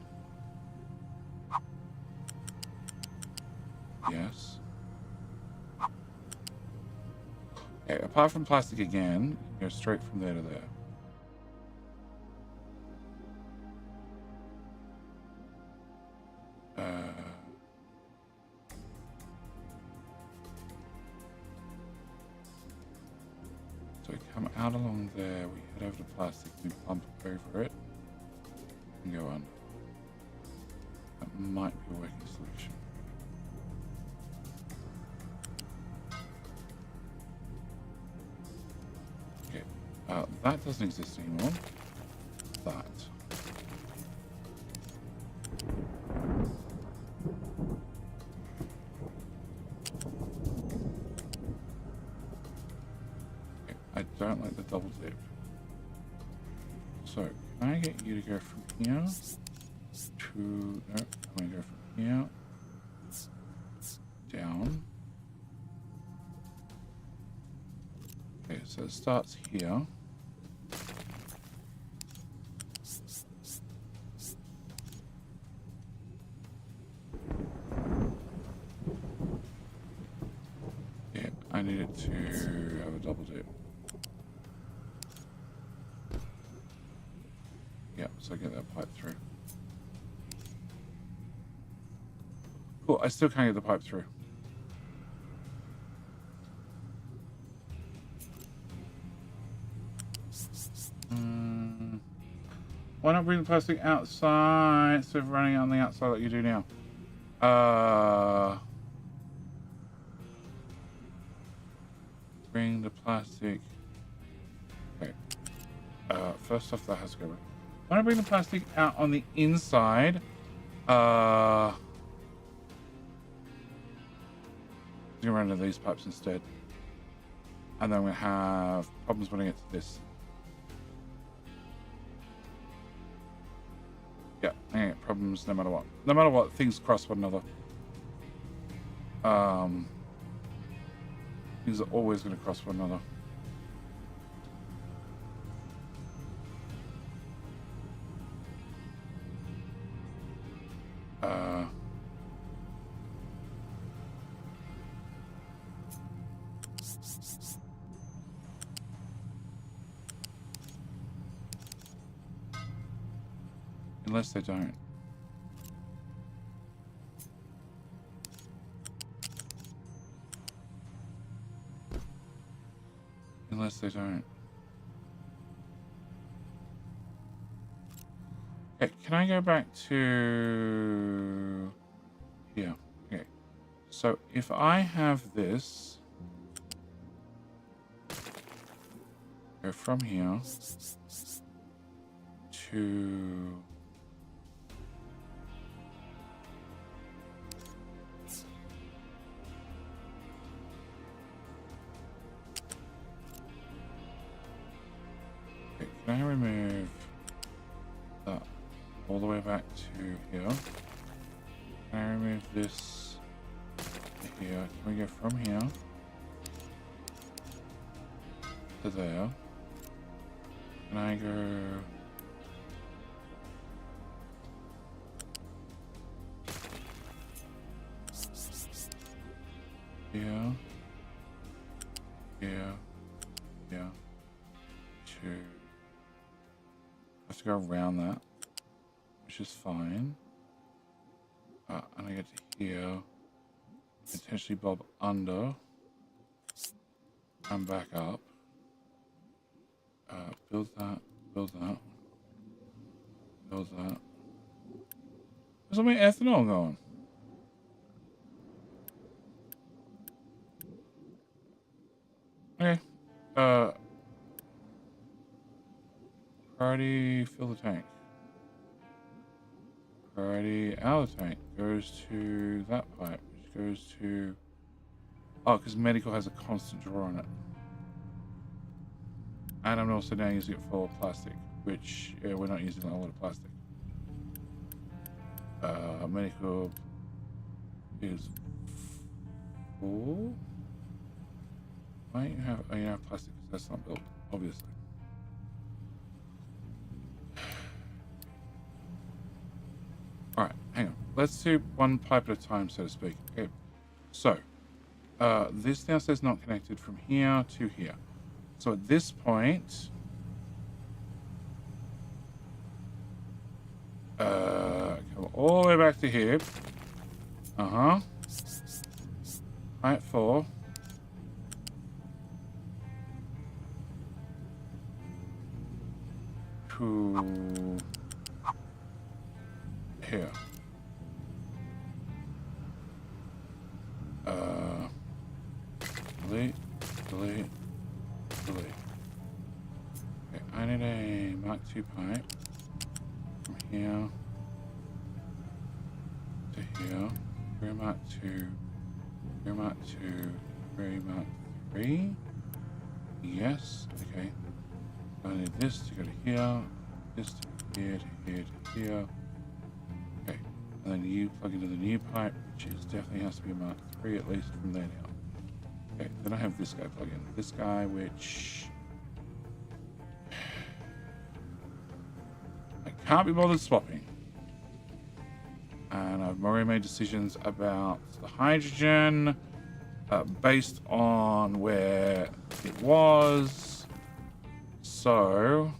Yes. Okay, apart from plastic again, go straight from there to there. So we come out along there, we head over to plastic, we bump over it, and go under. That might be a working solution. That doesn't exist anymore. That. Okay, I don't like the double dip. So, can I get you to go from here to... No, I'm going to go from here down. Okay, so it starts here. I need it to have a double dip. Yeah, so I get that pipe through. Cool, I still can't get the pipe through. Why not bring the plastic outside instead of running on the outside like you do now? Bring the plastic. Okay. First off, that has to go away. When I bring the plastic out on the inside, do run into these pipes instead, and then we have problems when I get to this. Yeah, I get problems no matter what. No matter what, things cross one another. Things are always going to cross one another. Unless they don't. Unless they don't. Okay, can I go back to here? Okay. So if I have this, go from here to can I remove that all the way back to here? Can I remove this here? Can we go from here to there? Can I go here, here, here, to... I have to go around that, which is fine. And I get to here, potentially bob under and back up. Build that, build that, build that. Where's all my ethanol going? Okay. Priority, fill the tank. Priority, out of the tank. Goes to that pipe, which goes to... Oh, because medical has a constant draw on it. And I'm also now using it for plastic, which we're not using a lot of plastic. Medical is full. Why don't you have... Oh, you have plastic because that's not built, obviously. Alright, hang on. Let's do one pipe at a time, so to speak. Okay. So, this downstairs not connected from here to here. So at this point, come all the way back to here. Pipe 4. To here. Delete, delete, delete. Okay, I need a Mark II pipe from here to here. Very Mark II, very Mark II, very Mark III. Yes, okay. I need this to go to here, this to here, to here, to here. Okay, and then you plug into the new pipe, which is definitely has to be a Mark III at least from there now. Okay, then I have this guy plug in. This guy, which I can't be bothered swapping. And I've already made decisions about the hydrogen based on where it was. So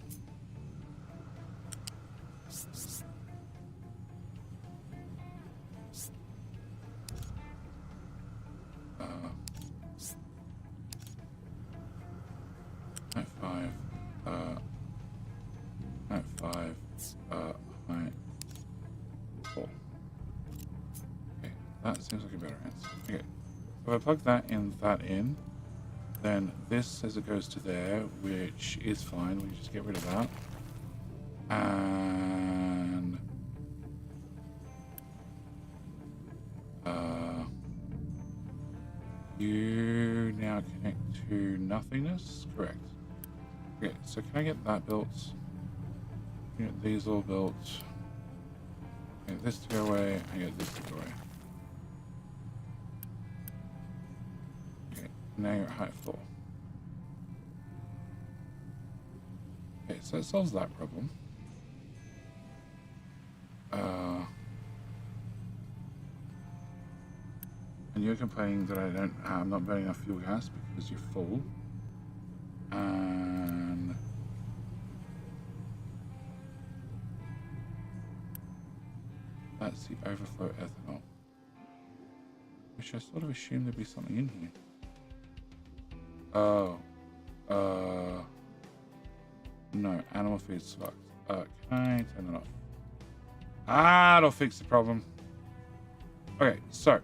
that seems like a better answer. Okay, if I plug that in, then this says it goes to there, which is fine. We just get rid of that. And you now connect to nothingness, correct? Okay, so can I get that built? Get these all built. Get this to go away, and get this to go away. Okay, now you're at height 4. Okay, so that solves that problem. And you're complaining that I'm not burning enough fuel gas because you're full. And that's the overflow ethanol, which I sort of assumed there'd be something in here. Oh, no, animal feed sucks. Can I turn that off? Ah, that'll fix the problem. Okay, so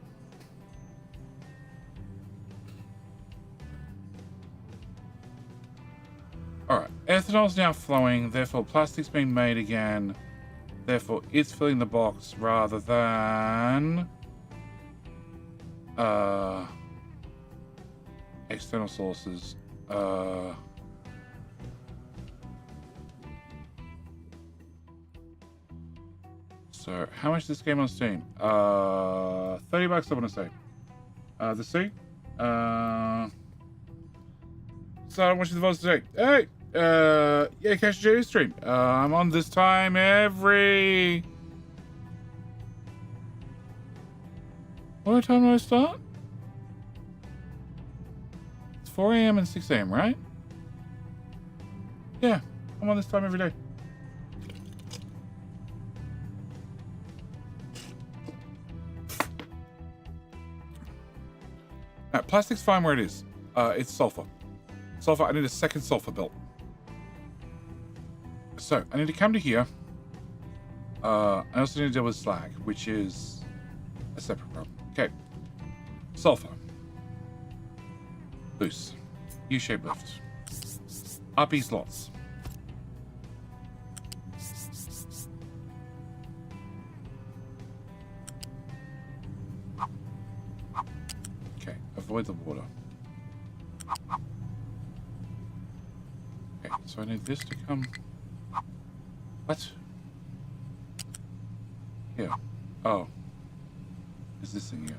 alright, ethanol's now flowing, therefore plastic's being made again. Therefore it's filling the box rather than external sources. So how much is this game on Steam? $30 I want to say. The sea. So I'm watching the voice today. Hey! Yeah, Cash J stream. I'm on this time every... What time do I start? It's 4 a.m. and 6 a.m., right? Yeah, I'm on this time every day. Now, plastic's fine where it is. It's sulfur. Sulfur, I need a second sulfur built. So, I need to come to here. I also need to deal with slag, which is a separate problem. Okay. Sulfur. Loose. U-shaped lift. RP slots. Okay, avoid the water. Okay, so I need this to come... What? Yeah. Oh. Is this thing here?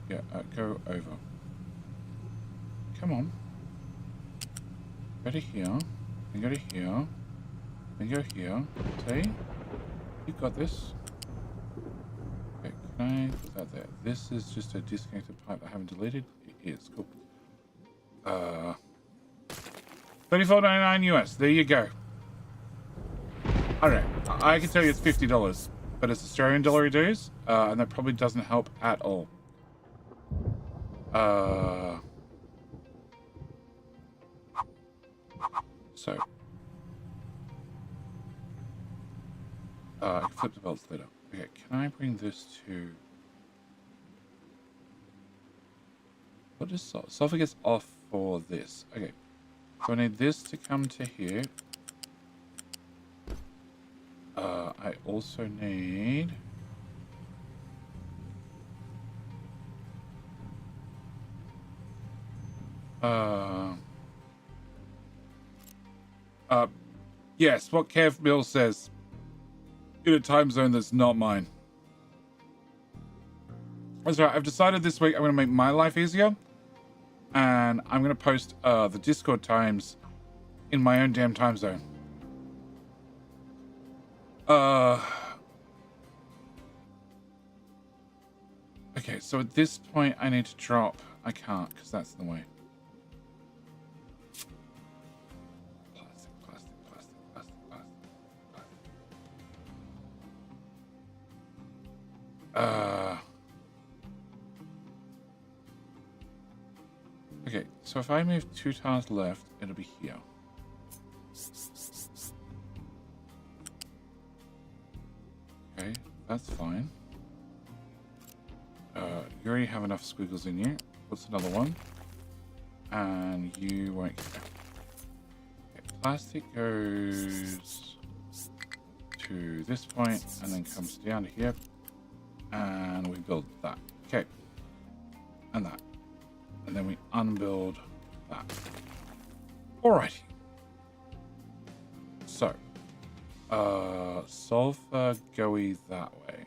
Yeah, go over. Come on. Go to here. Then go to here. Then go here. See? You got this. Okay, can I put that there? This is just a disconnected pipe I haven't deleted. It is. Cool. $34.99 US. There you go. Alright, I can tell you it's $50, but it's Australian dollar dues, and that probably doesn't help at all. So. I can flip the belts later. Okay, can I bring this to... What is sulfur? Sulfur gets off for this. Okay, so I need this to come to here. I also need... yes, what Kev Mill says. In a time zone that's not mine. That's right, I've decided this week I'm going to make my life easier. And I'm going to post the Discord times in my own damn time zone. Okay, so at this point I need to drop. I can't because that's in the way. Plastic. Okay, so if I move 2 tiles left, it'll be here. Okay, that's fine. You already have enough squiggles in you. What's another one? And you won't get that. Okay, plastic goes to this point and then comes down to here. And we build that. Okay. And that. And then we unbuild that. Alrighty. So, sulfur goey that way.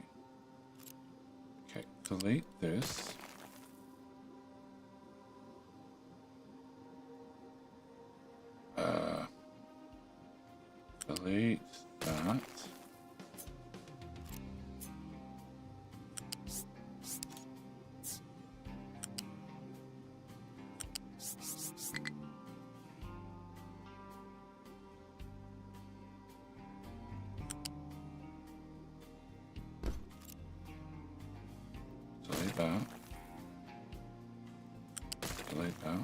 Okay, delete this. Delete that. Delete that. Delete that.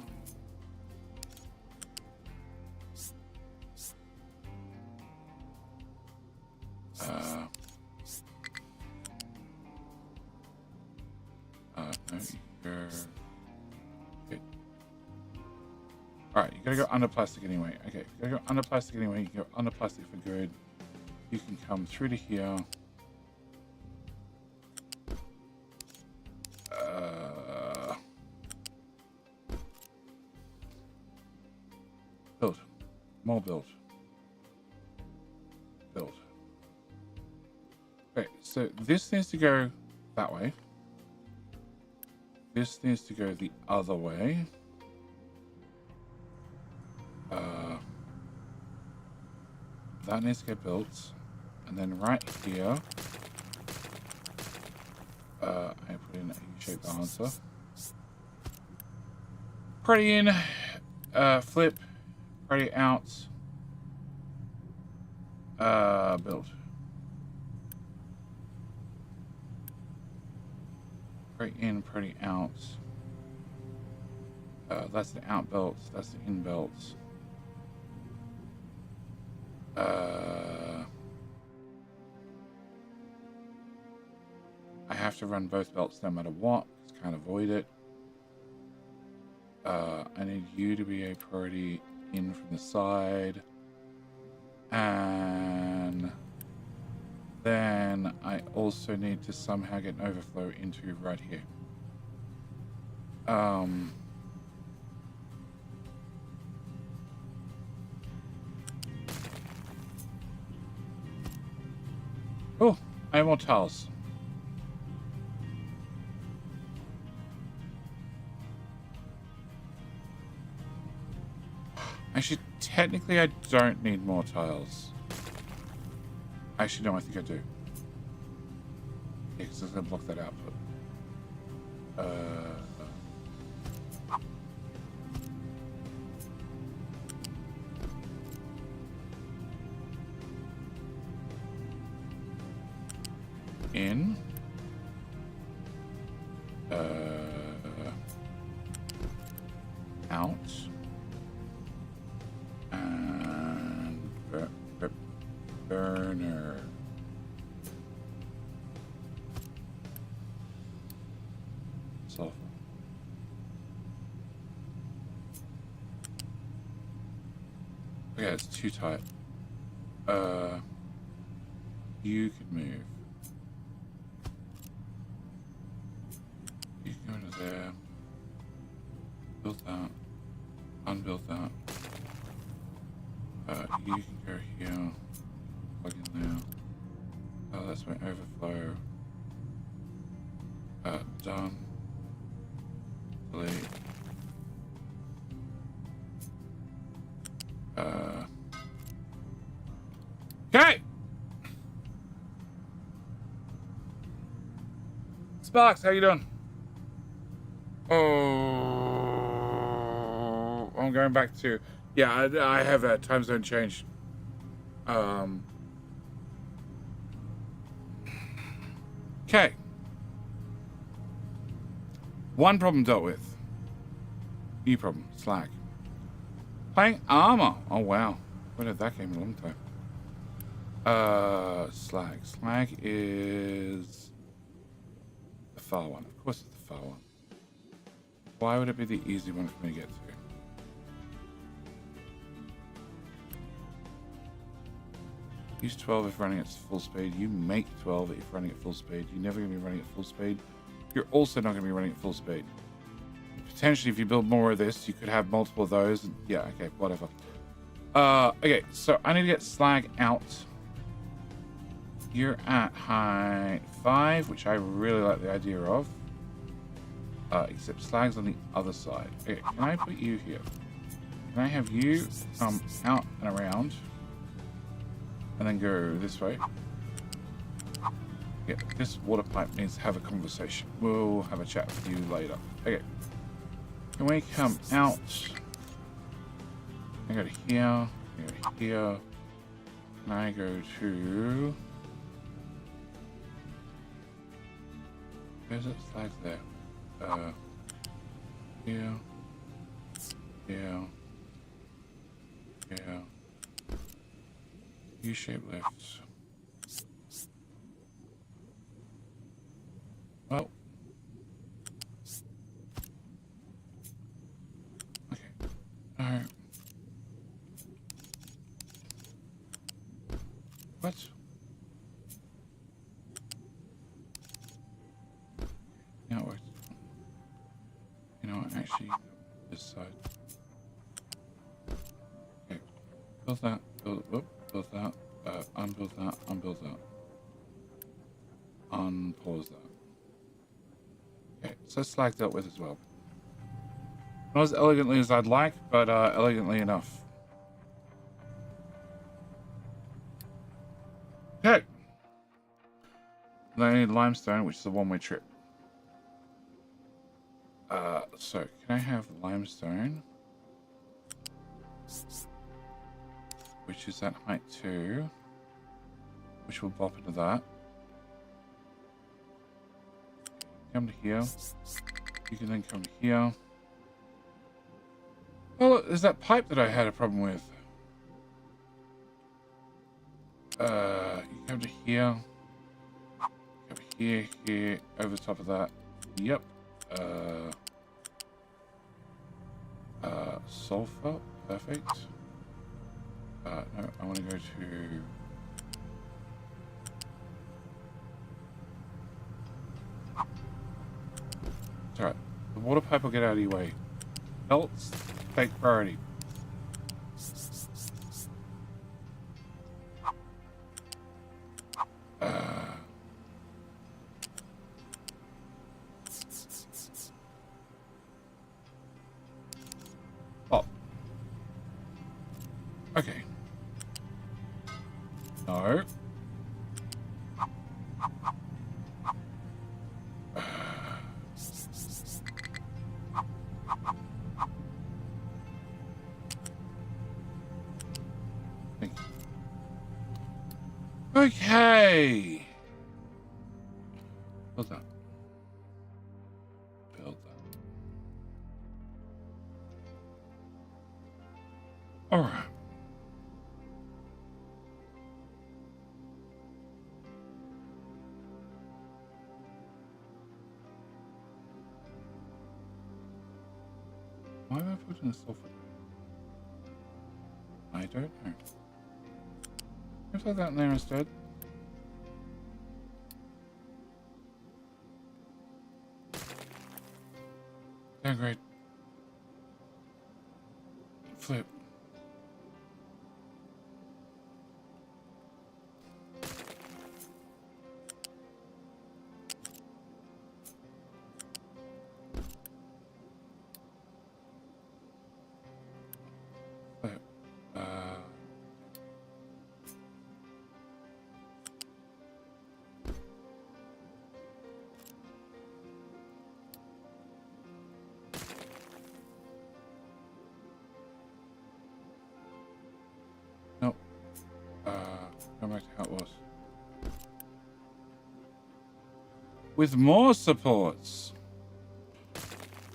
No, you're... Okay. Alright, you gotta go under plastic anyway. Okay, you gotta go under plastic anyway. You can go under plastic for good. You can come through to here. Build. More build. Build. Okay, so this needs to go that way. This needs to go the other way. That needs to get built. And then right here, I put in a U-shaped balancer. Pretty in, flip, pretty out, build. Pretty in, pretty out. That's the out belt, that's the in belt. I have to run both belts no matter what. Can't avoid it. I need you to be a priority in from the side. And then I also need to somehow get an overflow into right here. Oh, I have more tiles. Actually, technically, I don't need more tiles. Actually, no, I think I do. Yeah, because it's going to block that output. In. Out. And burner. Sulfur. Okay, it's too tight. You could move. You can go into there. Build that. Unbuild that. You can go here. Plug in there. Oh, that's my overflow. Done. Delete. Okay! Sparks, how you doing? Oh, I'm going back to... Yeah, I have a time zone change. Okay. One problem dealt with. New problem. Slag. Playing armor. Oh, wow. Where did that came a long time? Slag. Slag is the far one. Of course it's the far one. Why would it be the easy one for me to get to? Use 12 if running at full speed. You make 12 if running at full speed. You're never going to be running at full speed. You're also not going to be running at full speed. Potentially, if you build more of this, you could have multiple of those. And yeah, okay, whatever. Okay, so I need to get slag out. You're at height 5, which I really like the idea of. Except slag's on the other side. Okay, can I put you here? Can I have you come out and around? And then go this way. Yeah, this water pipe needs to have a conversation. We'll have a chat with you later. Okay. Can we come out? I go to here. I go to here. And I go to... Where's it? Slag's there. Here. Here. Here. U-shape lifts. Well. Okay. Alright. What? Yeah, it works. You know what, actually, this side. Okay. Build that. Build that. Unbuild that. Unbuild that. Unpause that. Okay, so slag dealt with as well. Not as elegantly as I'd like, but elegantly enough. Okay. Then I need limestone, which is a one-way trip. So can I have limestone? Which is at height 2. Which will bop into that. Come to here. You can then come to here. Oh, look, there's that pipe that I had a problem with. You come to here. Come here, here, over the top of that. Yep. Sulfur. Perfect. No, I want to go to... It's alright. The water pipe will get out of your way. Belts, take priority. Oh. Okay. No. Okay. Build that. Build that. All right. Why am I putting the sulfur? I don't know. Can I put that in there instead? Downgrade. Flip. Flip. Nope. Go back to how it was. With more supports.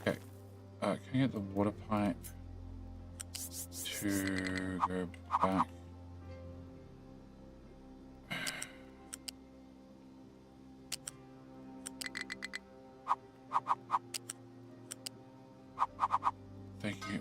Okay. Can I get the water pipe to go back? Thank you.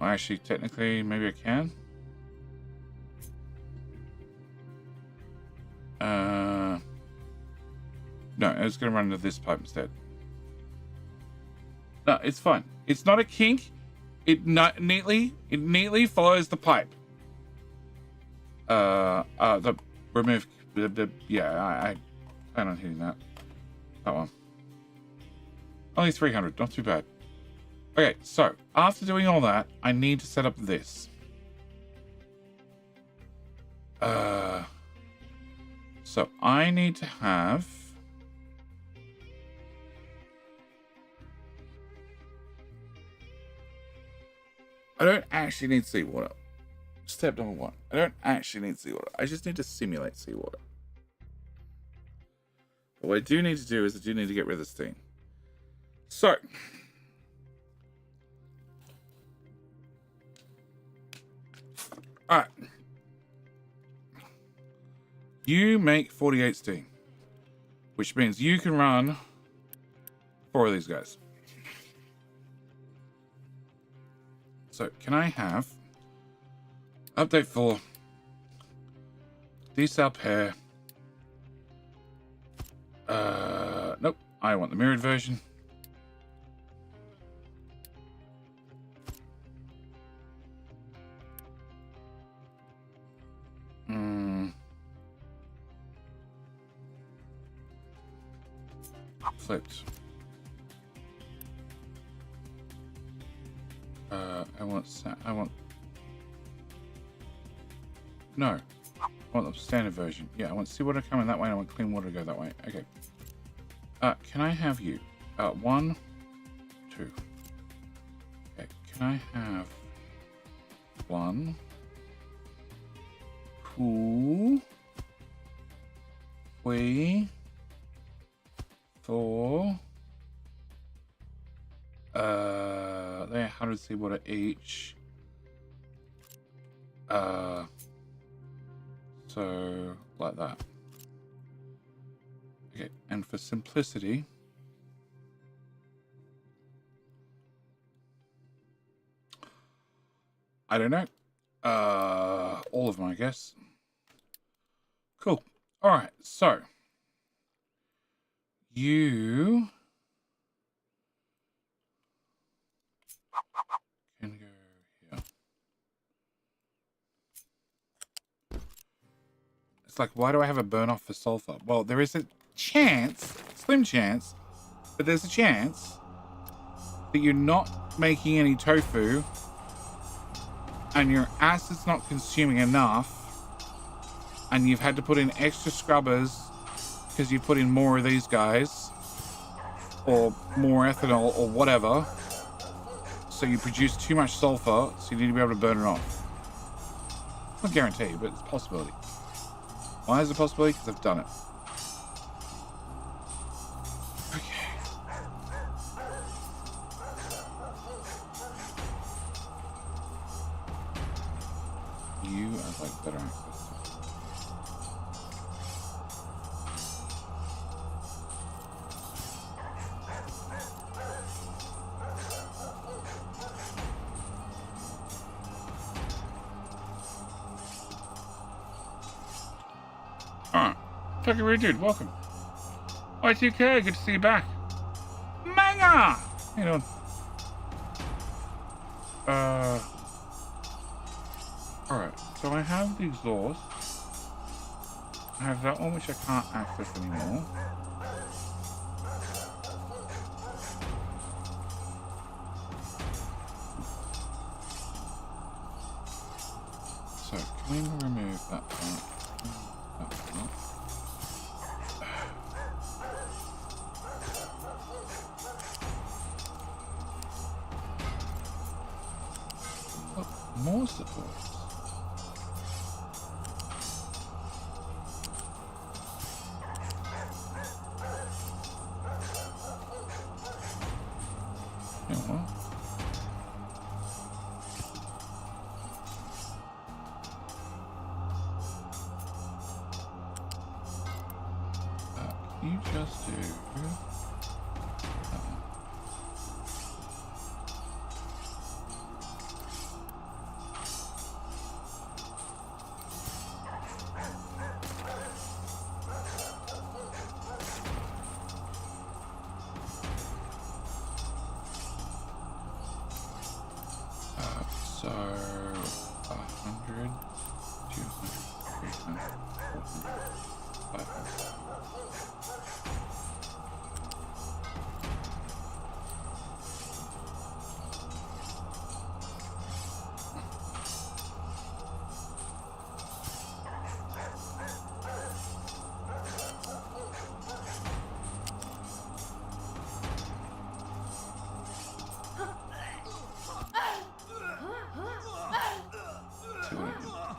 Well, actually, technically, maybe I can. No, it's going to run into this pipe instead. No, it's fine. It's not a kink. It neatly follows the pipe. The remove. Yeah, I plan on hitting that. That one. Only 300. Not too bad. Okay, so after doing all that, I need to set up this. So I need to have. I don't actually need seawater. Step number 1. I don't actually need seawater. I just need to simulate seawater. But what I do need to do is I do need to get rid of this thing. So. Alright. You make 48 steam. Which means you can run 4 of these guys. So, can I have update for desal pair? Nope. I want the mirrored version. Flipped. I want no. I want the standard version. Yeah, I want seawater coming that way, and I want clean water to go that way. Okay. Can I have you? 1, 2. Okay, can I have 1, 2, 3, 4. They're 100 seawater each. So like that. Okay, and for simplicity, I don't know. All of them, I guess. Cool. All right, so you can go here. It's like, why do I have a burn off for sulfur? Well, there is a chance, slim chance, but there's a chance that you're not making any tofu and your acid's not consuming enough and you've had to put in extra scrubbers because you put in more of these guys or more ethanol or whatever, so you produce too much sulfur, so you need to be able to burn it off. Not guaranteed, but it's a possibility. Why is it a possibility? Because I've done it. Okay. You have like better access. Fucking weird dude, welcome. Y2K, good to see you back. Manga! How you doing? Alright, so I have the exhaust. I have that one which I can't access anymore. So, can we remove that part? That part. More supports. You know what? Can you just do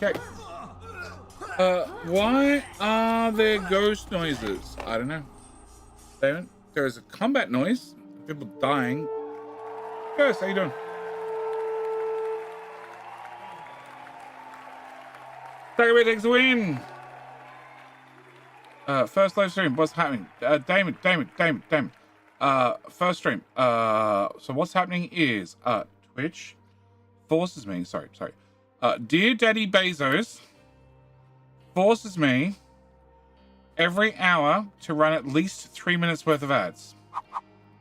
Okay. Why are there ghost noises? I don't know. There's a combat noise. People dying. Ghost, how you doing? Take takes the win. First live stream. What's happening? Damon. First stream. So what's happening is Twitch forces me. Sorry. Dear Daddy Bezos forces me every hour to run at least 3 minutes worth of ads.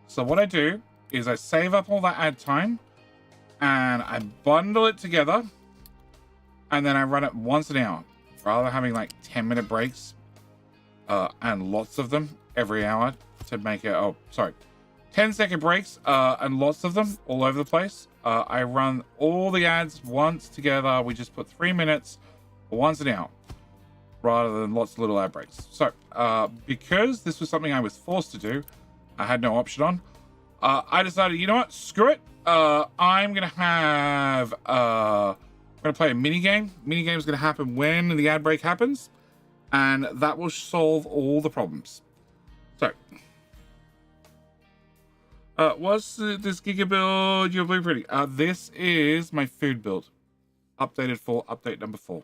So what I do is I save up all that ad time and I bundle it together and then I run it once an hour rather than having like 10-minute breaks and lots of them every hour to make it 10-second breaks and lots of them all over the place. I run all the ads once together. We just put 3 minutes once an hour rather than lots of little ad breaks. So because this was something I was forced to do, I had no option on. I decided, you know what? Screw it. I'm gonna play a mini game. Mini game is gonna happen when the ad break happens, and that will solve all the problems. So, what's this Giga build you're blueprinting? This is my food build, updated for update number 4.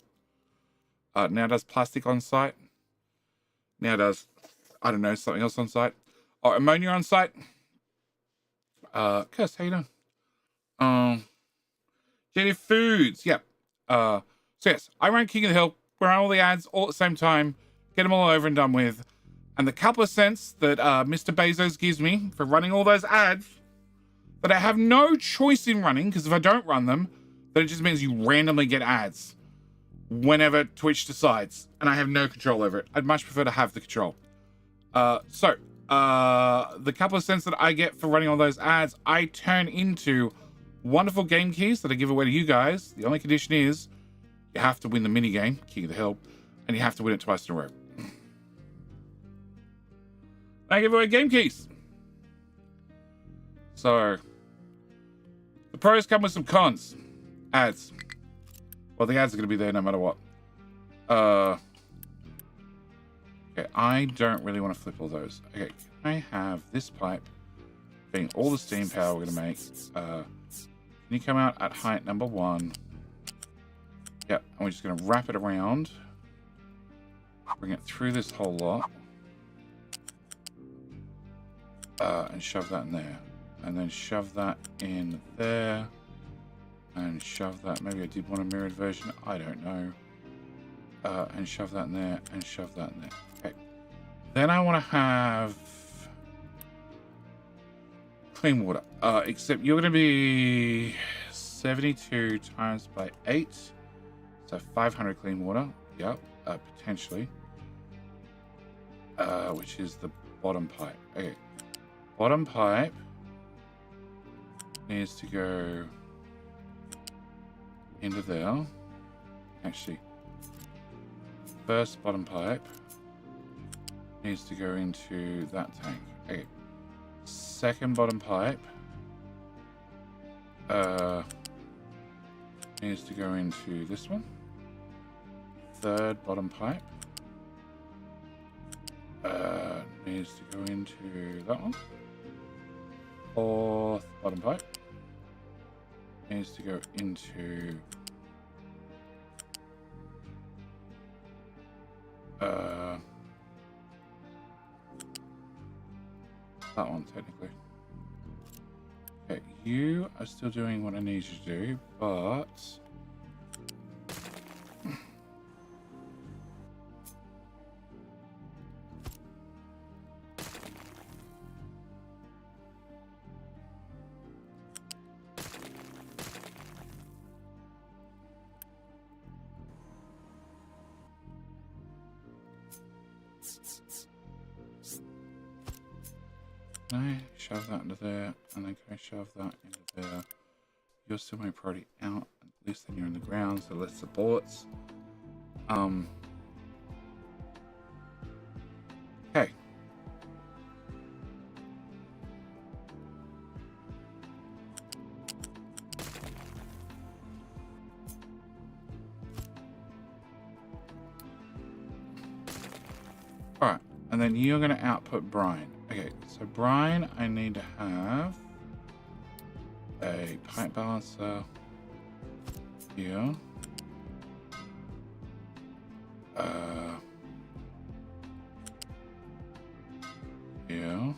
Now does plastic on site. Now does, I don't know, something else on site. Or ammonia on site. Kirst, how you doing? JD Foods, yep. So yes, I run King of the Hill, run all the ads all at the same time, get them all over and done with. And the couple of cents that Mr. Bezos gives me for running all those ads that I have no choice in running, because if I don't run them, then it just means you randomly get ads whenever Twitch decides, and I have no control over it. I'd much prefer to have the control. The couple of cents that I get for running all those ads, I turn into wonderful game keys that I give away to you guys. The only condition is you have to win the mini game, King of the Hill, and you have to win it twice in a row. I give away game keys. So the pros come with some cons. Ads. Well, the ads are going to be there no matter what. Okay, I don't really want to flip all those. Okay, can I have this pipe being all the steam power we're going to make? Can you come out at height number 1? Yep, and we're just going to wrap it around. Bring it through this whole lot. And shove that in there. And then shove that in there. And shove that. Maybe I did want a mirrored version. I don't know. And shove that in there. And shove that in there. Okay. Then I want to have clean water. Except you're going to be 72 times by 8. So 500 clean water. Yep. Potentially. Which is the bottom pipe. Okay. Bottom pipe needs to go into there. Actually, first bottom pipe needs to go into that tank. Okay. Second bottom pipe needs to go into this one. Third bottom pipe needs to go into that one. Fourth bottom pipe needs to go into that one technically. Okay, you are still doing what I need you to do, but Can I shove that into there? And then can I shove that into there? You're still my priority out. At least then you're in the ground, so less the bullets. Okay. Alright, and then you're going to output brine. Okay, so brine, I need to have a pipe balancer here. Here.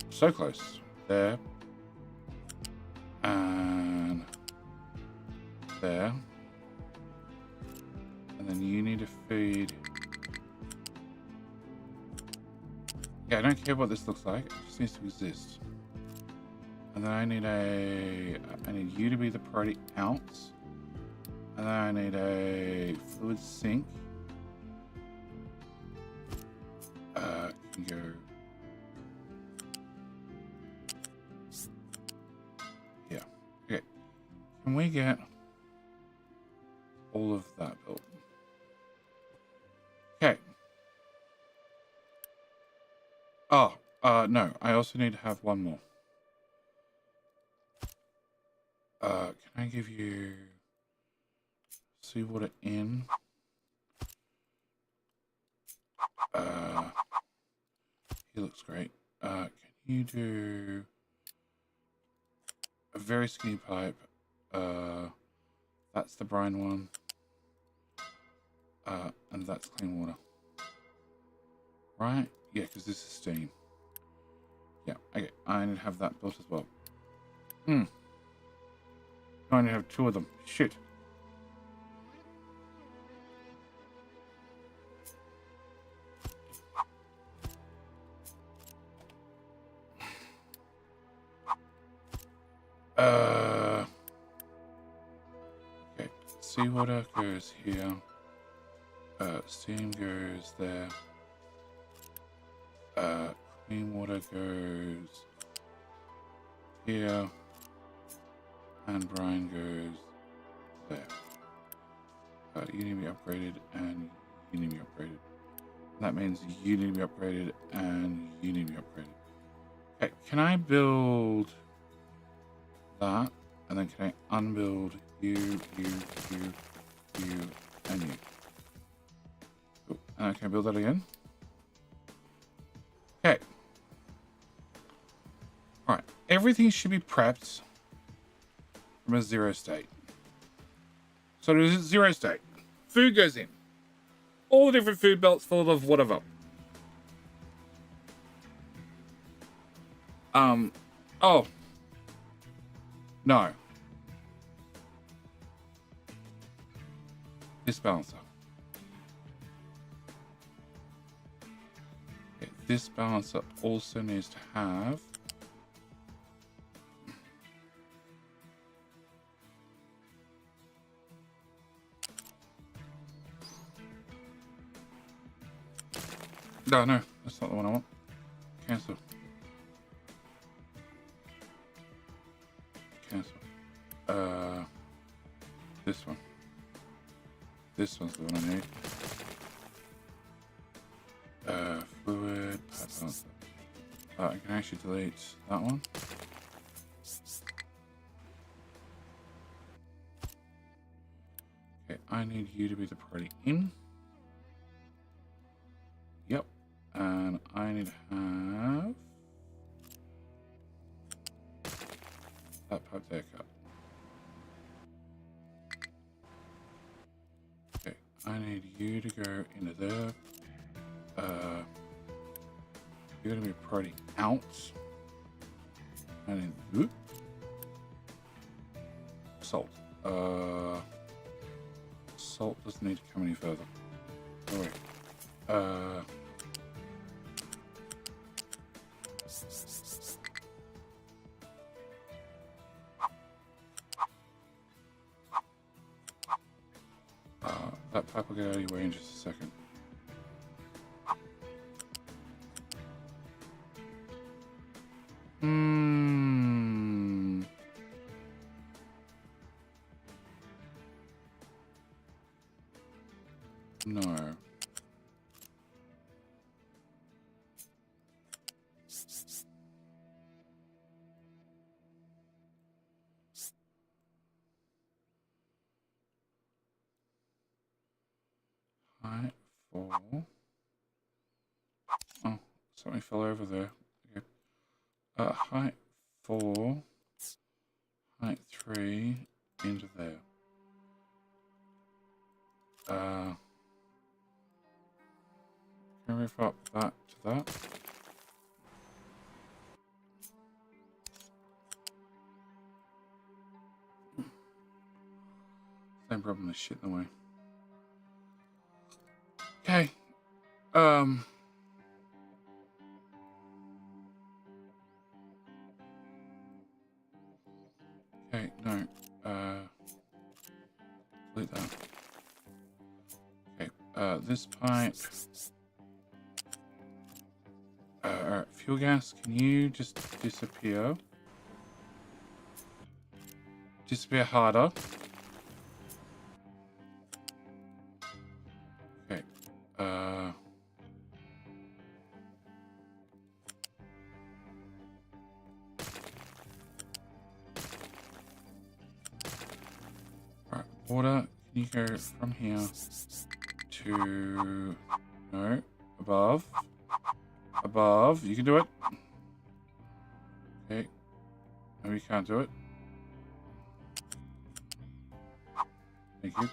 So close. There. And there. And then you need to feed. Yeah, I don't care what this looks like. It just needs to exist. And then I need you to be the priority out. And then I need a fluid sink. Can go. Yeah. Okay. Can we get all of that built? Okay. Oh, no. I also need to have one more. Can I give you seawater in? He looks great. Can you do a very skinny pipe? That's the brine one. And that's clean water. Right? Yeah, because this is steam. Yeah, okay. I need to have that built as well. I only have 2 of them. Shit. Okay. Seawater goes here. Steam goes there. Clean water goes here. And brine goes there. You need to be upgraded and you need to be upgraded. That means you need to be upgraded and you need to be upgraded. Okay, can I build that? And then can I unbuild you, and you? Cool. And can I build that again? Okay. Alright, everything should be prepped from a 0 state. So there's a 0 state. Food goes in. All the different food belts full of whatever. Oh. No. This balancer. Okay, this balancer also needs to have no, that's not the one I want. Cancel. This one. This one's the one I need. Fluid, pipe balancer. I can actually delete that one. Okay, I need you to be the priority in. Yep. And I need to have that pipe there cut. Okay, I need you to go into there. You're gonna be a priority out. I need whoop. Salt. Salt doesn't need to come any further. Oh wait. That pipe will get out of your way in just a second. No. Height 4. Oh, something fell over there. Okay. Height 4. Height 3 into there. Can we move up that to that? Same problem as shit in the way. Okay. Okay, no. Delete that. Okay, this pipe. Alright, fuel gas, can you just disappear? Disappear harder. Okay, Alright, water, can you go from here to... No, above. Above, you can do it. Okay. No, you can't do it. Thank you.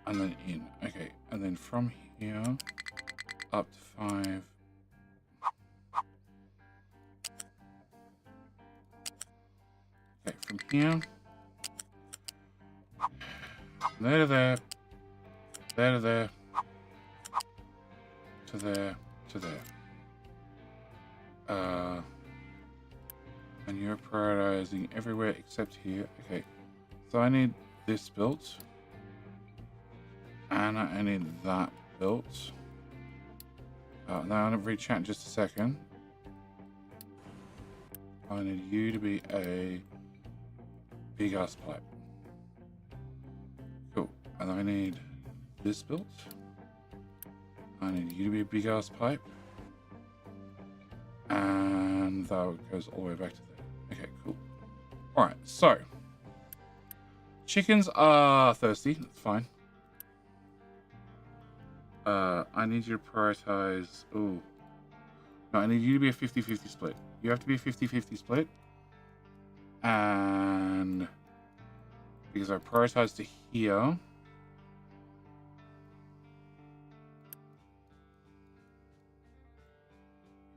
And then in. Okay, and then from here up to 5. Okay, from here. There to there. There to there. To there. To there. And you're prioritizing everywhere except here. Okay. So I need this built. And I need that built. Now I'm going to read chat in just a second. I need you to be a big ass pipe. Cool. And I need this built. I need you to be a big ass pipe. And that goes all the way back to there. Okay, cool. Alright, so. Chickens are thirsty. That's fine. I need you to prioritize... Ooh. No, I need you to be a 50-50 split. You have to be a 50-50 split. And... because I prioritized to here...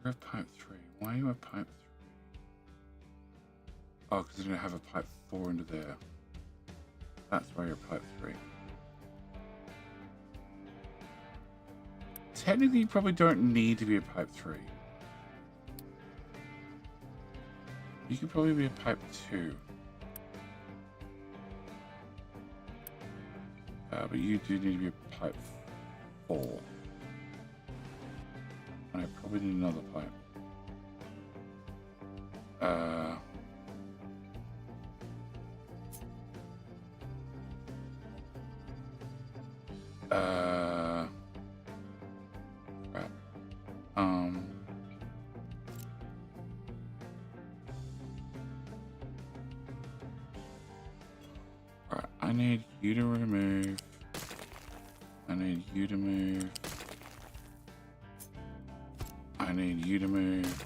You're a pipe 3. Why are you a pipe 3? Oh, because you're going to have a pipe 4 into there. That's why you're pipe 3. Technically, you probably don't need to be a pipe 3. You could probably be a pipe 2. But you do need to be a pipe 4. And I probably need another pipe. Crap. Right, I need you to remove. I need you to move. I need you to move.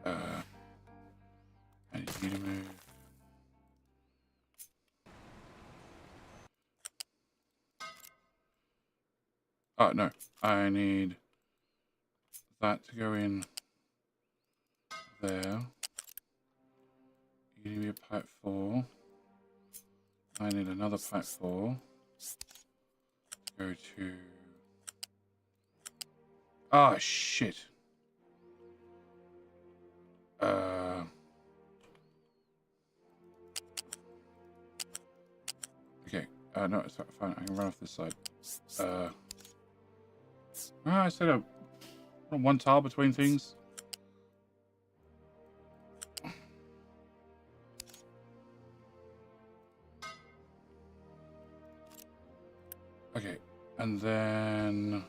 I need you to move. Oh, no. I need that to go in there. You need to be a pipe 4. I need another pipe 4. Go to... Oh, shit. Okay. No, it's fine. I can run off this side. I set up one tile between things. And then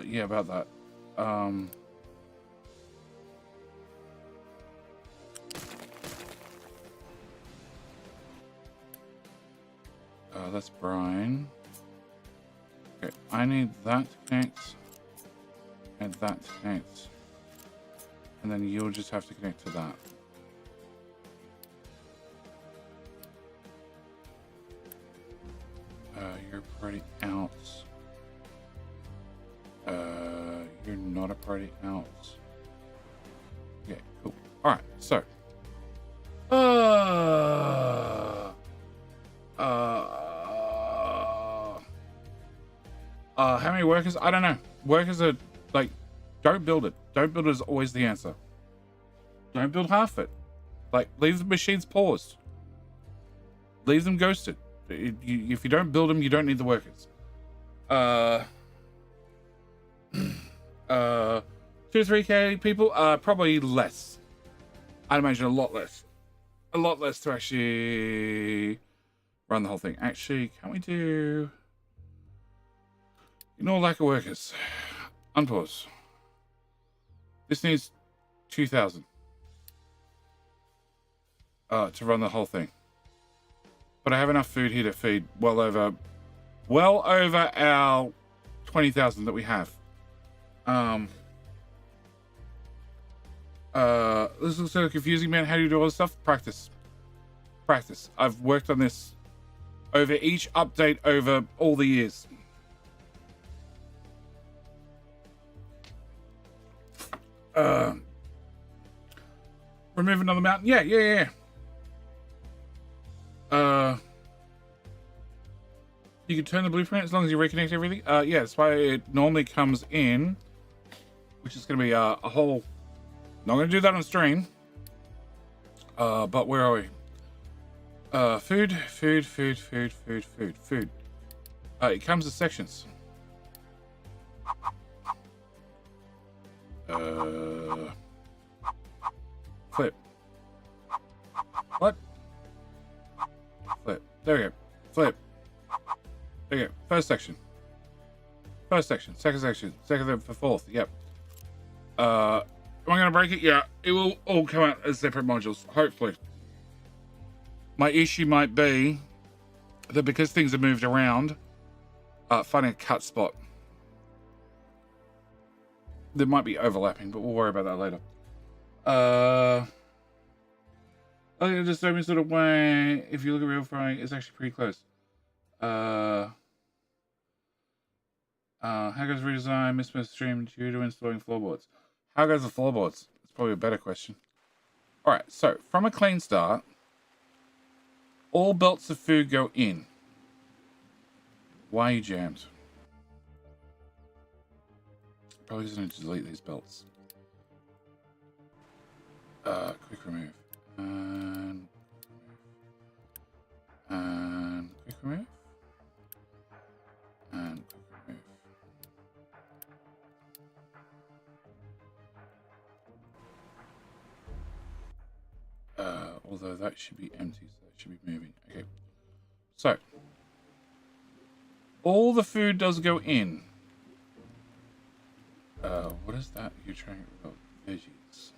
yeah, about that. That's Brian. Okay, I need that to connect and that to connect. And then you'll just have to connect to that. You're a party out. You're not a party out. Okay, cool. Alright, so. How many workers? I don't know. Workers are like, don't build it. Don't build it is always the answer. Don't build half it. Like, leave the machines paused. Leave them ghosted. If you don't build them, you don't need the workers. 2-3K people? Probably less. I'd imagine a lot less. A lot less to actually run the whole thing. Actually, can we do... Ignore lack of workers. Unpause. This needs 2,000 to run the whole thing. But I have enough food here to feed well over our 20,000 that we have. This looks so confusing, man. How do you do all this stuff? Practice. Practice. I've worked on this over each update over all the years. Remove another mountain. Yeah. You can turn the blueprint as long as you reconnect everything. Yeah, that's why it normally comes in, which is going to be a whole... Not going to do that on stream. But where are we? Food. It comes in sections. Flip. What? Flip. There we go. Flip. There you go. First section. Second section. Second for fourth. Yep. Am I going to break it? Yeah. It will all come out as separate modules. Hopefully. My issue might be that because things have moved around, finding a cut spot. There might be overlapping, but we'll worry about that later. I think just same sort of way. If you look at Refinery, it's actually pretty close. How goes redesign? Mismatch stream due to installing floorboards. How goes the floorboards? It's probably a better question. All right, so from a clean start, all belts of food go in. Why are you jammed? Probably just need to delete these belts. Quick remove. And quick remove. And quick remove. Although that should be empty, so that should be moving. Okay. So all the food does go in. What is that? You're trying to veggies.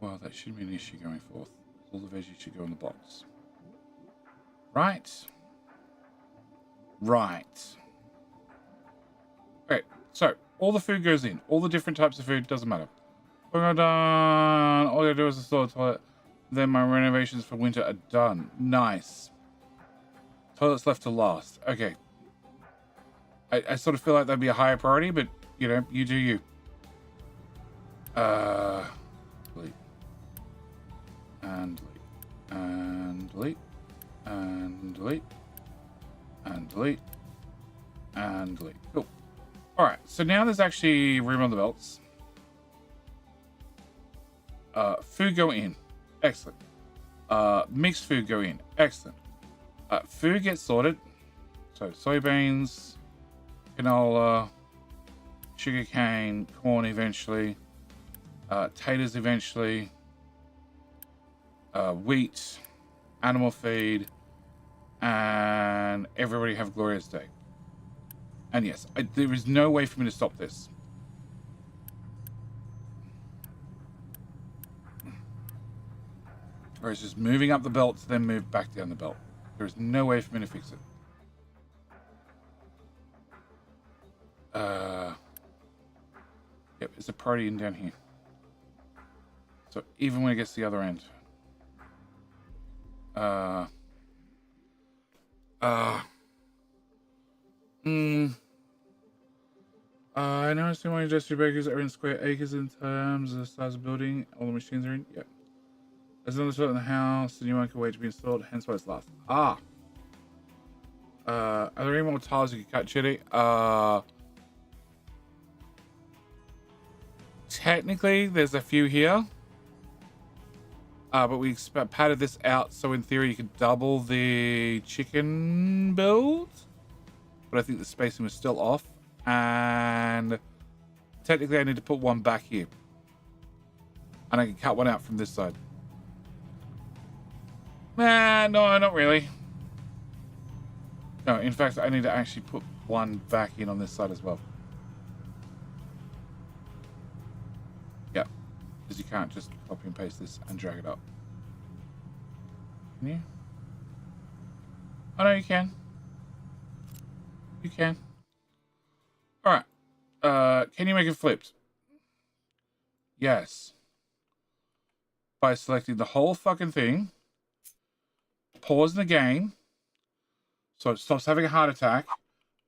Well, that shouldn't be an issue going forth. All the veggies should go in the box. Right. Okay, so all the food goes in. All the different types of food, doesn't matter. We're done. All you gotta do is install a toilet. Then my renovations for winter are done. Nice. Toilets left to last. Okay. I sort of feel like that'd be a higher priority, but, you know, you do you. Delete. And delete. And delete. And delete. And delete. And delete. Cool. Alright, so now there's actually room on the belts. Food go in. Excellent. Mixed food go in. Excellent. Food gets sorted. So soybeans, canola, sugarcane, corn eventually, taters eventually, wheat, animal feed, and everybody have a glorious day. And yes, there is no way for me to stop this. Or it's just moving up the belt to then move back down the belt. There is no way for me to fix it. Yep, it's a party in down here. So even when it gets to the other end. I noticed why industrial bakers are in square acres in terms of the size of building. All the machines are in. Yep. There's another spot in the house. The new one can wait to be installed. Hence why it's last. Are there any more tiles you can cut, Chitty? Technically, there's a few here. But we padded this out, so in theory you could double the chicken build. But I think the spacing was still off. And technically I need to put one back here. And I can cut one out from this side. Nah, no, not really. No, in fact, I need to actually put one back in on this side as well. Yeah, because you can't just copy and paste this and drag it up. Can you? Oh, no, you can. You can. All right. Can you make it flipped? Yes. By selecting the whole fucking thing. Pausing the game. So it stops having a heart attack.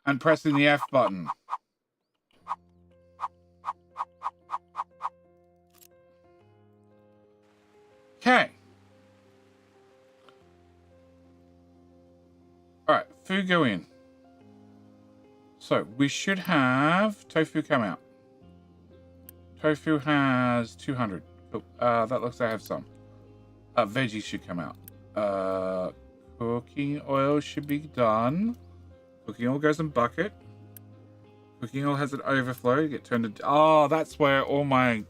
And pressing the F button. Okay. Alright, food go in. So we should have tofu come out. Tofu has 200. Oh, that looks like I have some. Veggies should come out. Cooking oil should be done. Cooking oil goes in bucket. Cooking oil has an overflow. Get turned into... Oh, that's where all my...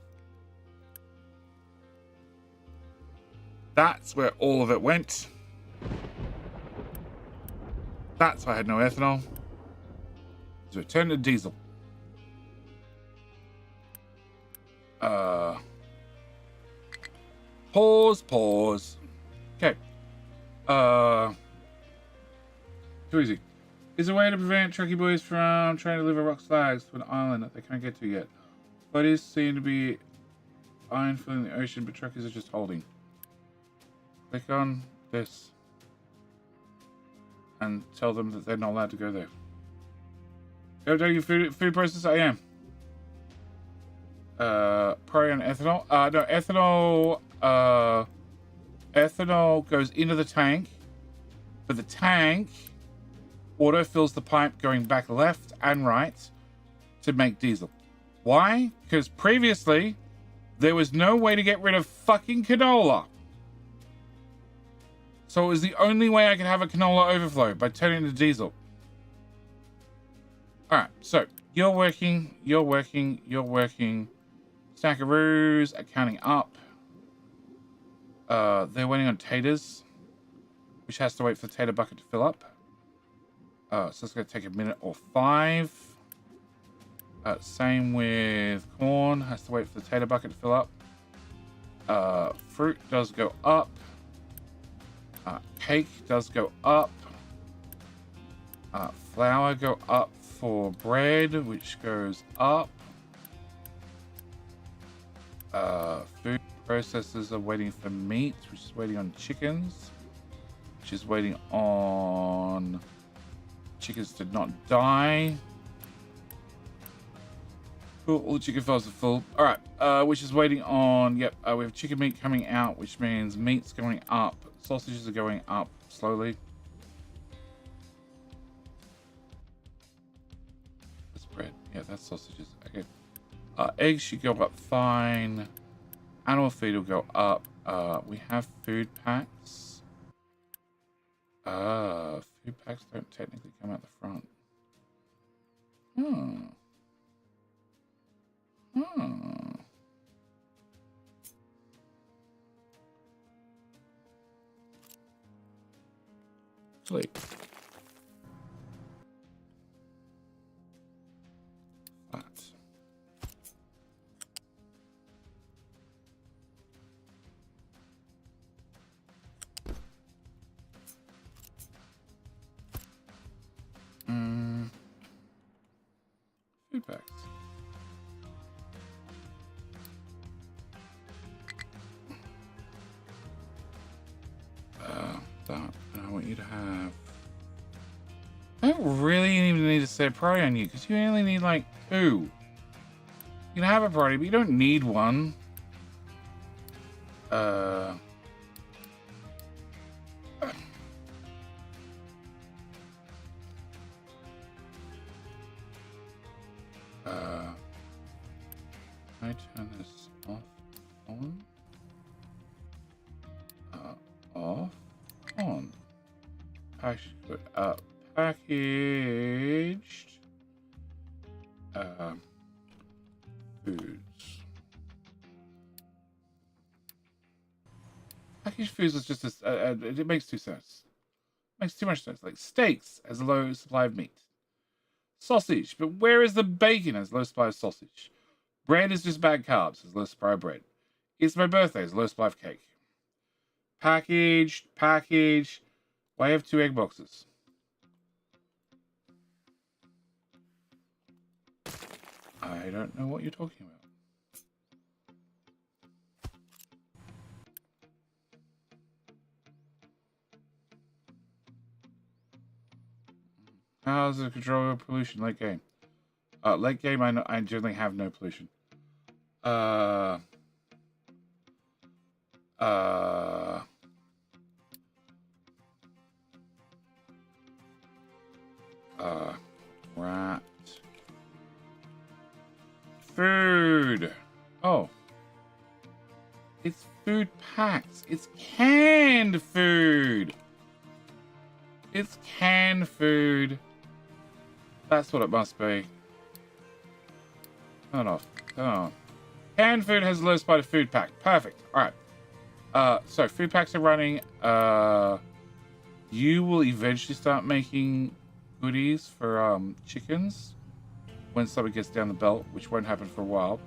That's where all of it went. That's why I had no ethanol. So it turned to diesel. Pause. Okay. Too easy. Is there a way to prevent trucky boys from trying to deliver rock slags to an island that they can't get to yet? Buddies seem to be iron filling the ocean, but truckers are just holding. Click on this and tell them that they're not allowed to go there. Go do your food process. I am. Probably on ethanol. No, ethanol. Ethanol goes into the tank, but the tank auto fills the pipe going back left and right to make diesel. Why? Because previously there was no way to get rid of fucking canola. So it was the only way I could have a canola overflow, by turning it into diesel. Alright, so you're working. Stackaroos are counting up. They're waiting on taters, which has to wait for the tater bucket to fill up. So it's going to take a minute or 5. Same with corn, has to wait for the tater bucket to fill up. Fruit does go up. Cake does go up. Flour go up for bread, which goes up. Food processors are waiting for meat, which is waiting on chickens, which is waiting on chickens to not die. Cool, all the chicken files are full. Alright, which is waiting on, we have chicken meat coming out, which means meat's going up. Sausages are going up slowly. That's bread. Yeah, that's sausages. Okay. Eggs should go up fine. Animal feed will go up. We have food packs. Food Food packs don't technically come out the front. Hmm. Hmm. Sleep. Flat. Food packs. That. And I want you to have. I don't really even need to set a priority on you because you only need like 2. You can have a priority, but you don't need one. I turn this off, on, off, on. Packaged foods. Packaged foods is just it makes 2 cents. Makes too much sense. Like steaks as a low supply of meat. Sausage, but where is the bacon as low supply of sausage? Bread is just bad carbs as low supply of bread. It's my birthday as low supply of cake. Packaged. Why have 2 egg boxes? I don't know what you're talking about. How's the control of pollution late game? Late game, I generally have no pollution. Rat. Food. Oh. It's food packs. It's canned food. It's canned food. That's what it must be. Turn it off. Turn it on. Canned food has low supply of food pack. Perfect. Alright. So food packs are running. You will eventually start making goodies for chickens when something gets down the belt, which won't happen for a while.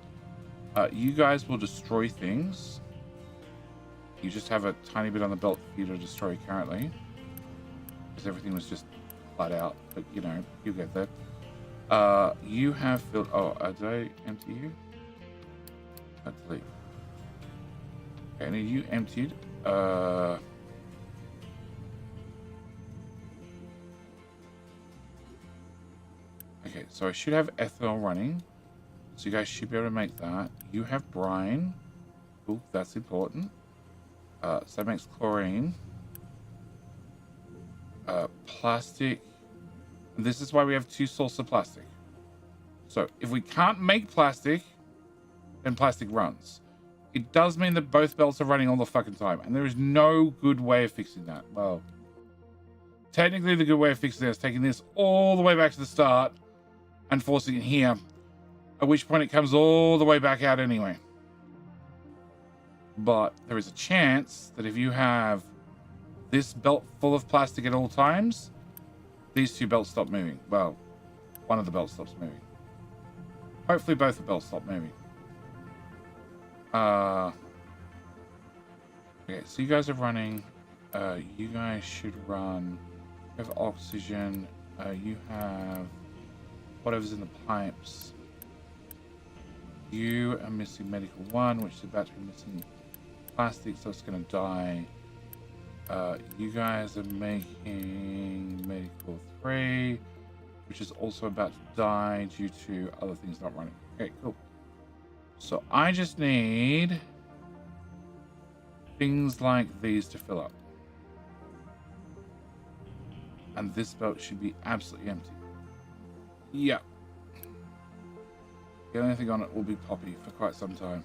You guys will destroy things. You just have a tiny bit on the belt for you to destroy currently, because everything was just flat out. But you know, you get that. You have filled. Oh, did I empty you? Let's leave. Okay, and you emptied. Okay, so I should have ethanol running. So you guys should be able to make that. You have brine. Ooh, that's important. So that makes chlorine. Plastic. This is why we have 2 sources of plastic. So if we can't make plastic, then plastic runs. It does mean that both belts are running all the fucking time. And there is no good way of fixing that. Well, technically the good way of fixing it is taking this all the way back to the start and forcing it here. At which point it comes all the way back out anyway. But there is a chance that if you have this belt full of plastic at all times, these 2 belts stop moving. Well, one of the belts stops moving. Hopefully both the belts stop moving. Okay, so you guys are running. You guys should run. You have oxygen. You have whatever's in the pipes. You are missing medical 1, which is about to be missing plastic, so it's going to die. You guys are making medical 3, which is also about to die due to other things not running. Okay, cool. So I just need things like these to fill up. And this belt should be absolutely empty. Yeah. The only thing on it will be poppy for quite some time.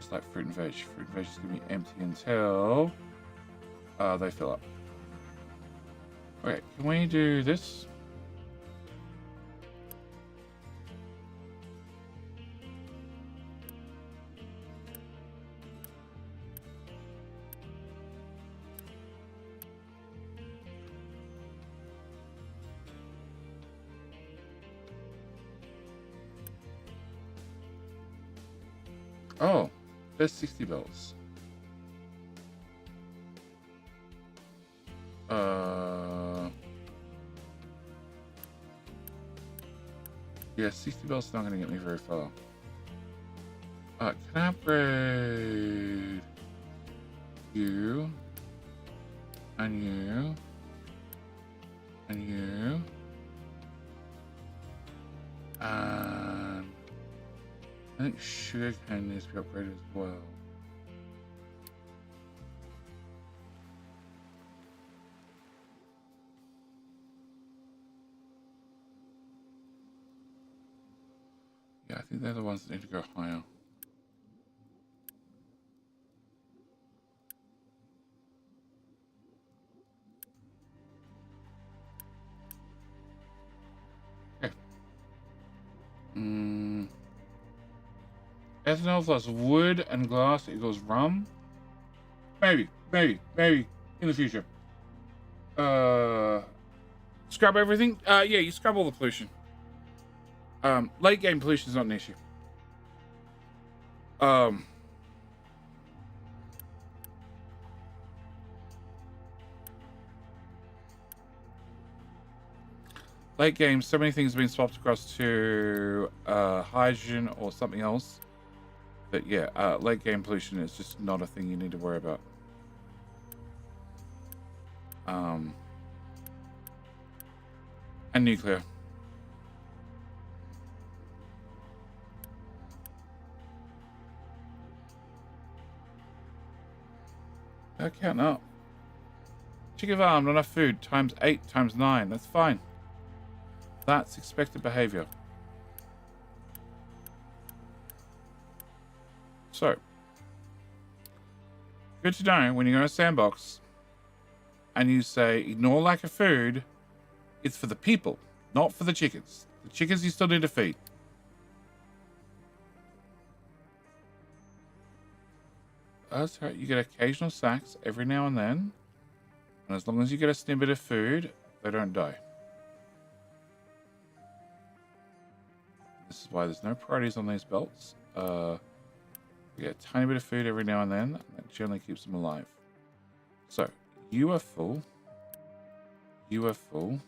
just like fruit and veg. Fruit and veg is going to be empty until they fill up. Okay, can we do this? Oh, there's 60 belts. Yeah, 60 belts not going to get me very far. Can I upgrade you and you and you and I think sugarcane needs to be upgraded as well. Yeah, I think they're the ones that need to go higher. Okay. Ethanol plus wood and glass equals rum. Maybe in the future. Scrub everything. Yeah, you scrub all the pollution. Late game pollution is not an issue. Late game, so many things have been swapped across to hydrogen or something else. But yeah, late game pollution is just not a thing you need to worry about. And nuclear. I can't up. Chicken farm, not enough food. Times 8, times 9. That's fine. That's expected behavior. So, good to know when you go to Sandbox and you say ignore lack of food, it's for the people, not for the chickens. The chickens you still need to feed. That's right, you get occasional sacks every now and then. And as long as you get a snippet of food, they don't die. This is why there's no priorities on these belts. You get a tiny bit of food every now and then. And that generally keeps them alive. So, you are full. You are full.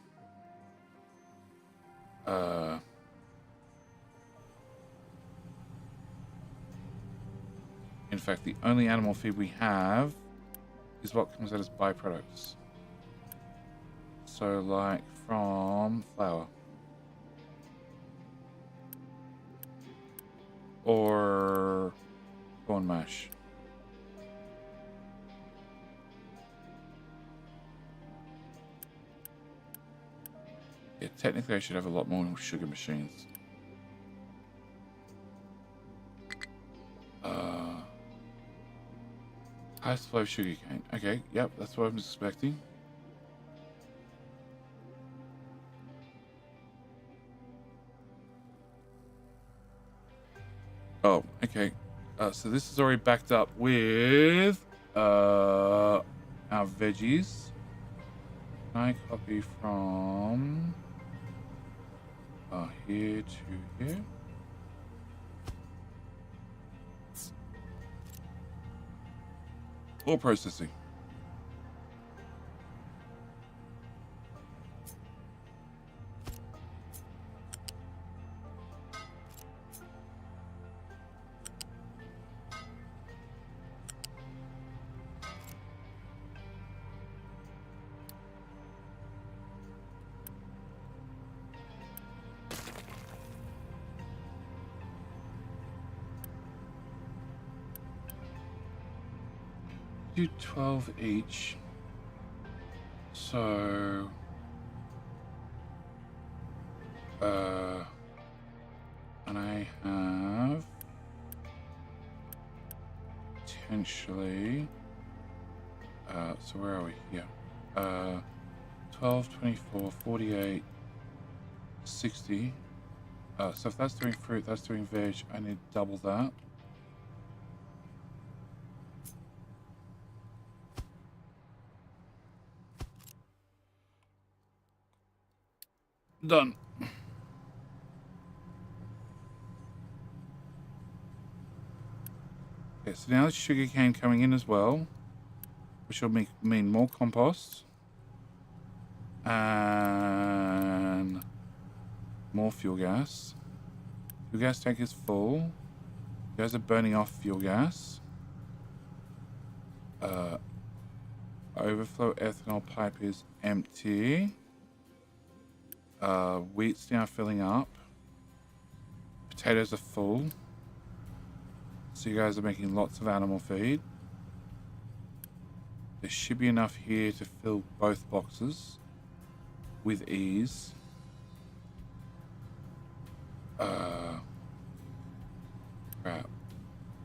In fact, the only animal feed we have is what comes out as byproducts. So, like from flour. Or corn mash. Yeah, technically I should have a lot more sugar machines. Highest flow of sugar cane. Okay, yep, that's what I was expecting. Oh, okay. So this is already backed up with our veggies. Can I copy from here to here? Or processing. Do 12 each. So and I have potentially. So where are we? Here. 12, 24, 48, 60. So if that's doing fruit, that's doing veg, I need double that. Done. Okay, so now there's sugarcane coming in as well, which will mean more compost and more fuel gas. Fuel gas tank is full. You guys are burning off fuel gas. Overflow ethanol pipe is empty. Wheat's now filling up. Potatoes are full. So you guys are making lots of animal feed. There should be enough here to fill both boxes with ease. Crap.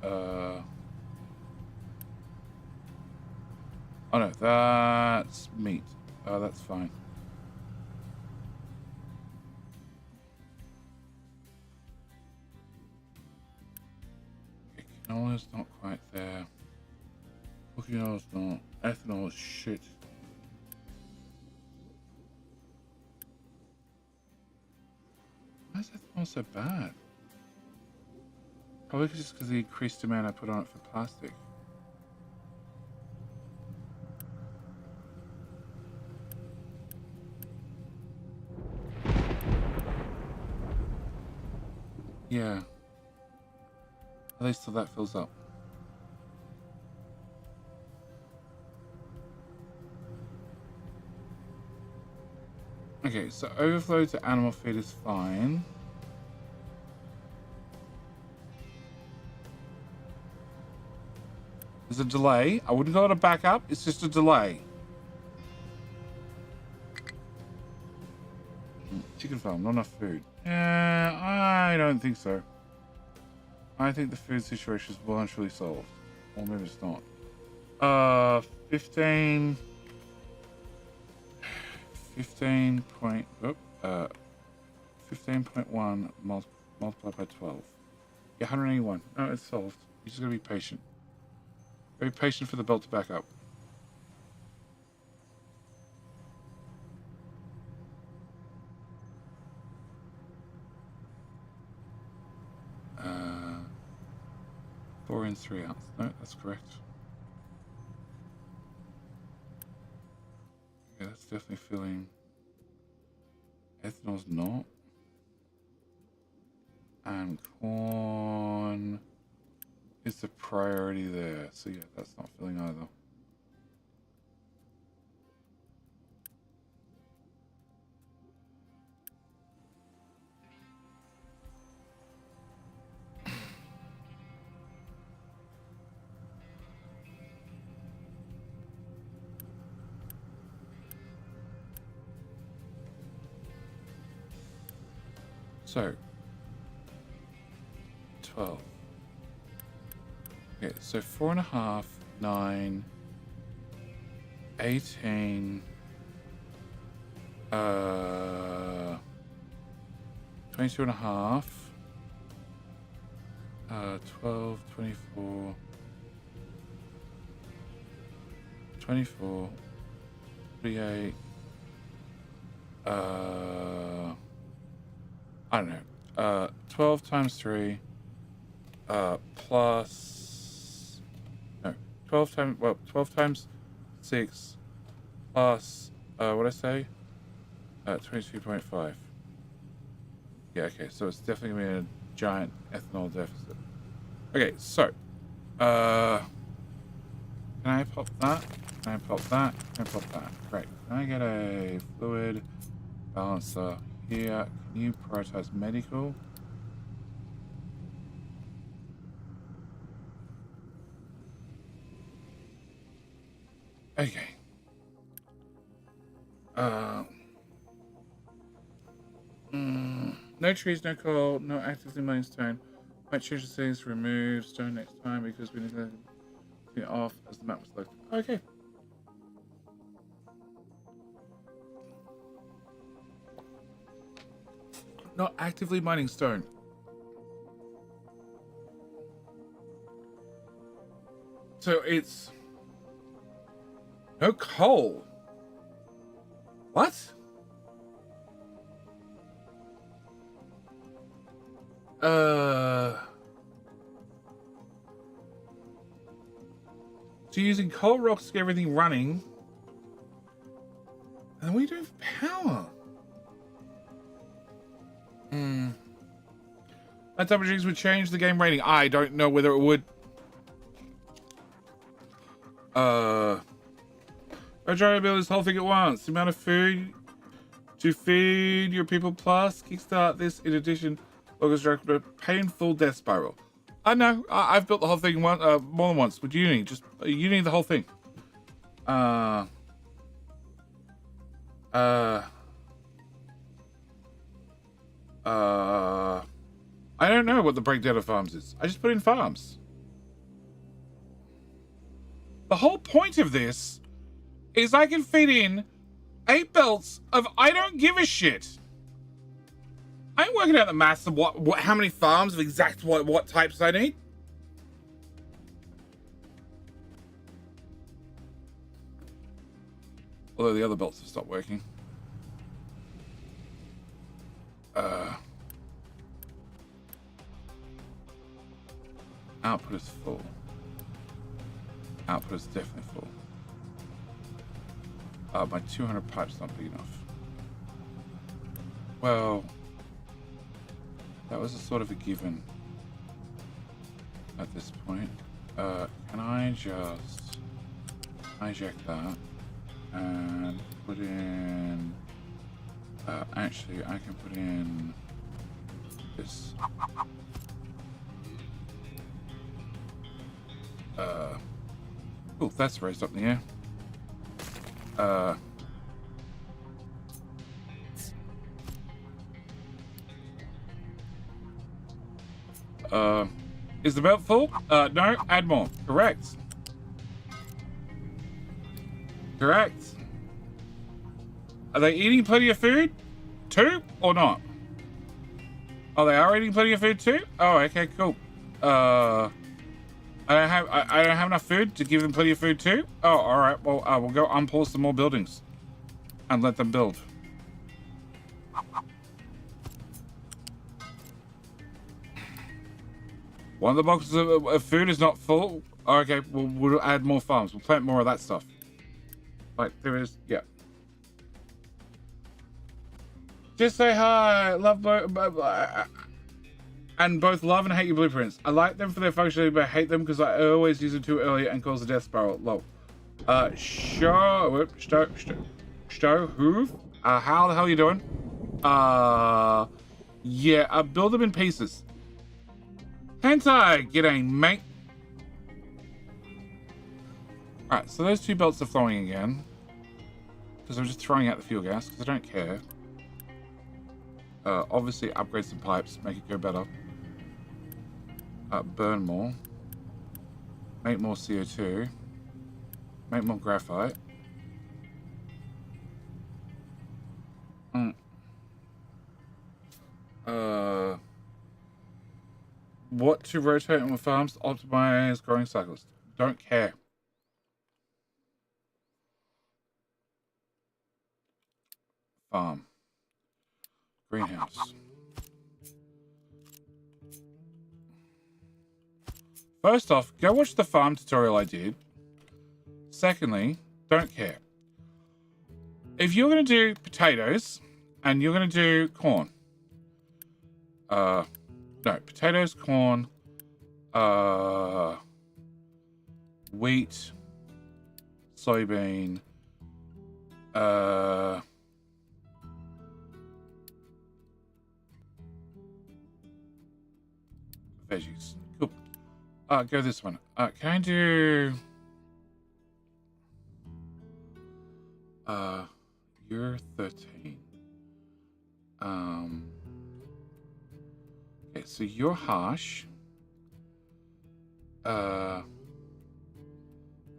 Oh no, that's meat. Oh, that's fine. Canola's not quite there. Cooking oil's not. Ethanol is shit. Why is ethanol so bad? Probably just because of the increased demand I put on it for plastic. Yeah. At least till that fills up. Okay, so overflow to animal feed is fine. There's a delay. I wouldn't call it a backup. It's just a delay. Chicken farm, not enough food. I don't think so. I think the food situation is well and truly solved. Or maybe it's not. 15 point, 15.1 multiplied by 12. Yeah, 181. No, it's solved. You just gotta be patient. Very patient for the belt to back up. Four in 3 ounce. No, that's correct. Yeah, that's definitely filling. Ethanol's not. And corn is the priority there. So yeah, that's not filling either. So 12. Okay, so 4.5, 9, 18, 22.5, 12, 24, 24, 48, I don't know, 12 times 3, plus, no, 12 times, well, 12 times 6, plus, what did I say? 22.5. Yeah, okay, so it's definitely going to be a giant ethanol deficit. Okay, so, can I pop that? Can I pop that? Can I pop that? Great. Can I get a fluid balancer here? Can you prioritize medical? Okay. No trees, no coal, no actively mined stone. Might change the settings to remove stone next time because we need to it off as the map was selected. Okay. Not actively mining stone. So it's no coal. What? So using coal rocks to get everything running. And what are you doing for power? That type of things would change the game rating. I don't know whether it would. I'm trying to build this whole thing at once. The amount of food to feed your people plus kickstart this in addition. Construct a painful death spiral. I know. I've built the whole thing more than once with Uni. Just Uni the whole thing. I don't know what the breakdown of farms is. I just put in farms. The whole point of this is I can feed in 8 belts of I don't give a shit. I ain't working out the maths of what how many farms of exact what types I need. Although the other belts have stopped working. Output is full. Output is definitely full. My 200 pipes not big enough. Well, that was a sort of a given at this point. Can I just hijack that and put in... actually, I can put in this. Oh, that's raised up in the air. Is the belt full? No, add more. Correct. Correct. Are they eating plenty of food too, or not? Oh, they are eating plenty of food too? Oh, okay, cool. I don't have enough food to give them plenty of food too? Oh, all right. Well, we'll go unpause some more buildings and let them build. One of the boxes of food is not full. Okay, we'll add more farms. We'll plant more of that stuff. Like there is, yeah. Just say hi. Love and both love and hate your blueprints. I like them for their functionality, but I hate them because I always use them too early and cause a death spiral. Lol. Who? How the hell are you doing? Yeah, build them in pieces. Hentai, g'day, mate. Alright, so those 2 belts are flowing again. Because I'm just throwing out the fuel gas, because I don't care. Obviously, upgrade some pipes, make it go better. Burn more. Make more CO2. Make more graphite. What to rotate on farms? Optimize growing cycles. Don't care. Farm. Greenhouse. First off, go watch the farm tutorial I did. Secondly, don't care. If you're going to do potatoes and you're going to do corn, no, potatoes, corn, wheat, soybean, veggies. Cool. Go this one. Can I do... you're 13. Okay, so you're harsh.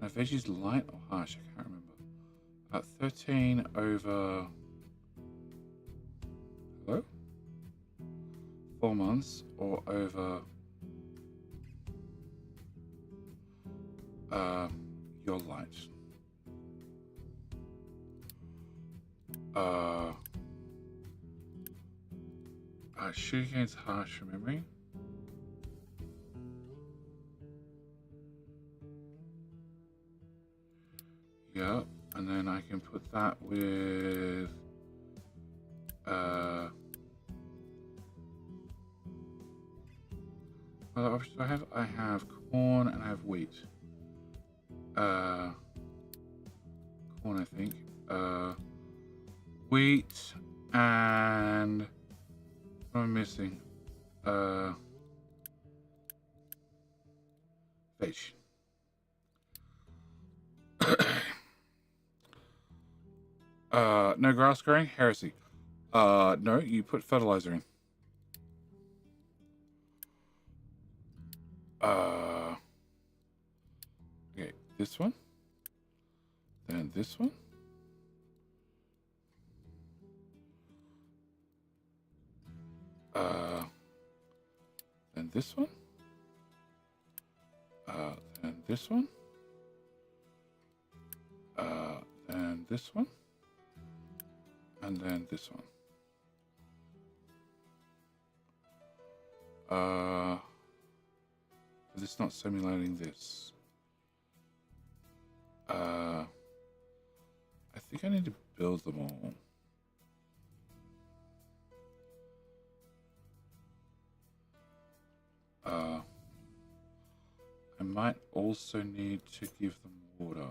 Are veggies light or harsh? I can't remember. 13 over... Hello? 4 months or over... your light. Sugarcane's harsh from memory. Yeah, and then I can put that with what other options do I have? I have corn and I have wheat. Corn, I think. Wheat and what am I missing? Veg. No grass growing? Heresy. No, you put fertilizer in. Okay, this one. Then this one. Then this one. Then this one. Then this one. And then this one. This is not simulating this. I think I need to build them all. I might also need to give them water.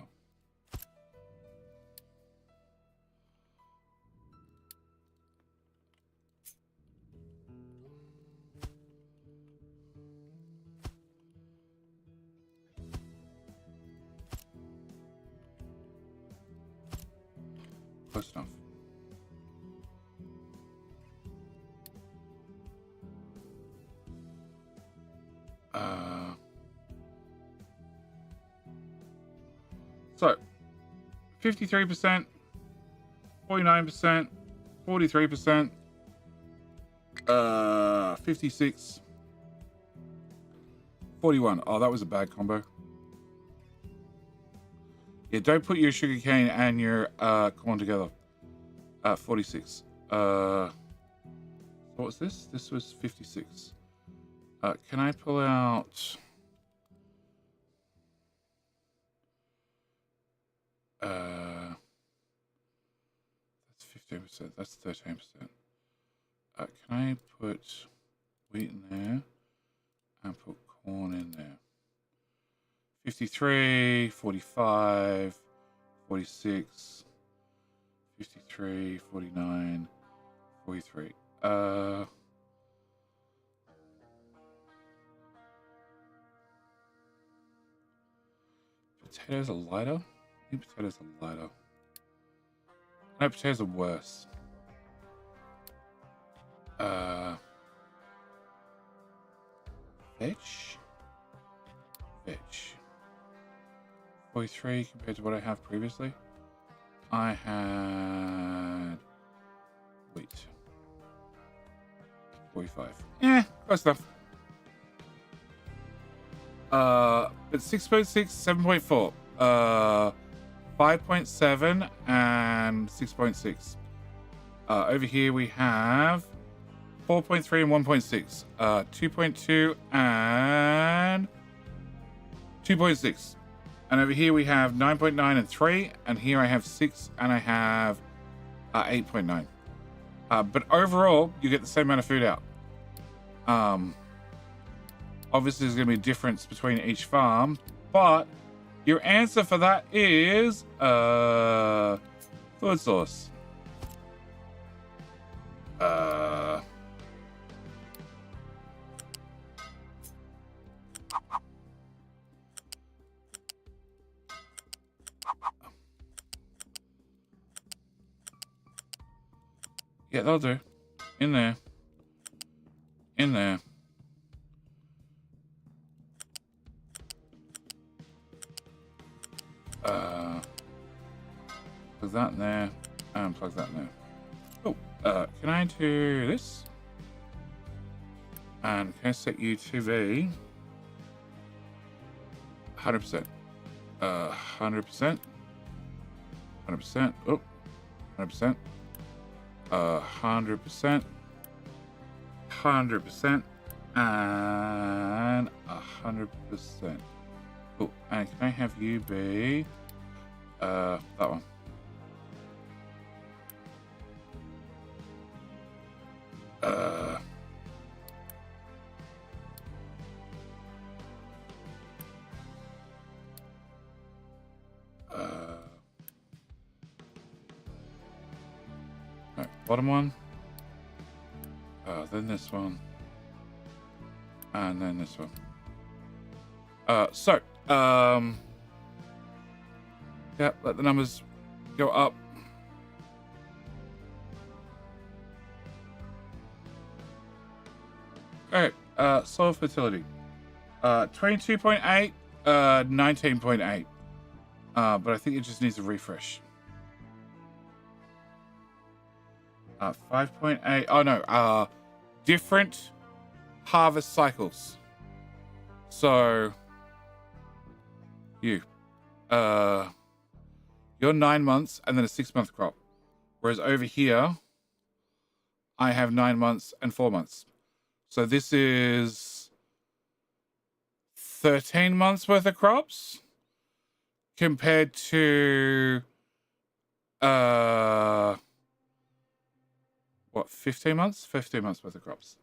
Close enough. So, 53%, 49%, 43%, 56, 41. Oh, that was a bad combo. Yeah, don't put your sugarcane and your corn together. 46. What's this? This was 56. Can I pull out... that's 15%. That's 13%. Can I put wheat in there and put corn in there? 53, 45, 46, 53, 49, 43. Potatoes are lighter? I think potatoes are lighter. No, potatoes are worse. Veg? Veg. 43 compared to what I have previously. I had wheat. 45. Yeah, close enough. But 6.6, 7.4. 5.7 and 6.6. Over here we have 4.3 and 1.6. 2.2 and 2.6. And over here we have 9.9 and 3. And here I have 6 and I have 8.9. But overall, you get the same amount of food out. Obviously, there's going to be a difference between each farm. But your answer for that is food source. Yeah, that'll do. In there. In there. Plug that in there, and plug that in there. Oh, can I do this? And can I set you to be 100%? 100%. 100%. Oh, 100%. 100%. 100%. And 100%. Cool. And can I have you be that one? Right, bottom one. Then this one. And then this one. Yeah, let the numbers go up. Alright, soil fertility. 22.8, 19.8. But I think it just needs a refresh. 5.8. Oh no, different harvest cycles. So you're 9 months and then a 6-month crop, whereas over here I have 9 months and 4 months. So this is 13 months worth of crops compared to what, 15 months? 15 months worth of crops.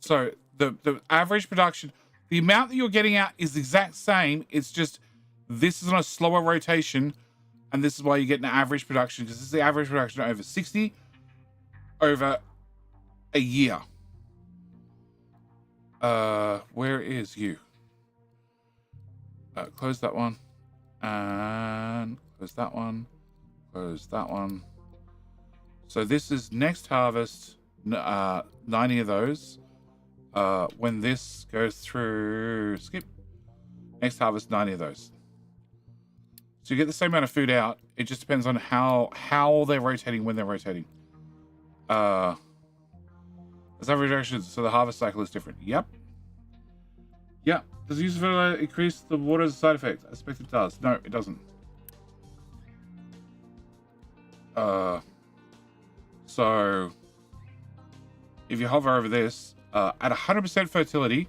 So the average production, the amount that you're getting out is the exact same. It's just this is on a slower rotation, and this is why you get an average production, because this is the average production over 60 over a year. Where is you? Close that one, and close that one, close that one. So this is next harvest, 90 of those. When this goes through, skip, next harvest, 90 of those. So you get the same amount of food out. It just depends on how they're rotating, when they're rotating. There's average directions, so the harvest cycle is different. Yep. Yep. Does use of fertilizer increase the water as a side effect? I expect it does. No, it doesn't. So if you hover over this, at 100% fertility,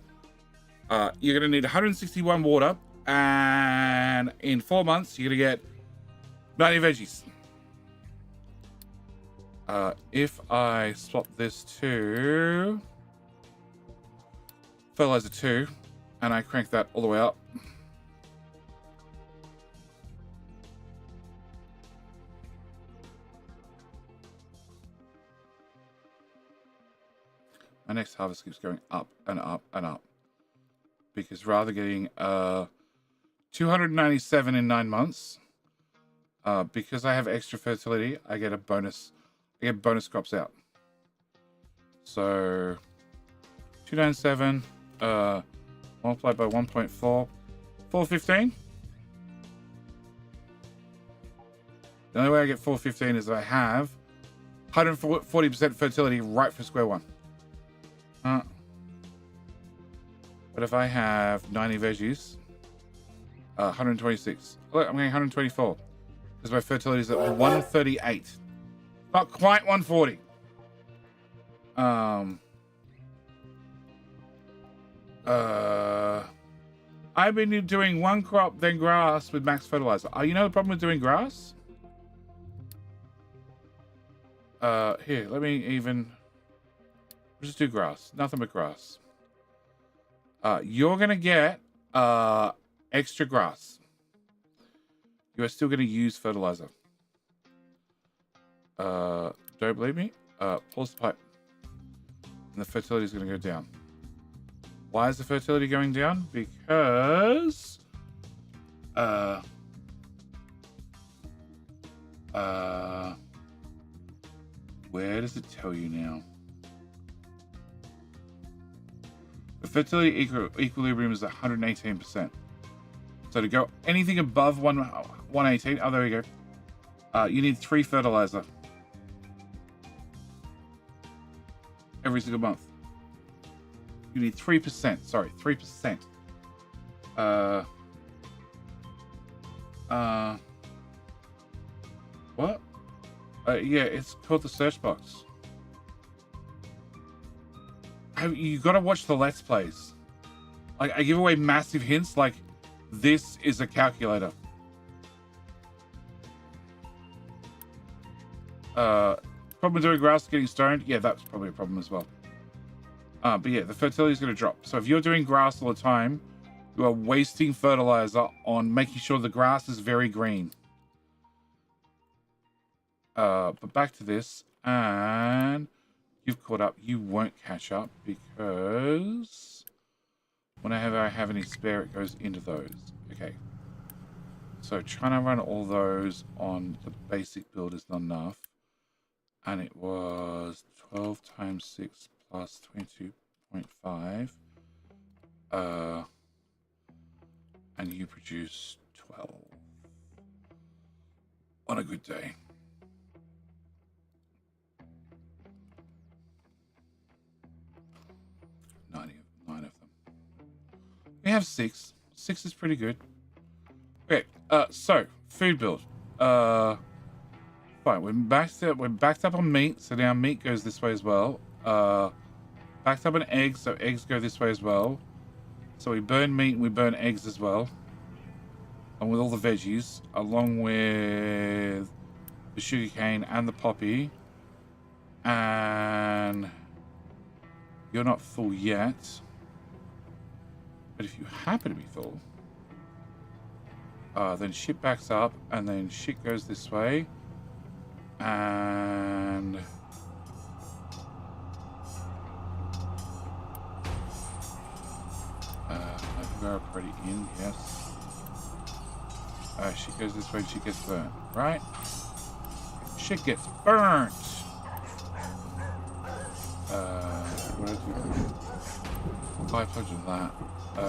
you're going to need 161 water, and in 4 months, you're going to get 90 veggies. If I swap this to fertilizer 2, and I crank that all the way up, my next harvest keeps going up and up and up, because rather getting 297 in 9 months, because I have extra fertility, I get a bonus. I get bonus crops out. So 297 multiplied by 1.4, 415. The only way I get 415 is if I have 140% fertility right for square one. But if I have 90 veggies, 126. Look, I'm getting 124 because my fertility is at 138. Not quite 140. I've been doing one crop, then grass with max fertilizer. You know the problem with doing grass? Here, let me even just do grass. Nothing but grass. You're gonna get extra grass. You are still gonna use fertilizer. Don't believe me? Pulse the pipe. And the fertility is gonna go down. Why is the fertility going down? Because where does it tell you now? The fertility equilibrium is 118%. So to go anything above 118, oh, there we go. You need 3 fertilizer every single month. You need 3%. Sorry, 3%. What? Yeah, it's called the search box. You gotta watch the Let's Plays. Like, I give away massive hints, like, this is a calculator. Problem doing grass getting stoned? Yeah, that's probably a problem as well. But yeah, the fertility is going to drop. So if you're doing grass all the time, you are wasting fertilizer on making sure the grass is very green. But back to this, and you've caught up. You won't catch up because whenever I have any spare, it goes into those. Okay. So trying to run all those on the basic build is not enough. And it was 12 times 6 plus 22.5. And you produce 12 on a good day. 9 of them. We have 6. 6 is pretty good. Okay, so food build. Fine, we're backed up on meat, so now meat goes this way as well. Backed up on eggs, so eggs go this way as well. So we burn meat and we burn eggs as well. And with all the veggies, along with the sugarcane and the poppy. And you're not full yet. But if you happen to be full, then shit backs up and then shit goes this way. And we're pretty in, yes. She goes this way and she gets burnt, right? Shit gets burnt. What did I do? 5 plugs of that. You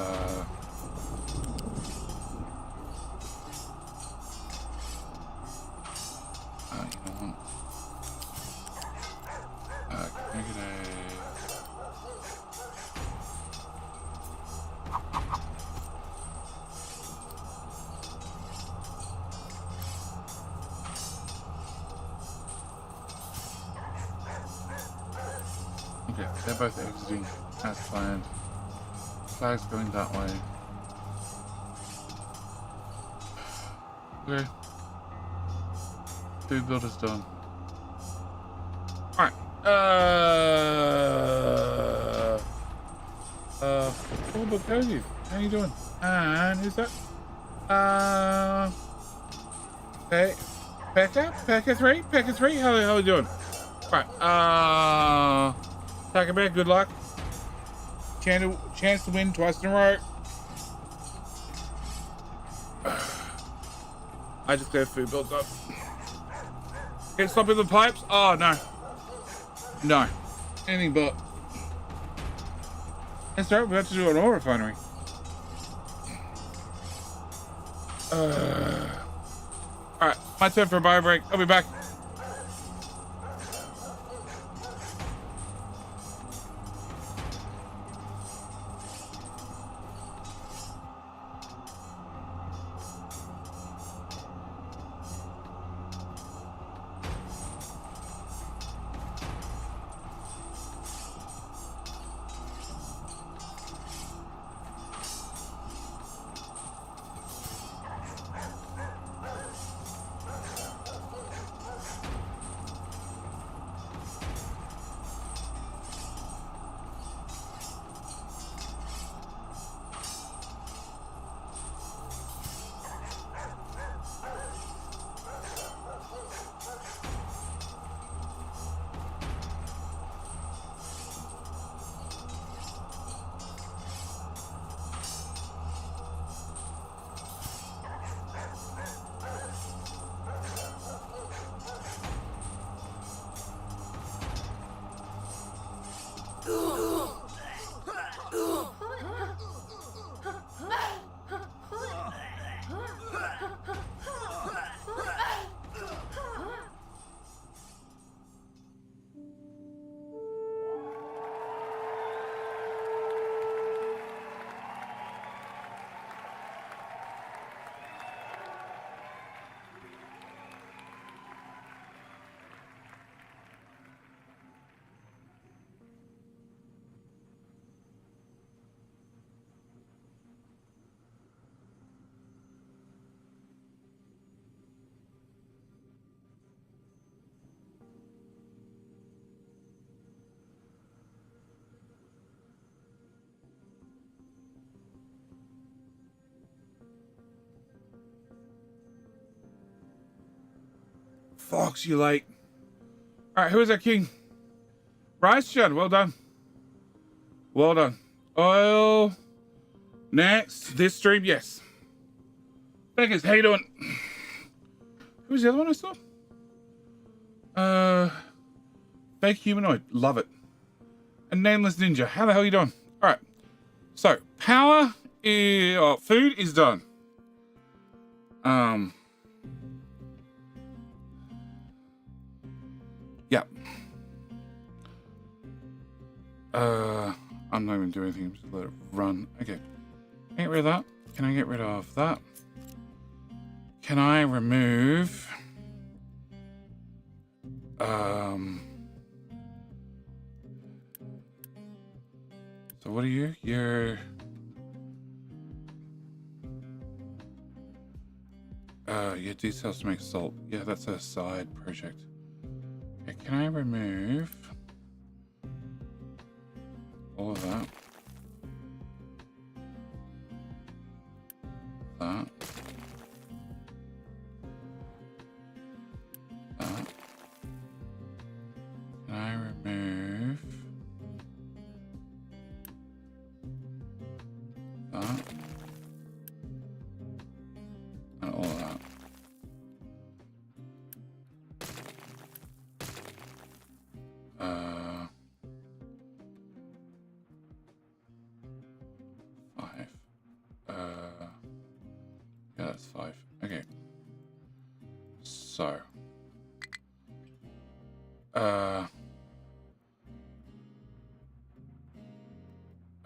know what? Okay, they're both exiting as planned. Flag's going that way. Okay. Food build is done. Alright. Cool, but Cody, how you doing? And who's that? Hey, Pekka 3, how you doing? Alright, Takabear, good luck. Chance to win twice in a row. I just got food built up. Can't stop in the pipes? Oh, no. No. Anything but. That's right, we have to do an oil refinery. Alright, my turn for a bio break. I'll be back. Fox, you late. All right, who is our king? Rice-chan, well done. Well done. Oil. Next. This stream, yes. Beggars, how you doing? Who was the other one I saw? Fake humanoid. Love it. And nameless ninja. How the hell are you doing? All right. So, power is... Oh, food is done. Yeah. I'm not even doing anything. I'm just let it run. Okay. Can I get rid of that? Can I get rid of that? Can I remove... So what are you? You're... your details to make salt. Yeah, that's a side project. Okay, can I remove all of that? That. That. Can I remove that? And all of that. 5. Yeah, that's 5. Okay. So.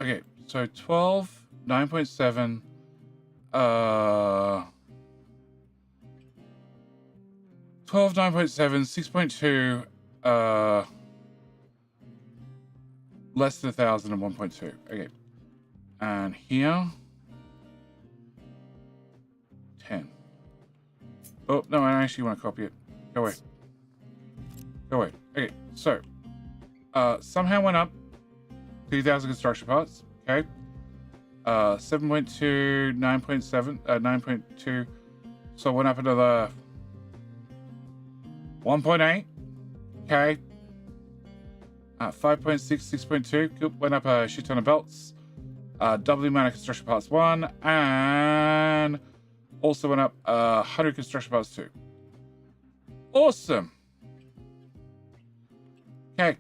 Okay, so 12, 9.7, 12, 9.7, 6.2, less than 1,000 and 1.2. Okay. And here, 10. Oh, no, I actually want to copy it. Go away. Go away. Okay, so, somehow went up 2,000 construction parts. Okay. 7.2, 9.7, 9.2. So went up another 1.8. Okay. 5.6, 6.2. Went up a shit ton of belts. Double the amount of construction parts 1. And also went up 100 construction parts 2. Awesome. Okay.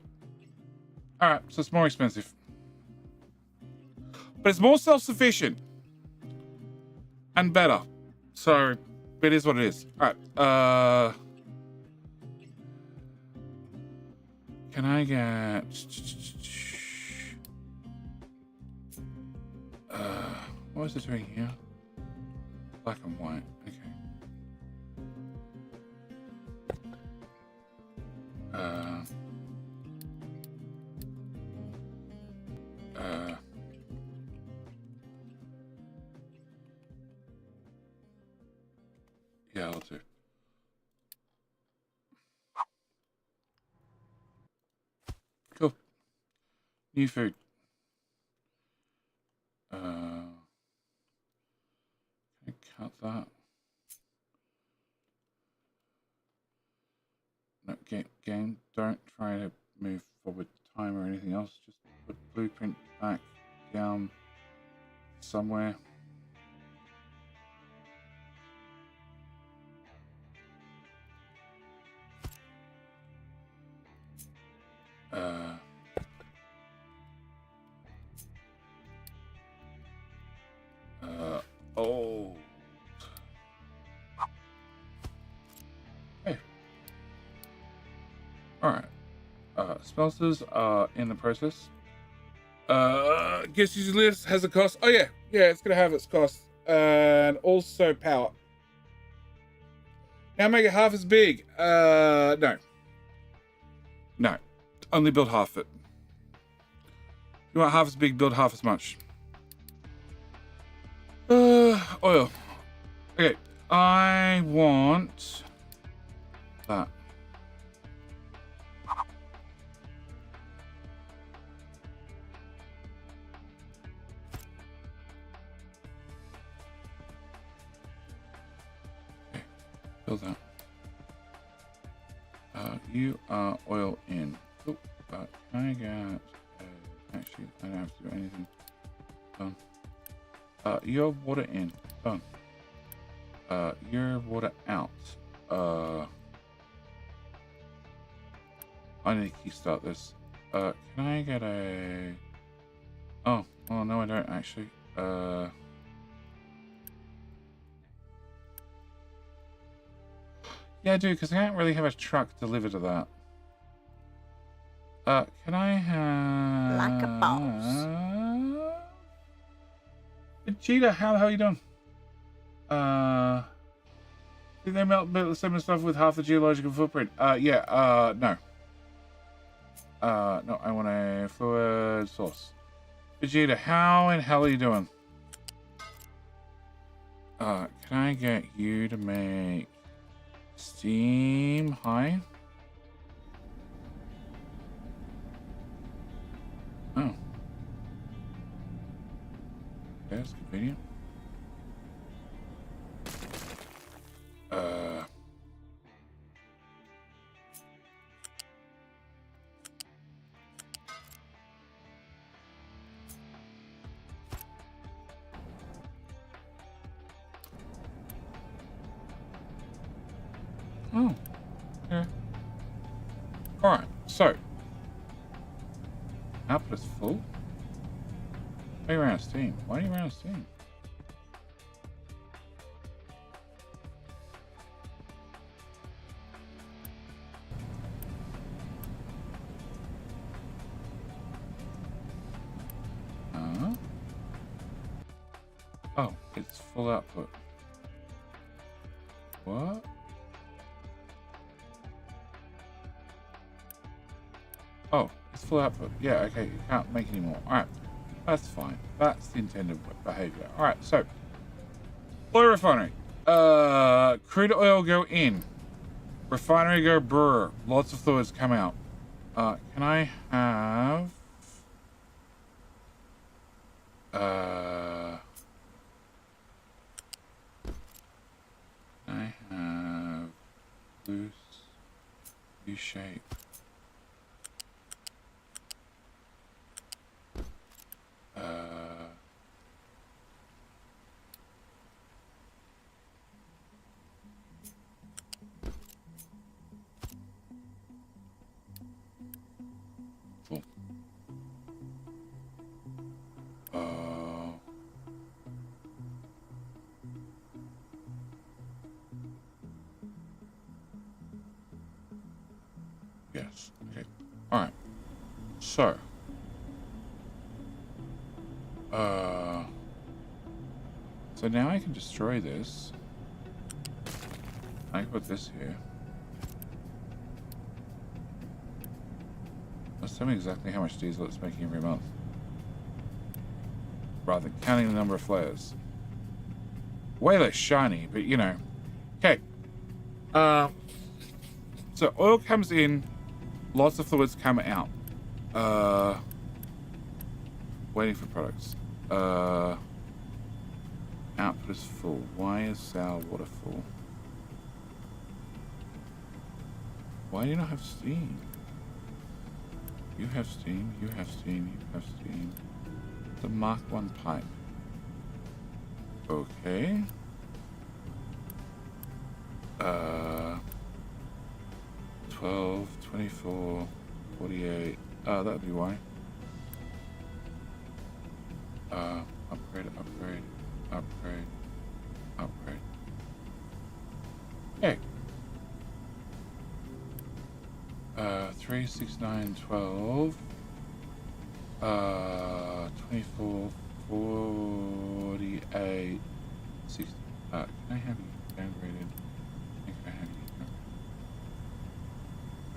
Alright, so it's more expensive. But it's more self-sufficient. And better. So, it is what it is. Alright, can I get... what is it doing here? Black and white. Okay. Yeah, I'll do. Cool. New food. Can I cut that? No, game, don't try to move forward time or anything else. Just put blueprint back down somewhere. Oh. Hey. Alright. Smelters are in the process. Guess user list has a cost. Oh yeah. Yeah, it's gonna have its cost. And also power. Now make it half as big. No. No. Only build half it. You want half as big, build half as much. Oil. Okay, I want that. Okay, build that. you are oil in. Oh, can I get... actually, I don't have to do anything. Done. Your water in. Done. Your water out. I need to kickstart this. Can I get a... Oh, no, I don't actually. Yeah, I do, because I can't really have a truck deliver to that. Can I have... Like a boss. Vegeta, how the hell are you doing? Did they melt the same stuff with half the geological footprint? Yeah, no. No, I want a fluid source. Vegeta, how in hell are you doing? Can I get you to make steam high? Oh. Okay, that's convenient. Oh, yeah. All right, so output is full. Why are you running out of steam? Why are you running out of steam? Oh, it's full output. What? Oh, it's full output. Yeah, okay, you can't make any more. Alright, that's fine. That's the intended behavior. Alright, so oil refinery. Crude oil go in. Refinery go brr. Lots of fluids come out. Can I have loose U-shape. Cool. Yes. Okay. All right. So. So now I can destroy this. I can put this here. Let's tell me exactly how much diesel it's making every month. Rather than counting the number of flares. Way less shiny, but you know. Okay. So oil comes in, lots of fluids come out. Waiting for products. Output is full. Why is our water full? Why do you not have steam? You have steam, you have steam, you have steam. The Mark 1 pipe. Okay. 12, 24, 48. That would be why. Upgrade, upgrade, upgrade, upgrade. Okay. 3, 6, 9, 12. 24, 48, 60. Can I have you downgraded? I think I have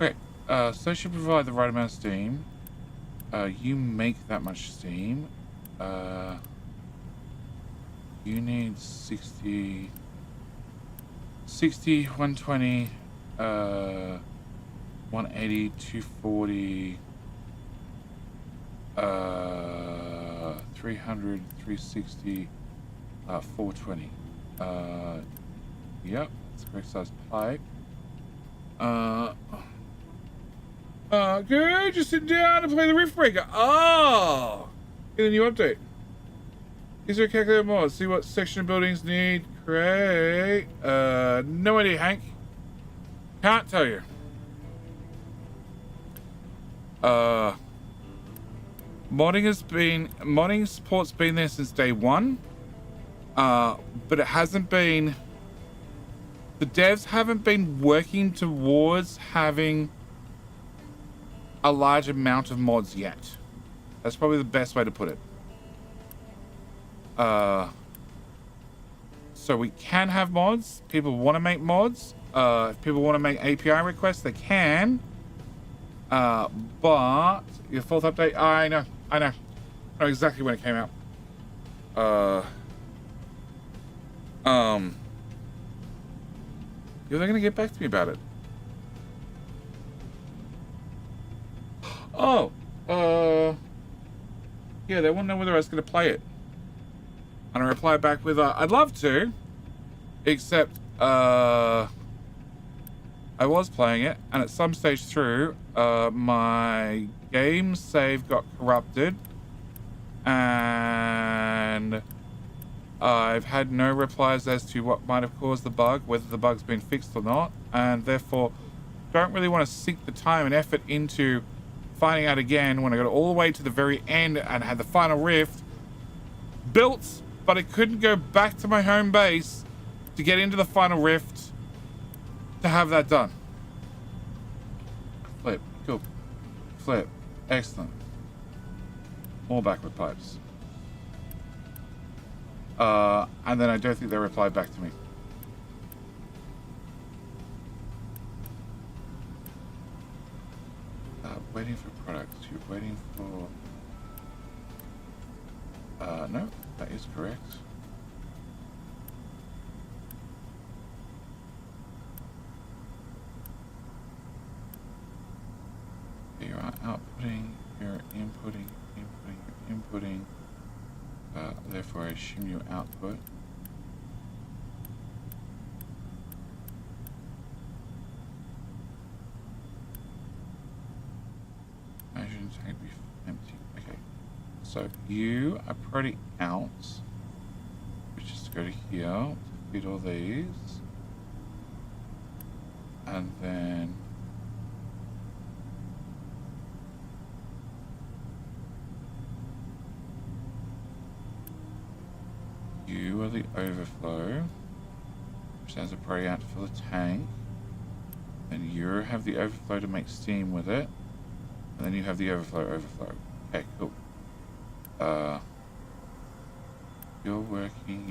you. Okay. So should provide the right amount of steam. You make that much steam. You need 60, 120, 180, 240, 300, 360, 420. Yep, it's a correct size pipe. Good. Just sit down to play the Rift Breaker. Oh, get a new update. Is there a calculator mod? See what section of buildings need. Create. No idea, Hank. Can't tell you. Modding support's been there since day one. But it hasn't been. The devs haven't been working towards having a large amount of mods yet. That's probably the best way to put it. So we can have mods. People want to make mods. If people want to make API requests, they can. But your fourth update, I know exactly when it came out. Yeah, they're gonna get back to me about it. Oh, yeah, they want to know whether I was gonna play it. And I replied back with, I'd love to, except, I was playing it, and at some stage through, my game save got corrupted, and I've had no replies as to what might have caused the bug, whether the bug's been fixed or not, and therefore don't really want to sink the time and effort into finding out again when I got all the way to the very end and had the final rift built, but I couldn't go back to my home base to get into the final rift to have that done. Flip, cool. Flip, excellent. More backward pipes. And then I don't think they replied back to me. Waiting for products. You're waiting for... no, that is correct. You're outputting, you're inputting, you're inputting. Therefore, I assume you output. Measuring tank be empty. Okay. So you are pretty out. Which is to go to here to feed all these. And then you are the overflow, which has a priority out to fill the tank. Then you have the overflow to make steam with it. And then you have the overflow. Okay, cool. You're working.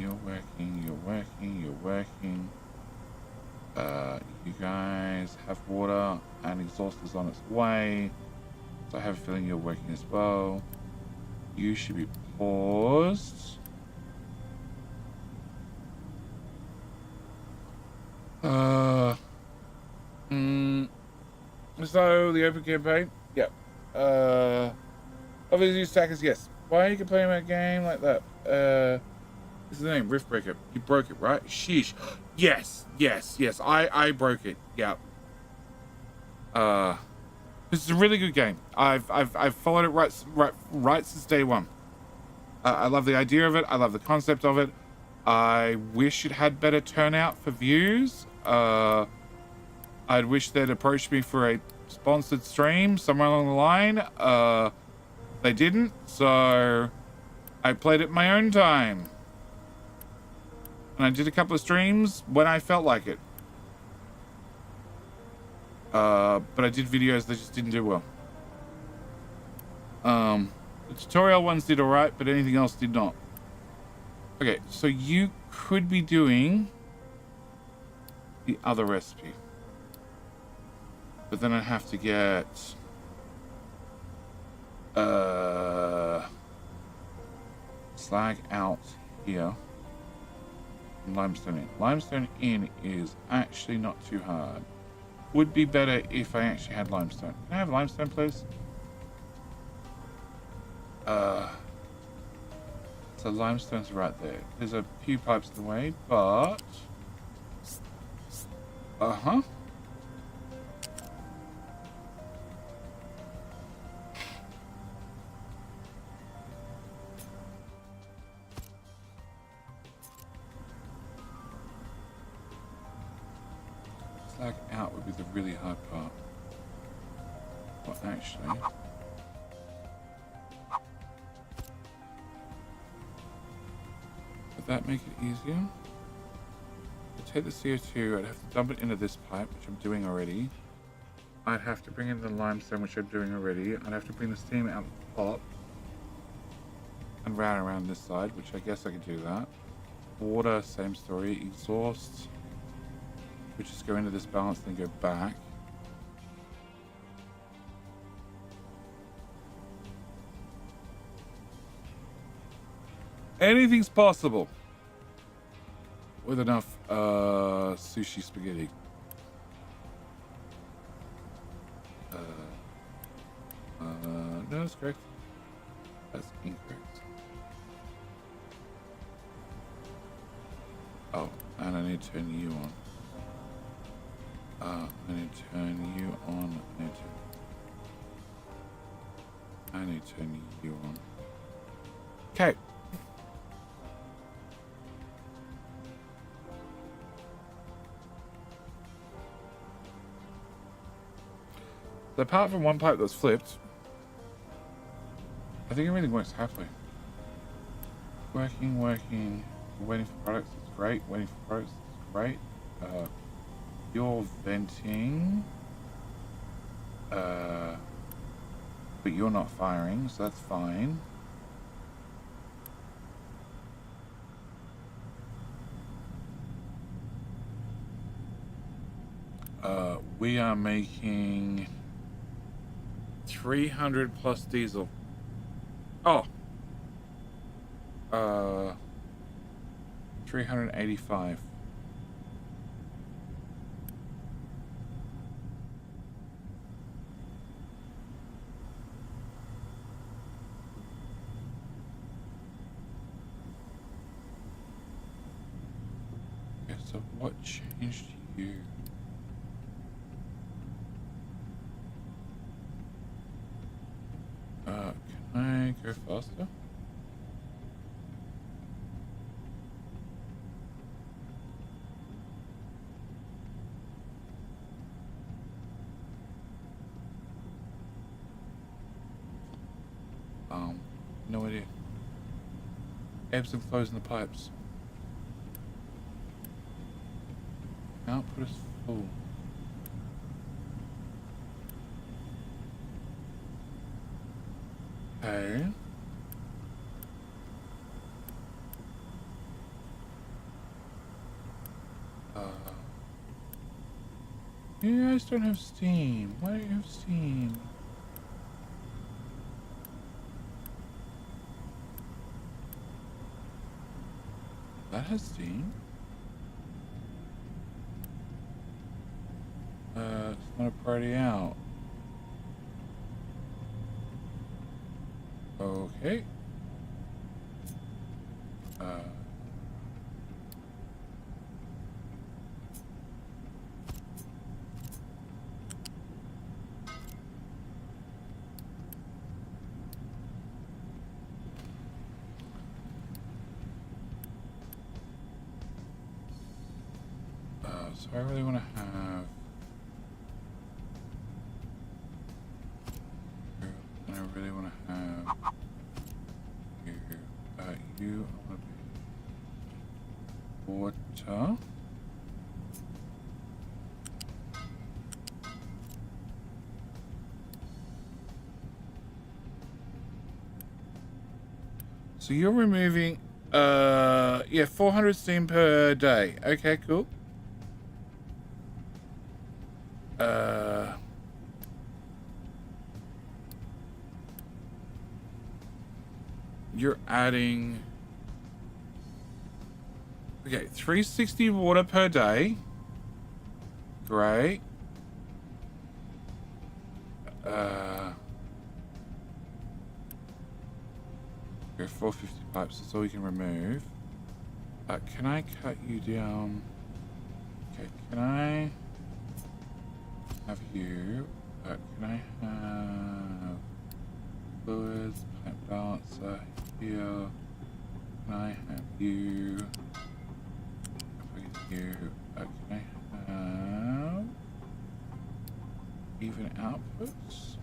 You guys have water and exhaust is on its way. So I have a feeling you're working as well. You should be paused. So the open campaign, yep. Obviously stackers, yes. Why are you complaining about a game like that? This is the name, Rift Breaker. You broke it, right? Sheesh. Yes. I broke it. Yep. This is a really good game. I've followed it right since day one. I love the idea of it. I love the concept of it. I wish it had better turnout for views. I'd wish they'd approached me for a sponsored stream somewhere along the line. They didn't, so I played it my own time. And I did a couple of streams when I felt like it. But I did videos that just didn't do well. The tutorial ones did alright, but anything else did not. Okay, so you could be doing the other recipe. But then I have to get slag out here and limestone in. Limestone in is actually not too hard. Would be better if I actually had limestone. Can I have limestone, please? So limestone's right there. There's a few pipes in the way, but slag out would be the really hard part. Well, actually... would that make it easier? To take the CO2, I'd have to dump it into this pipe, which I'm doing already. I'd have to bring in the limestone, which I'm doing already. I'd have to bring the steam out the top. And round around this side, which I guess I could do that. Water, same story. Exhaust. We just go into this balance, then go back. Anything's possible. With enough sushi spaghetti. No, that's correct. That's incorrect. Oh, and I need to turn you on. I need to turn you on. I need to turn you on. Okay. So apart from one pipe that's flipped, I think everything works halfway. Working. Waiting for products, it's great. Waiting for products, it's great. You're venting. But you're not firing, so that's fine. We are making 300 plus diesel. Oh. 385. Okay, so what changed you? Can I go faster? No idea. Ebbs and flows in the pipes. Output is full. Okay. You guys don't have steam. Why don't you have steam? That has steam. It's not a party out. Okay. So I really want to have. And I really want to have you. You want to be water. So you're removing, yeah, 400 steam per day. Okay, cool. You're adding, okay, 360 water per day. Great. Go 450 pipes, that's all we can remove. Can I cut you down? Okay, can I have you? Can I have fluids, pipe balancer here? Can I have you? You. Can I have even outputs.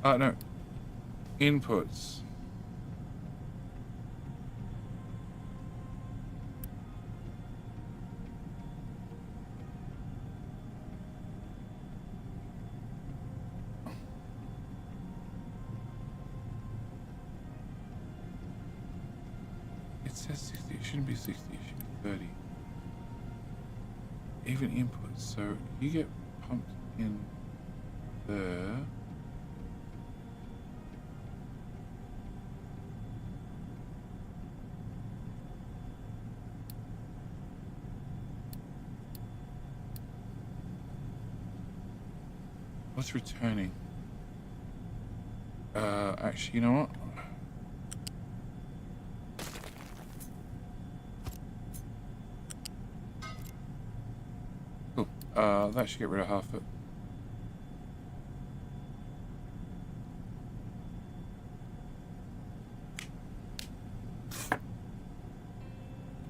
No. Inputs. It says 60. It shouldn't be 60. It should be 30. Even inputs. So you get pumped in there. What's returning? Actually, you know what? Cool. That should get rid of half it.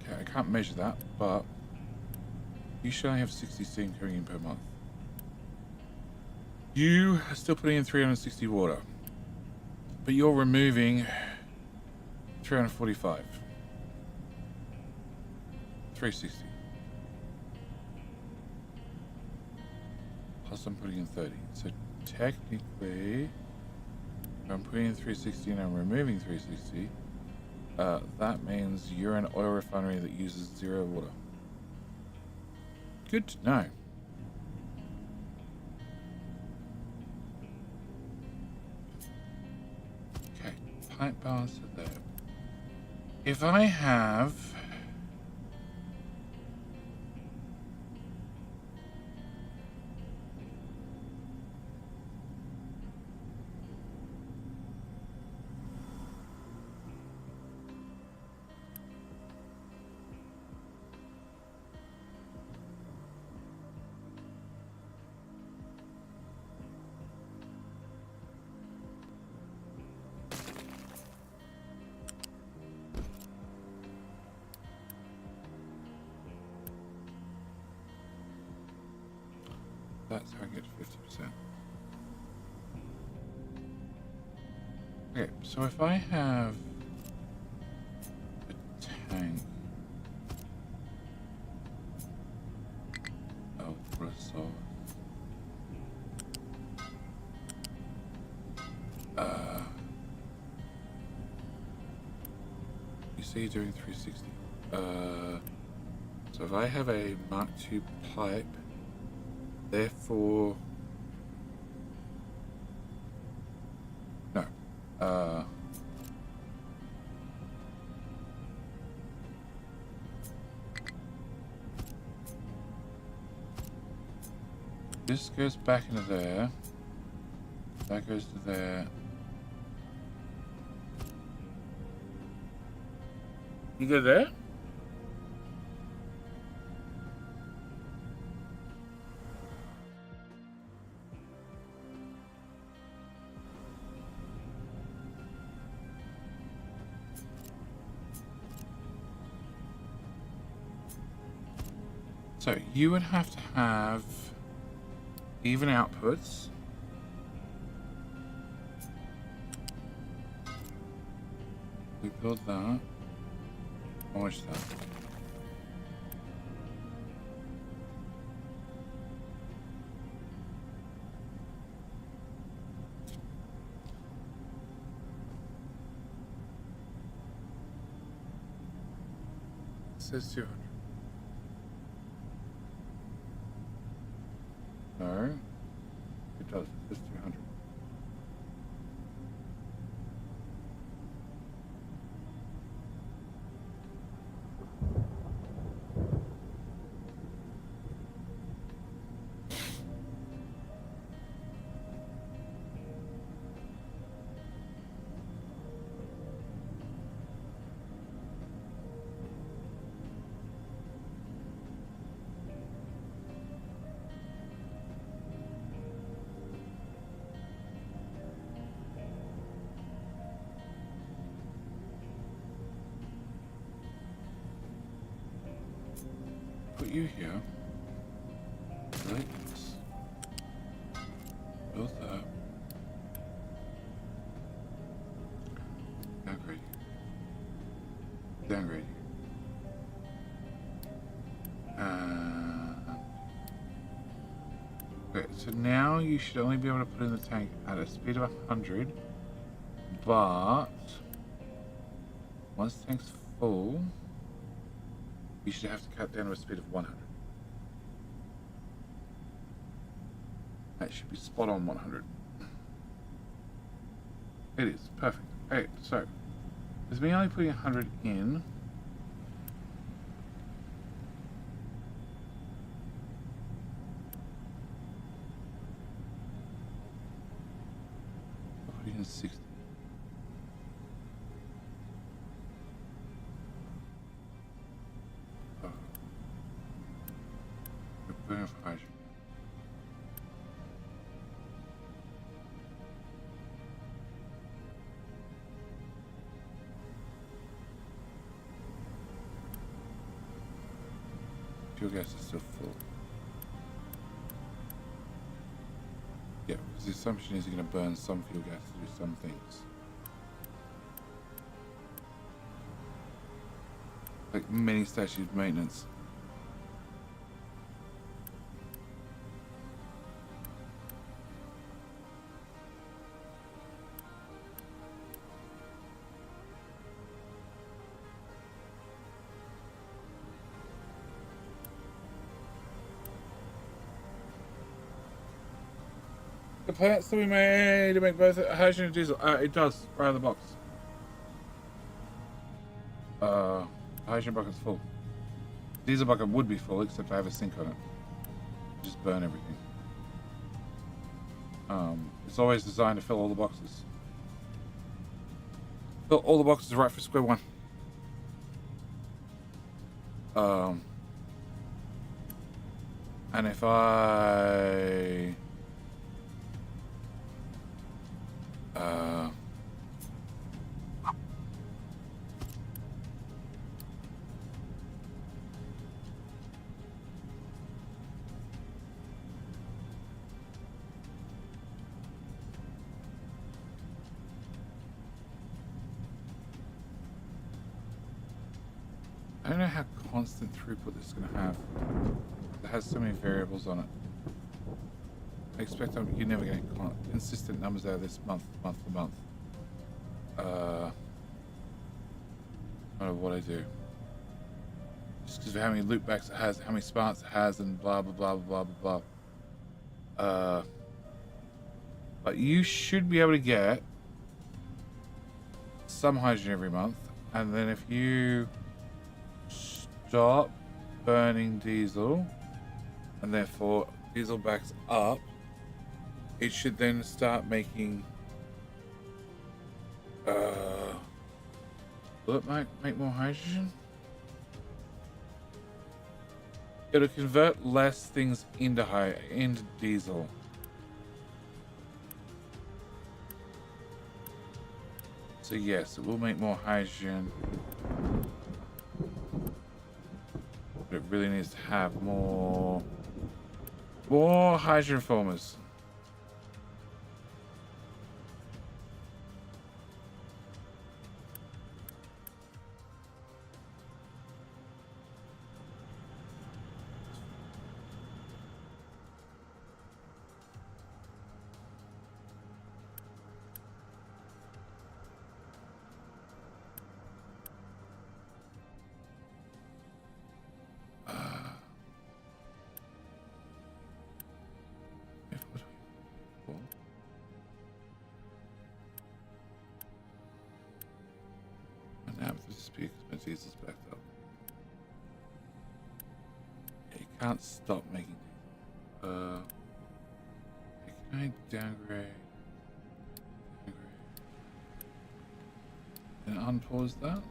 Okay, I can't measure that, but you should only have 60 steam coming in per month. You are still putting in 360 water, but you're removing 345. 360. Plus I'm putting in 30. So technically, if I'm putting in 360 and I'm removing 360, that means you're an oil refinery that uses 0 water. Good to know. Pipe balancer there. If I have that's how I get to 50%. Okay, so if I have a tank of resource, you say you're doing 360. So if I have a Mark II pipe, therefore, no, this goes back into there, that goes to there. You go there? So you would have to have even outputs. We build that. How much that? It says 200. No, it does. It says 200. put you here. Delete this. Build that. Downgrade you. Downgrade you. Okay, so now you should only be able to put in the tank at a speed of 100, but once the tank's full, you should have to cut down to a speed of 100. That should be spot on 100. It is, perfect. Okay, so, there's me only putting 100 in. Putting in 60. Oh. Burn of hydrogen. Fuel gas is still full. Yeah, because the assumption is you're going to burn some fuel gas to do some things. Like many statues of maintenance. The plants that we made to make both hydrogen and diesel. It does, right out of the box. Hydrogen bucket's full. Diesel bucket would be full, except I have a sink on it. Just burn everything. It's always designed to fill all the boxes. Fill all the boxes right for square one. And if I I don't know how constant throughput this is going to have. It has so many variables on it. I expect you're never going to get consistent numbers out of this month to month. No matter what I do. Just because of how many loopbacks it has, how many sparks it has, and blah blah blah blah blah blah. But you should be able to get some hydrogen every month, and then if you stop burning diesel, and therefore diesel backs up, it should then start making will it make more hydrogen? It'll convert less things into diesel. So yes, it will make more hydrogen. But it really needs to have more hydrogen formers. Diesel's backed up. Yeah, you can't stop making diesel. Can I downgrade? And unpause that?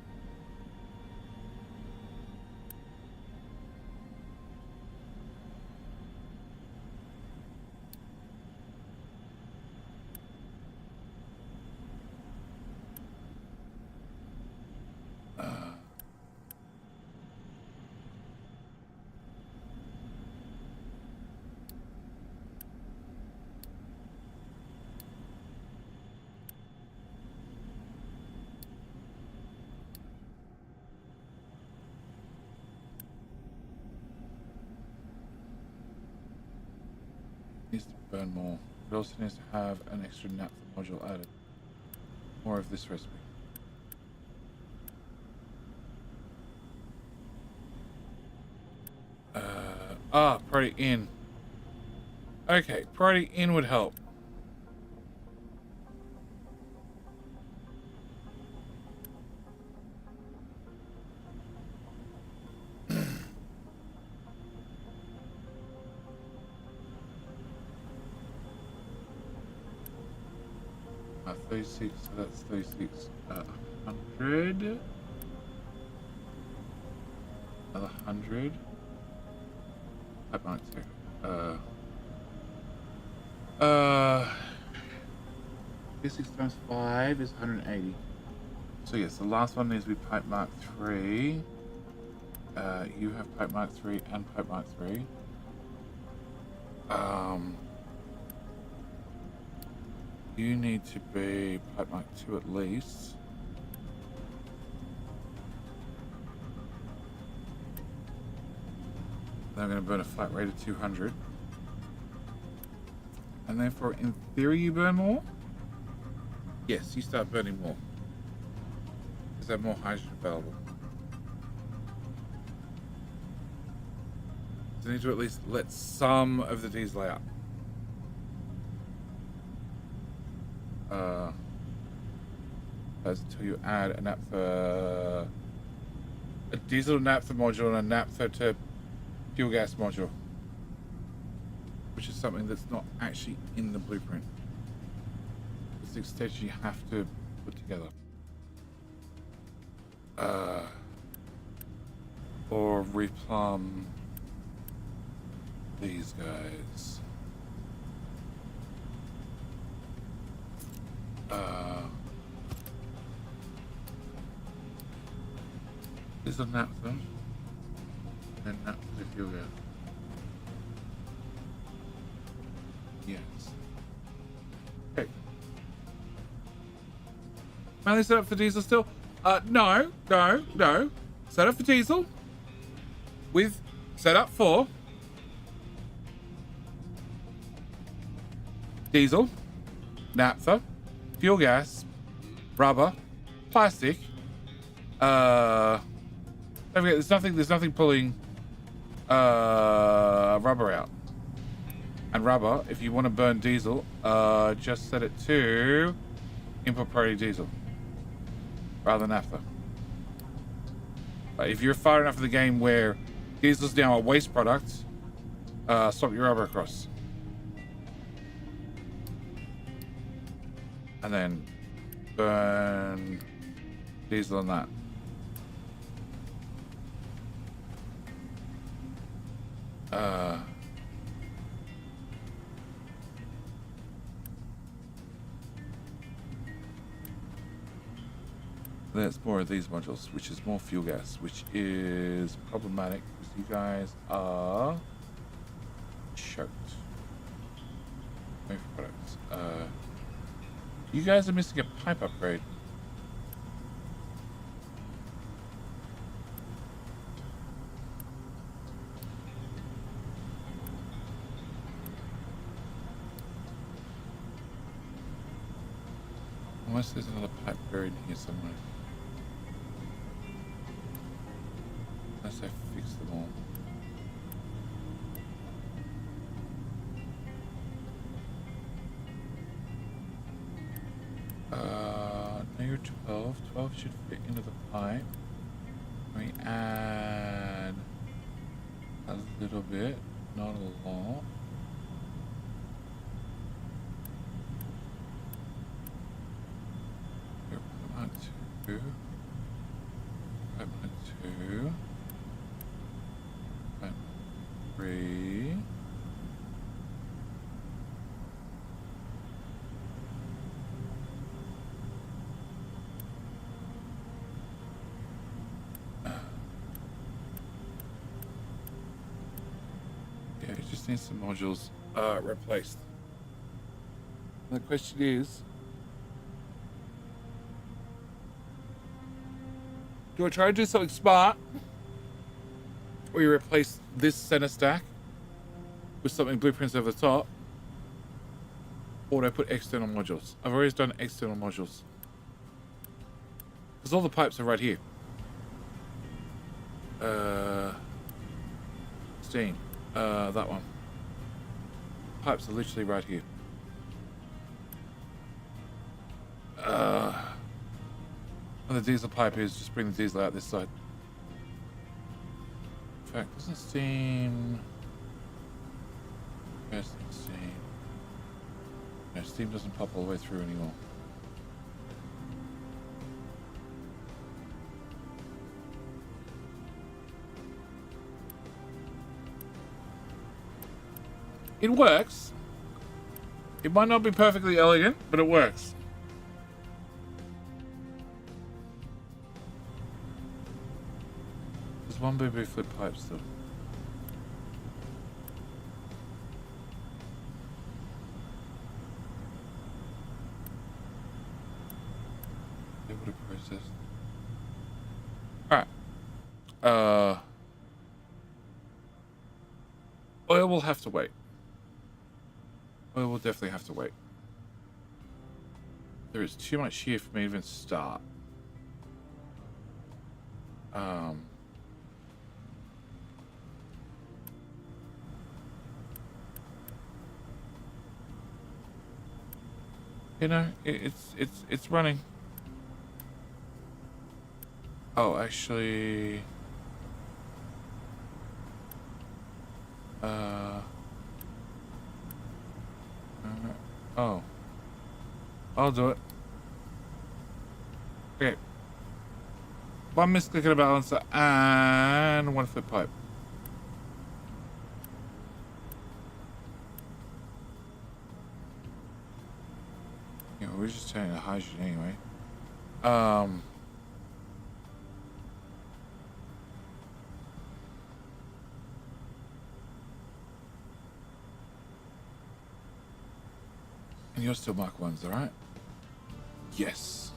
Needs to burn more. It also needs to have an extra naphtha module added. More of this recipe. Priority in. Okay, priority in would help. Uh, 36, so that's 36, 100. Another 100. Pipe mark 36 times 5 is 180. So yes, the last one needs to be pipe mark 3. You have pipe mark 3 and pipe mark 3. You need to be pipe mark 2 at least. Then I'm going to burn a flat rate of 200. And therefore, in theory, you burn more? Yes, you start burning more. Because they have more hydrogen available. So you need to at least let some of the diesel out. That's until you add a naphtha, a diesel naphtha module and a naphtha to fuel gas module, which is something that's not actually in the blueprint. It's the extension you have to put together. Or replumb these guys. This is a naphtha, and naphtha to fuel gas. Yes. Okay. Mainly set up for diesel still? No. Set up for diesel with setup for diesel, naphtha, fuel gas, rubber, plastic. Don't forget, there's nothing pulling rubber out. And rubber, if you want to burn diesel, just set it to input priority diesel rather than naphtha. If you're far enough in the game where diesel's now a waste product, swap your rubber across. And then burn diesel on that. There's more of these modules, which is more fuel gas, which is problematic because you guys are choked. Wait for products. You guys are missing a pipe upgrade. Unless there's another pipe buried here somewhere. Unless I fix them all. Now you're 12. 12 should fit into the pipe. We add a little bit, not a lot. Here, put on 2. Put on 2. Put on 3. Need some modules replaced. And the question is, do I try to do something smart where you replace this center stack with something blueprints over the top, Or do I put external modules? I've always done external modules. Because all the pipes are right here. Steam. That one. Pipes are literally right here. And the diesel pipe is just bring the diesel out this side. In fact, doesn't steam... Where's the steam? No, steam doesn't pop all the way through anymore. It works. It might not be perfectly elegant, but it works. There's one boo-boo flip pipe still. Able to process. Alright. Oil will have to wait. Oil will definitely have to wait. There is too much here for me to even start. You know, it's running. Oh, actually, oh, I'll do it. Okay. One misclick on a balancer and one flip pipe. Yeah, we're just turning to hydrogen anyway. And you're still Mark 1s, alright? Yes.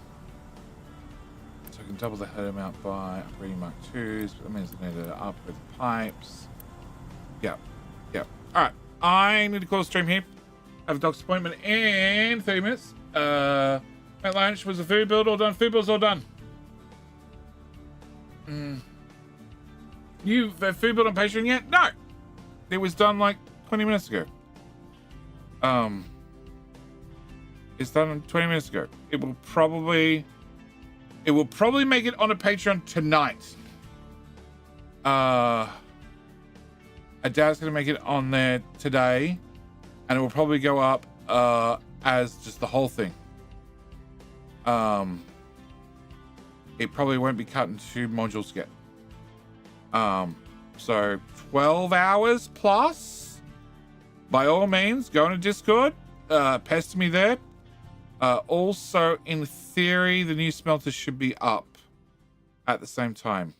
So I can double the head amount by upgrading Mark 2s, but that means I need to upgrade the pipes. Yep. Yep. Alright. I need to call a stream here. I have a doctor's appointment in 30 minutes. At lunch, was the food build all done? Food build's all done. You food build on Patreon yet? No. It was done like 20 minutes ago. It's done 20 minutes ago. It will probably make it on a Patreon tonight. Adad's gonna make it on there today, and it will probably go up as just the whole thing. It probably won't be cut into modules yet. So 12 hours plus. By all means, go into Discord, pester me there. Also, in theory, the new smelter should be up at the same time.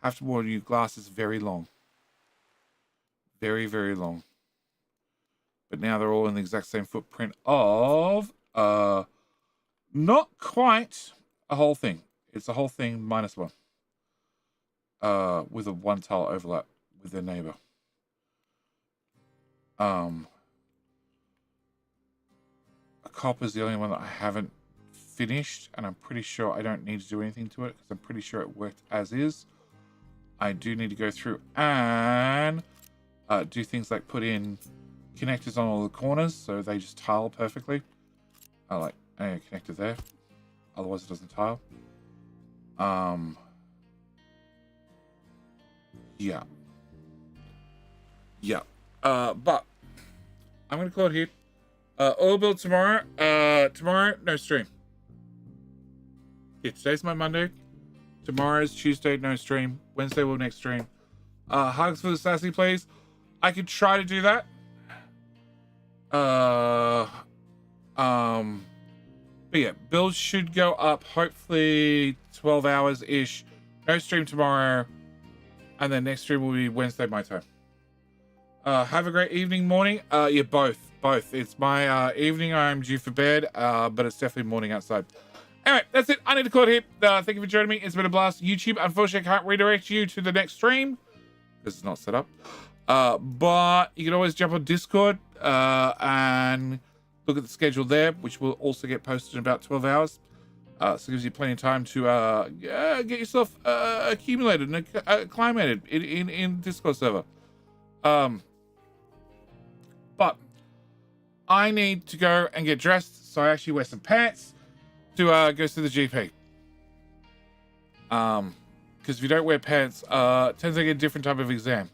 Have to warn you, glass is very long. Very, very long. But now they're all in the exact same footprint of not quite a whole thing. It's a whole thing minus one. With a one tile overlap with their neighbor. A copper is the only one that I haven't finished, and I'm pretty sure I don't need to do anything to it because I'm pretty sure it worked as is. I do need to go through and do things like put in connectors on all the corners so they just tile perfectly. I like a connector there, otherwise it doesn't tile. Yeah. But I'm gonna call it here. Oil build tomorrow. Tomorrow, no stream. Yeah, today's my Monday. Tomorrow's Tuesday, no stream. Wednesday will next stream. Hugs for the sassy, please. I could try to do that. But yeah, builds should go up hopefully 12 hours ish. No stream tomorrow, and then next stream will be Wednesday my time. Have a great evening, morning. Yeah, both. It's my evening. I'm due for bed, but it's definitely morning outside. Anyway, that's it. I need to call it here. Thank you for joining me. It's been a blast. YouTube, unfortunately, I can't redirect you to the next stream. This is not set up. But you can always jump on Discord and look at the schedule there, which will also get posted in about 12 hours. So it gives you plenty of time to get yourself accumulated and acclimated in Discord server. But I need to go and get dressed, so I actually wear some pants to go to the GP. Because if you don't wear pants, it tends to get a different type of exam.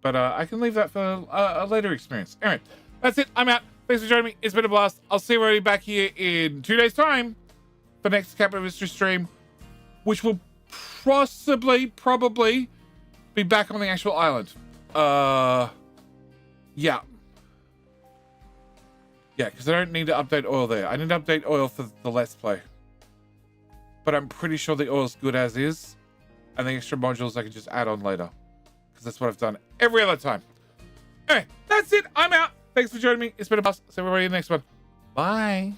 But I can leave that for a later experience. Anyway, that's it. I'm out. Thanks for joining me. It's been a blast. I'll see everybody back here in 2 days' time for next Capital Mystery stream, which will probably be back on the actual island. Yeah. Yeah, because I don't need to update oil there. I need to update oil for the Let's Play. But I'm pretty sure the oil's good as is. And the extra modules I can just add on later. Because that's what I've done every other time. Anyway, that's it. I'm out. Thanks for joining me. It's been a blast. See everybody in the next one. Bye.